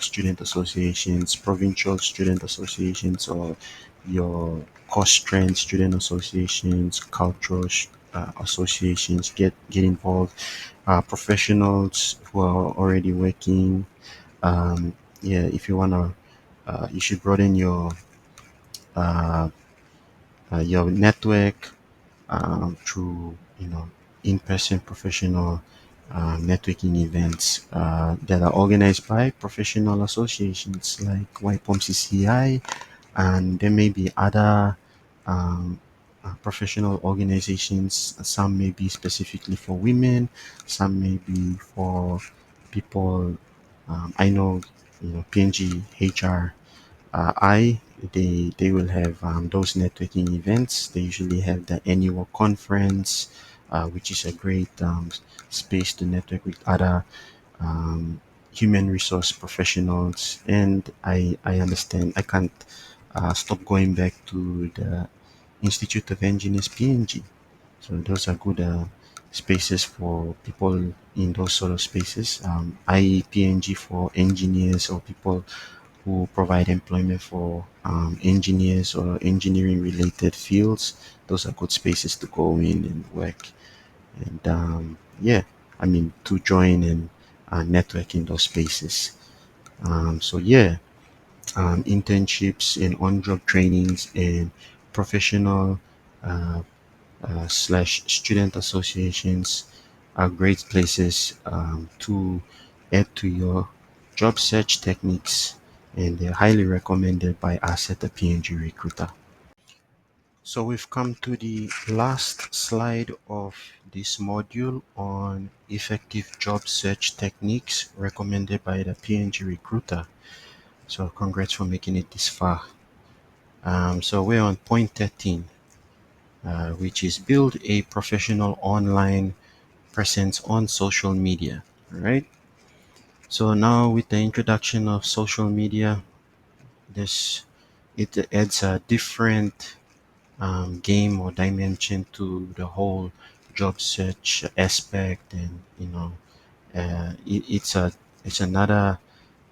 student associations, provincial student associations, or your course strength student associations, cultural associations. Get involved. Professionals who are already working. Yeah, if you wanna, you should broaden uh, your network through in-person professional networking events that are organized by professional associations like YPOM CCI, and there may be other um, professional organizations. Some may be specifically for women, some may be for people. I know, PNG HR I they will have those networking events. They usually have the annual conference, which is a great space to network with other um, human resource professionals. And I understand I can't stop going back to the Institute of Engineers PNG. So those are good spaces for people in those sort of spaces. IEPNG for engineers or people who provide employment for engineers or engineering related fields. Those are good spaces to go in and work. And yeah, I mean, to join and network in those spaces. So yeah, internships and on-job trainings and professional uh, slash student associations are great places to add to your job search techniques, and they're highly recommended by us at the PNG Recruiter. So we've come to the last slide of this module on effective job search techniques recommended by the PNG Recruiter. So congrats for making it this far. So we're on point 13, which is build a professional online presence on social media. All right. So now with the introduction of social media, this it adds a different game or dimension to the whole job search aspect, and it's another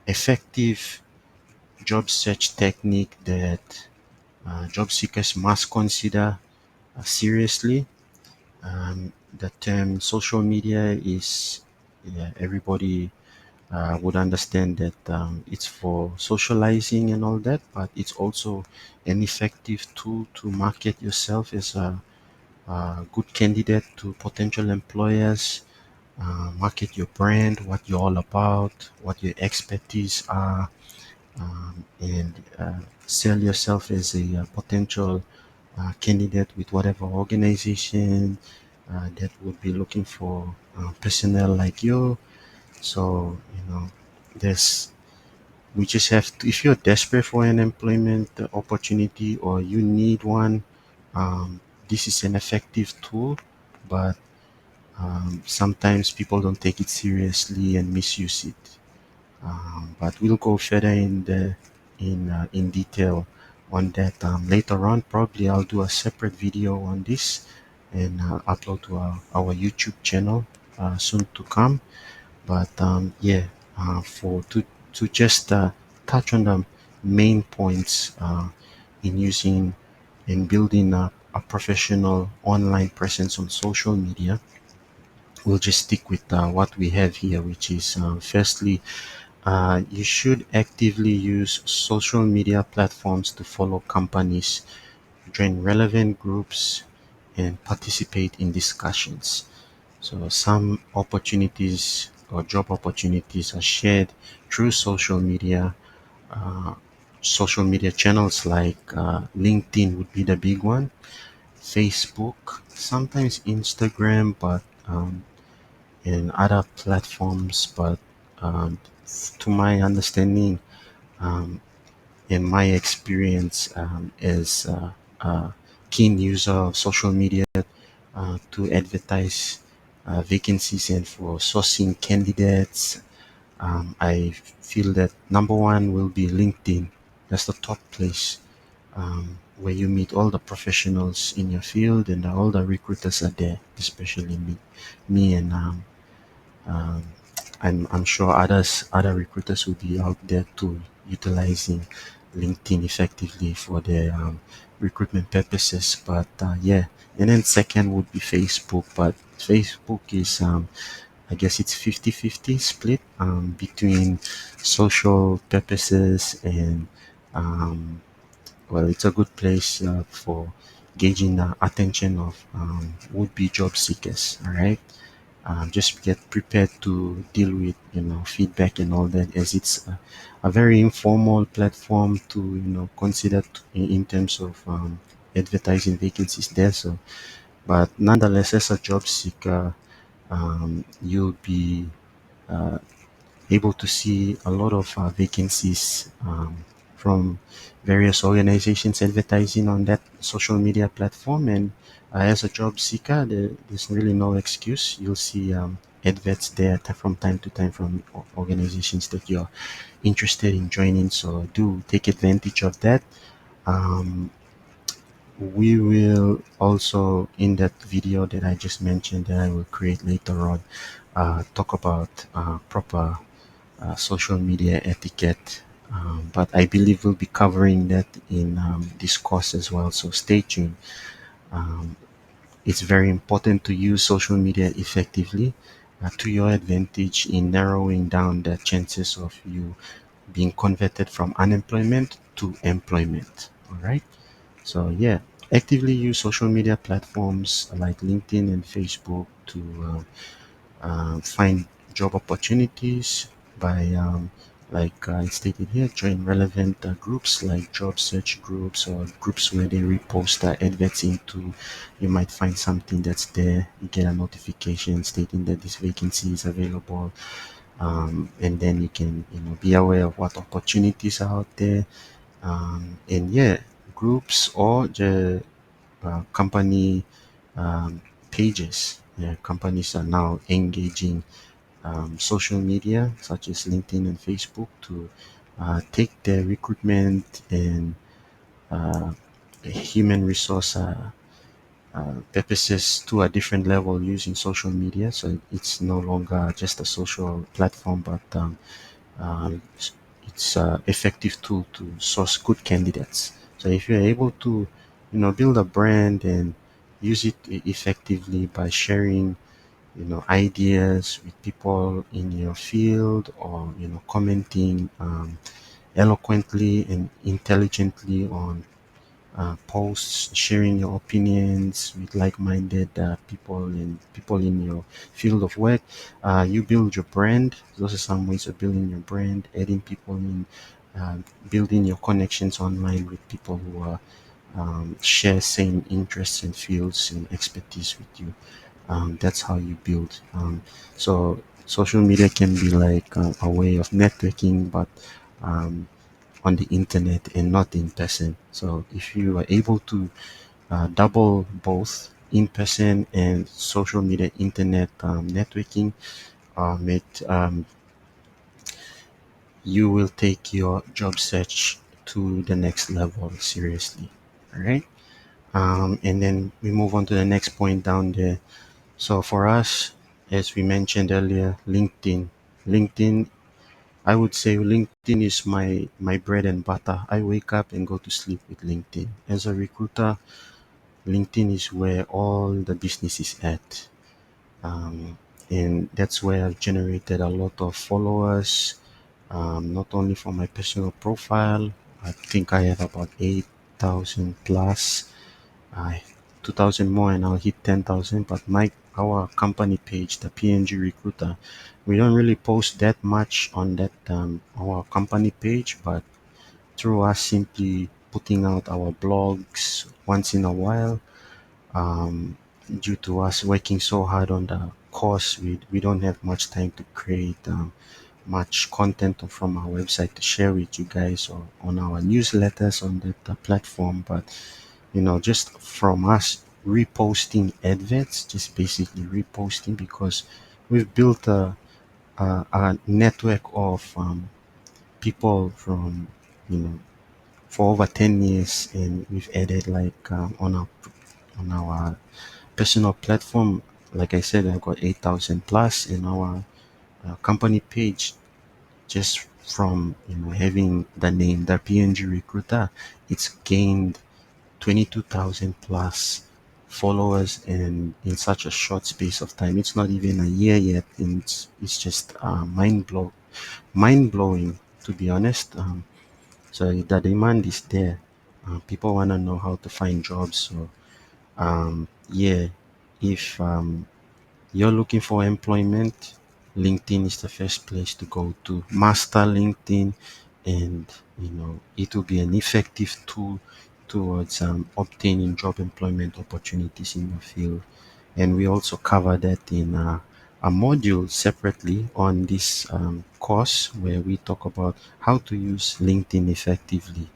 effective job search technique that job seekers must consider seriously. The term social media is, yeah, everybody would understand that it's for socializing and all that, but it's also an effective tool to market yourself as a good candidate to potential employers, market your brand, what you're all about, what your expertise are, and sell yourself as a potential candidate with whatever organization that would be looking for personnel like you. So, there's we just have to, if you're desperate for an employment opportunity or you need one, this is an effective tool, but sometimes people don't take it seriously and misuse it. But we'll go further in detail on that later on. Probably I'll do a separate video on this and upload to our YouTube channel soon to come. But yeah, for to just touch on the main points in using and building a professional online presence on social media, we'll just stick with what we have here, which is firstly, you should actively use social media platforms to follow companies, join relevant groups, and participate in discussions. So some opportunities or job opportunities are shared through uh, social media channels like LinkedIn would be the big one, Facebook, sometimes Instagram, but and other platforms. But um, to my understanding, um, in my experience as a keen user of social media to advertise vacancies and for sourcing candidates, I feel that number one will be LinkedIn. That's the top place where you meet all the professionals in your field, and all the recruiters are there, especially me and um, I'm sure other recruiters will be out there too, utilizing LinkedIn effectively for their recruitment purposes. But yeah, and then second would be Facebook, but Facebook is I guess it's 50-50 split between social purposes and um, well, it's a good place for gauging the attention of would-be job seekers. All right, just get prepared to deal with feedback and all that, as it's a very informal platform to consider in terms of advertising vacancies there. So, but nonetheless, as a job seeker, you'll be uh, able to see a lot of vacancies from various organizations advertising on that social media platform. And as a job seeker, there's really no excuse. You'll see adverts there from time to time from organizations that you're interested in joining. So do take advantage of that. Um, we will also, in that video that I just mentioned that I will create later on, talk about proper social media etiquette. But I believe we'll be covering that in this course as well. So stay tuned. Um, it's very important to use social media effectively to your advantage in narrowing down the chances of you being converted from unemployment to employment. All right. So yeah, actively use social media platforms like LinkedIn and Facebook to find job opportunities by, like I stated here, join relevant groups like job search groups or groups where they repost adverts into. You might find something that's there. You get a notification stating that this vacancy is available, and then you can be aware of what opportunities are out there. And yeah, groups or the company um, pages. Yeah, companies are now engaging social media such as LinkedIn and Facebook to take their recruitment and uh, human resource purposes to a different level using social media. So it's no longer just a social platform, but it's an effective tool to source good candidates. So if you're able to, build a brand and use it effectively by sharing ideas with people in your field, or commenting eloquently and intelligently on posts, sharing your opinions with like-minded people and people in your field of work. You build your brand. Those are some ways of building your brand, adding people in, uh, building your connections online with people who are share same interests and fields and expertise with you. That's how you build. So social media can be like a way of networking, but um, on the internet and not in person. So if you are able to double both in person and social media internet networking, you will take your job search to the next level seriously. All right. And then we move on to the next point down there. So for us, as we mentioned earlier, LinkedIn, I would say LinkedIn is my bread and butter. I wake up and go to sleep with LinkedIn. As a recruiter, LinkedIn is where all the business is at. Um, and that's where I've generated a lot of followers, not only for my personal profile. I think I have about 8,000 plus, uh, 2,000 more, and I'll hit 10,000. But our company page, the PNG Recruiter, we don't really post that much on that our company page, but through us simply putting out our blogs once in a while, um, due to us working so hard on the course, we don't have much time to create much content from our website to share with you guys, or on our newsletters on that platform. But just from us reposting adverts, just basically reposting, because we've built a network of people from you know for over 10 years, and we've added like on our personal platform. Like I said, I've got 8,000 plus in our company page. Just from having the name, the PNG Recruiter, it's gained 22,000 plus followers, and in such a short space of time. It's not even a year yet, and it's just mind blowing, to be honest. So the demand is there. People want to know how to find jobs. So yeah, if you're looking for employment, LinkedIn is the first place to go to. Master LinkedIn, and it will be an effective tool towards obtaining job employment opportunities in your field. And we also cover that in a module separately on this course where we talk about how to use LinkedIn effectively.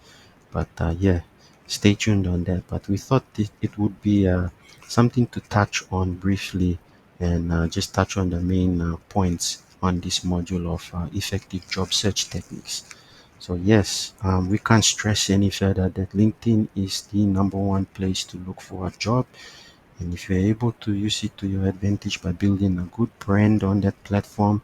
But yeah, stay tuned on that. But we thought it would be something to touch on briefly and just touch on the main points on this module of effective job search techniques. So yes, we can't stress any further that LinkedIn is the number one place to look for a job. And if you're able to use it to your advantage by building a good brand on that platform,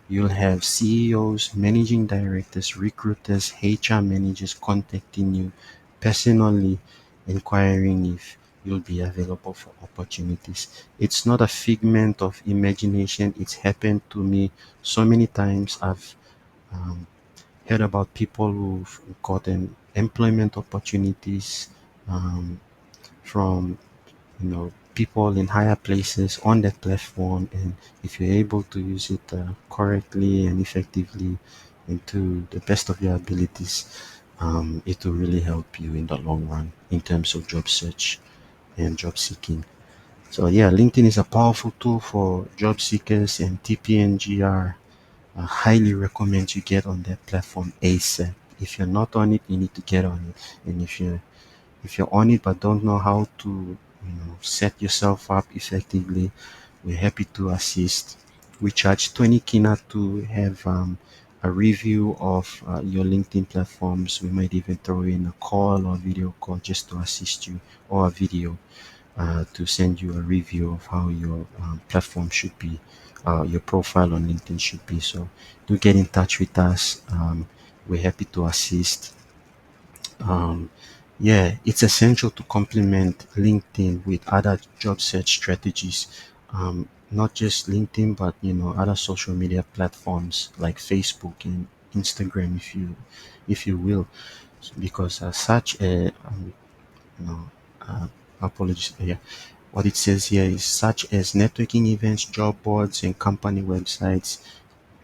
you'll have CEOs, managing directors, recruiters, HR managers contacting you personally, inquiring if you'll be available for opportunities. It's not a figment of imagination. It's happened to me so many times. I've um, heard about people who've gotten employment opportunities from people in higher places on that platform. And if you're able to use it correctly and effectively and to the best of your abilities, it will really help you in the long run in terms of job search and job seeking. So yeah, LinkedIn is a powerful tool for job seekers, and TPNGR highly recommend you get on that platform ASAP. If you're not on it, you need to get on it. And if you're on it but don't know how to set yourself up effectively, we're happy to assist. We charge 20 kina to have a review of your LinkedIn platforms. We might even throw in a call or video call just to assist you, or a video to send you a review of how your platform should be, your profile on LinkedIn should be. So do get in touch with us. We're happy to assist. um, yeah, it's essential to complement LinkedIn with other job search strategies. Not just LinkedIn, but other social media platforms like Facebook and Instagram, if you will, because such a you know apologies. Yeah, what it says here is such as networking events, job boards, and company websites,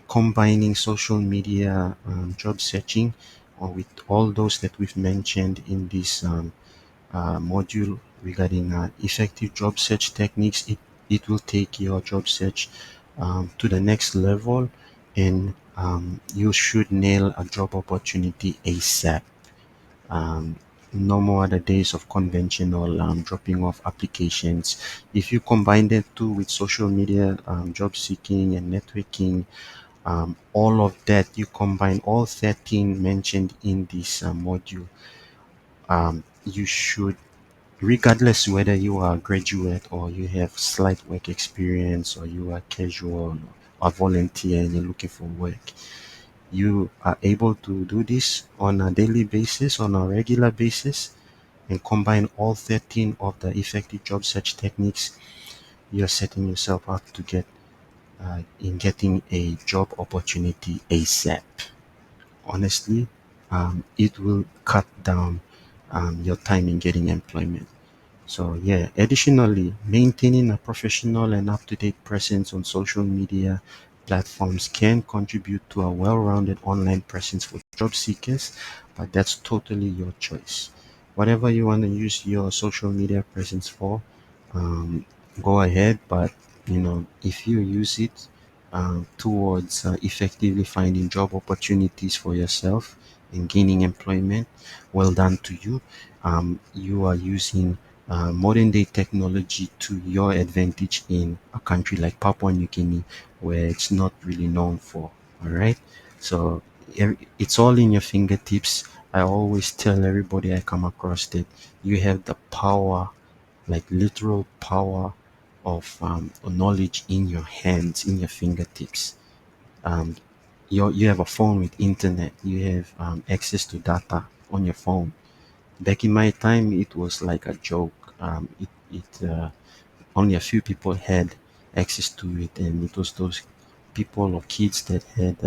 combining social media job searching or with all those that we've mentioned in this module regarding effective job search techniques. It will take your job search to the next level, and you should nail a job opportunity ASAP. um, no more the days of conventional dropping off applications. If you combine the two with social media job seeking and networking, all of that, you combine all 13 mentioned in this module, you should, regardless whether you are a graduate or you have slight work experience or you are casual or volunteer and you're looking for work, you are able to do this on a daily basis, on a regular basis, and combine all 13 of the effective job search techniques. You're setting yourself up to get in getting a job opportunity ASAP. Honestly, it will cut down your time in getting employment. So yeah, additionally, maintaining a professional and up-to-date presence on social media platforms can contribute to a well-rounded online presence for job seekers, but that's totally your choice. Whatever you want to use your social media presence for, um, go ahead. But if you use it towards effectively finding job opportunities for yourself and gaining employment, well done to you. You are using modern day technology to your advantage in a country like Papua New Guinea, where it's not really known for. All right, so it's all in your fingertips. I always tell everybody I come across that you have the power, like literal power of knowledge in your hands, in your fingertips. Um, you have a phone with internet. You have access to data on your phone. Back in my time, it was like a joke. Only a few people had access to it, and it was those people or kids that had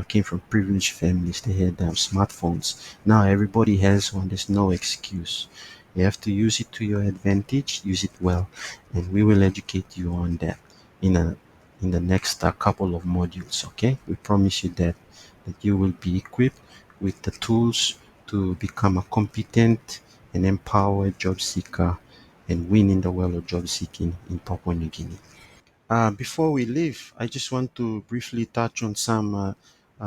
came from privileged families. They had smartphones. Now everybody has one. There's no excuse. You have to use it to your advantage. Use it well, and we will educate you on that in a in the next couple of modules. Okay, we promise you that you will be equipped with the tools to become a competent an empowered job seeker, and winning the world of job seeking in Papua New Guinea. Before we leave, I just want to briefly touch on some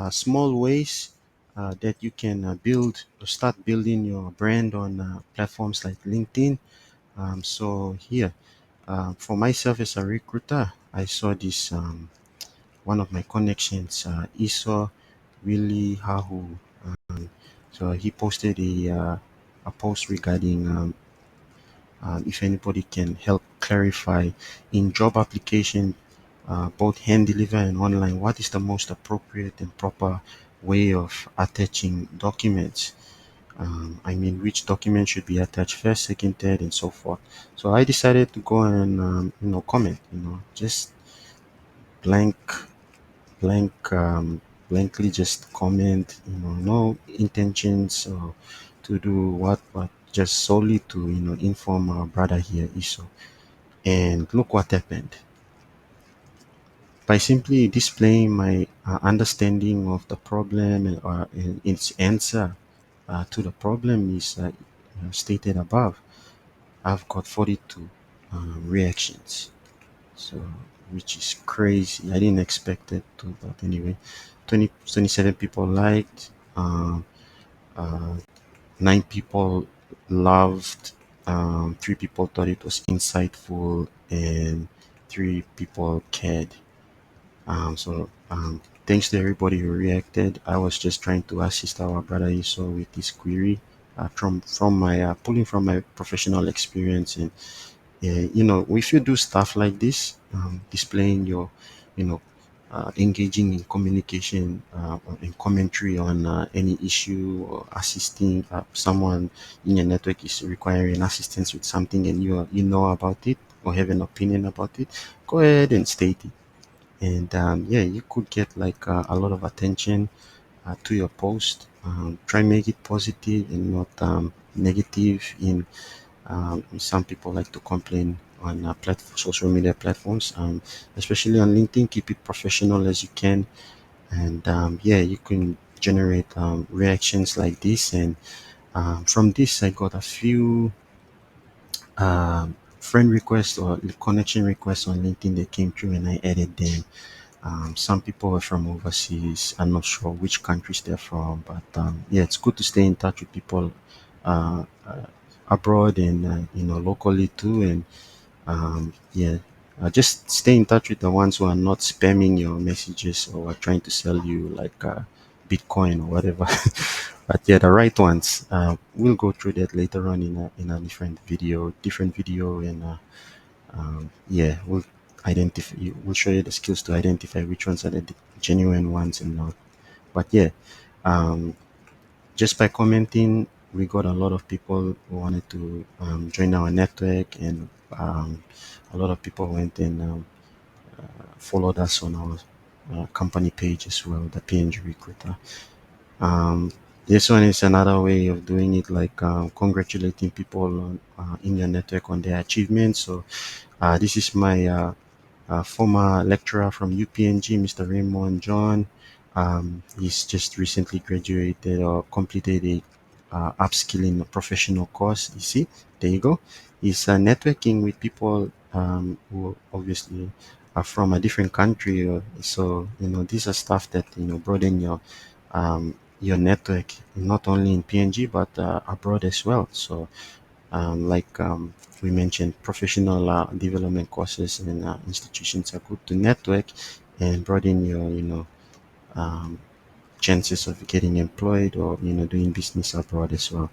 small ways that you can build or start building your brand on platforms like LinkedIn. So here, for myself as a recruiter, I saw this one of my connections, Esau Willie Hahu. So he posted a post regarding if anybody can help clarify in job application, both hand deliver and online, what is the most appropriate and proper way of attaching documents. I mean, which document should be attached first, second, third, and so forth. So I decided to go and comment, just blank, blank, blankly just comment, no intentions or to do what, but just solely to inform our brother here, Iso. And look what happened. By simply displaying my understanding of the problem and its answer to the problem is stated above, I've got 42 reactions. So, which is crazy. I didn't expect it to, but anyway, 27 people liked, uh, 9 people loved, 3 people thought it was insightful, and 3 people cared. Thanks to everybody who reacted. I was just trying to assist our brother Esau with this query from my pulling from my professional experience. And if you do stuff like this, displaying your, you know, engaging in communication and commentary on any issue, or assisting someone in your network is requiring assistance with something, and you know about it or have an opinion about it, go ahead and state it. And yeah, you could get like a lot of attention to your post. Try make it positive and not negative. In some people like to complain on social media platforms, especially on LinkedIn. Keep it professional as you can, and yeah, you can generate reactions like this. And from this, I got a few friend requests or connection requests on LinkedIn that came through, and I added them. Some people are from overseas. I'm not sure which countries they're from, but yeah, it's good to stay in touch with people abroad and locally too. And yeah, just stay in touch with the ones who are not spamming your messages or are trying to sell you like Bitcoin or whatever. But yeah, the right ones. We'll go through that later on in a different video, and yeah, we'll show you the skills to identify which ones are the genuine ones and not. But yeah, um, just by commenting, we got a lot of people who wanted to join our network, and a lot of people went and followed us on our company page as well, the PNG Recruiter. Um, this one is another way of doing it, like congratulating people in your network on their achievements. So this is my former lecturer from UPNG, Mr. Raymond John. He's just recently graduated or completed a upskilling professional course. You see, there you go. He's networking with people who obviously are from a different country. So, these are stuff that, broaden your network, not only in PNG, but abroad as well. So, like we mentioned, professional development courses and institutions are good to network and broaden your, um, chances of getting employed or doing business abroad as well.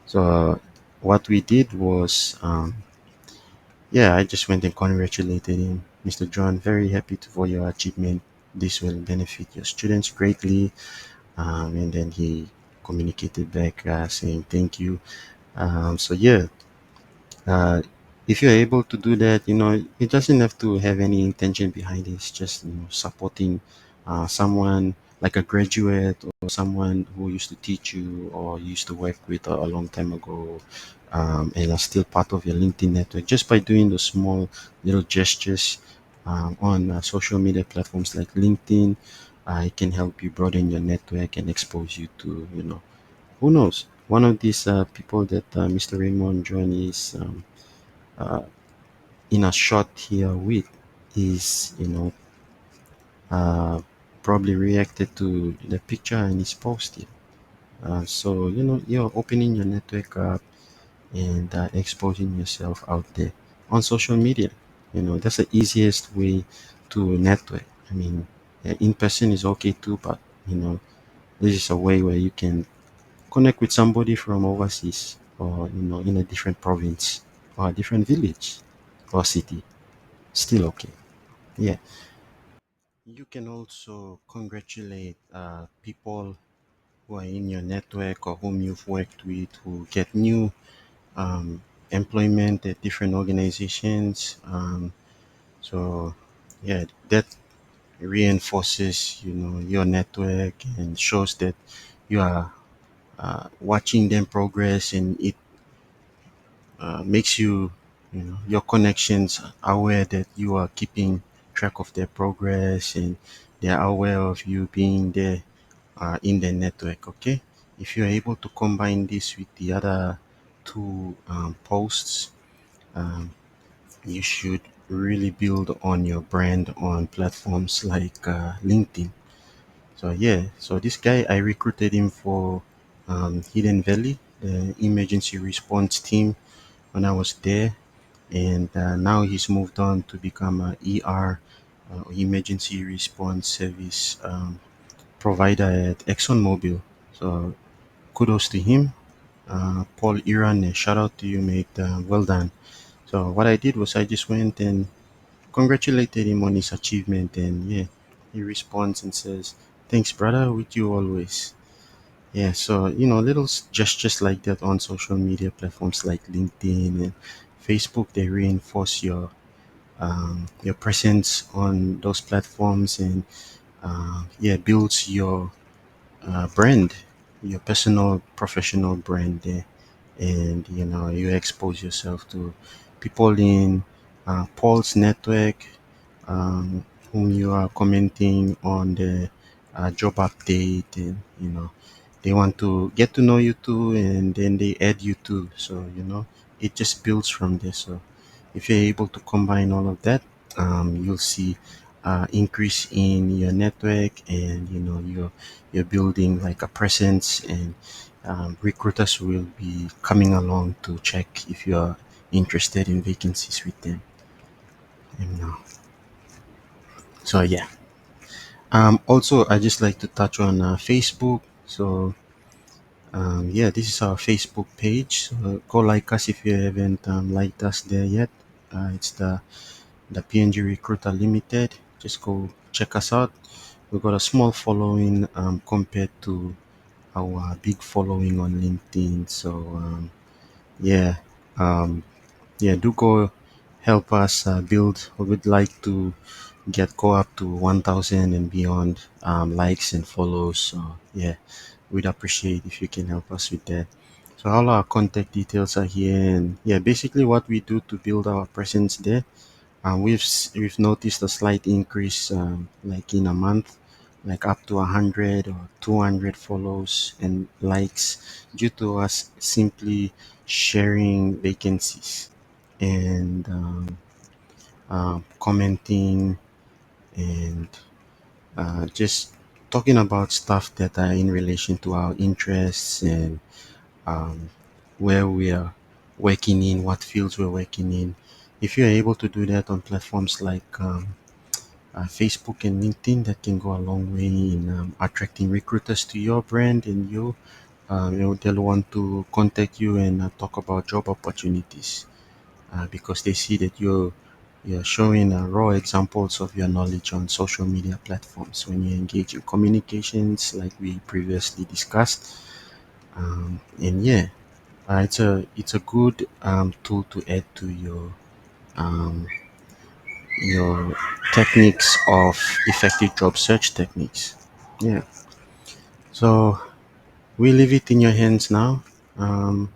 So what we did was, yeah, I just went and congratulated him, Mr. John. Very happy for your achievement. This will benefit your students greatly. And then he communicated back saying thank you. So yeah, uh, if you're able to do that, it doesn't have to have any intention behind it. It's just supporting someone like a graduate or someone who used to teach you or used to work with a long time ago, and are still part of your LinkedIn network. Just by doing those small little gestures on social media platforms like LinkedIn, it can help you broaden your network and expose you to who knows one of these people that Mr. Raymond joined is uh, in a shot here with is uh, probably reacted to the picture and is posted. So you're opening your network up and exposing yourself out there on social media. That's the easiest way to network. I mean, in person is okay too, but this is a way where you can connect with somebody from overseas or in a different province or a different village or city. Still okay. Yeah. You can also congratulate people who are in your network or whom you've worked with who get new um, employment at different organizations. So yeah, that reinforces your network and shows that you are watching them progress, and it makes your connections aware that you are keeping track of their progress, and they are aware of you being there in the network. Okay, if you're able to combine this with the other two posts, um, you should really build on your brand on platforms like LinkedIn. So yeah, so this guy, I recruited him for Hidden Valley, the emergency response team when I was there, and now he's moved on to become a ER, emergency response service provider at ExxonMobil. So kudos to him. Paul Iran, shout out to you, mate. Well done. So what I did was I just went and congratulated him on his achievement, and yeah, he responds and says, "Thanks, brother. With you always." Yeah, so little gestures like that on social media platforms like LinkedIn and Facebook, they reinforce your presence on those platforms, and yeah, builds your brand, your personal professional brand there. And you expose yourself to people in Paul's network, whom you are commenting on the job update, and they want to get to know you too, and then they add you too. So it just builds from there. So if you're able to combine all of that, you'll see increase in your network, and you're building like a presence, and recruiters will be coming along to check if you're interested in vacancies with them. And, so yeah. Also, I just like to touch on Facebook. So yeah, this is our Facebook page. So go like us if you haven't liked us there yet. It's the PNG Recruiter Limited. Just go check us out. We've got a small following compared to our big following on LinkedIn. So yeah, um, yeah, do go help us build. We would like to go up to 1,000 and beyond likes and follows. So yeah, we'd appreciate if you can help us with that. So all our contact details are here, and yeah, basically what we do to build our presence there. We've noticed a slight increase, like in a month, like up to 100 or 200 follows and likes, due to us simply sharing vacancies and commenting, and just talking about stuff that are in relation to our interests, and um, where we are working in, what fields we're working in. If you're able to do that on platforms like Facebook and LinkedIn, that can go a long way in attracting recruiters to your brand, and they'll want to contact you and talk about job opportunities, because they see that you're showing raw examples of your knowledge on social media platforms when you engage in communications like we previously discussed. And yeah, it's a good tool to add to um, your techniques of effective job search techniques. Yeah. So we leave it in your hands now. Um,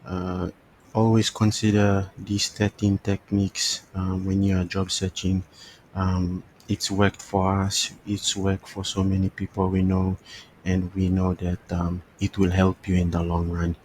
uh, Always consider these 13 techniques when you are job searching. It's worked for us. It's worked for so many people we know, and we know that it will help you in the long run.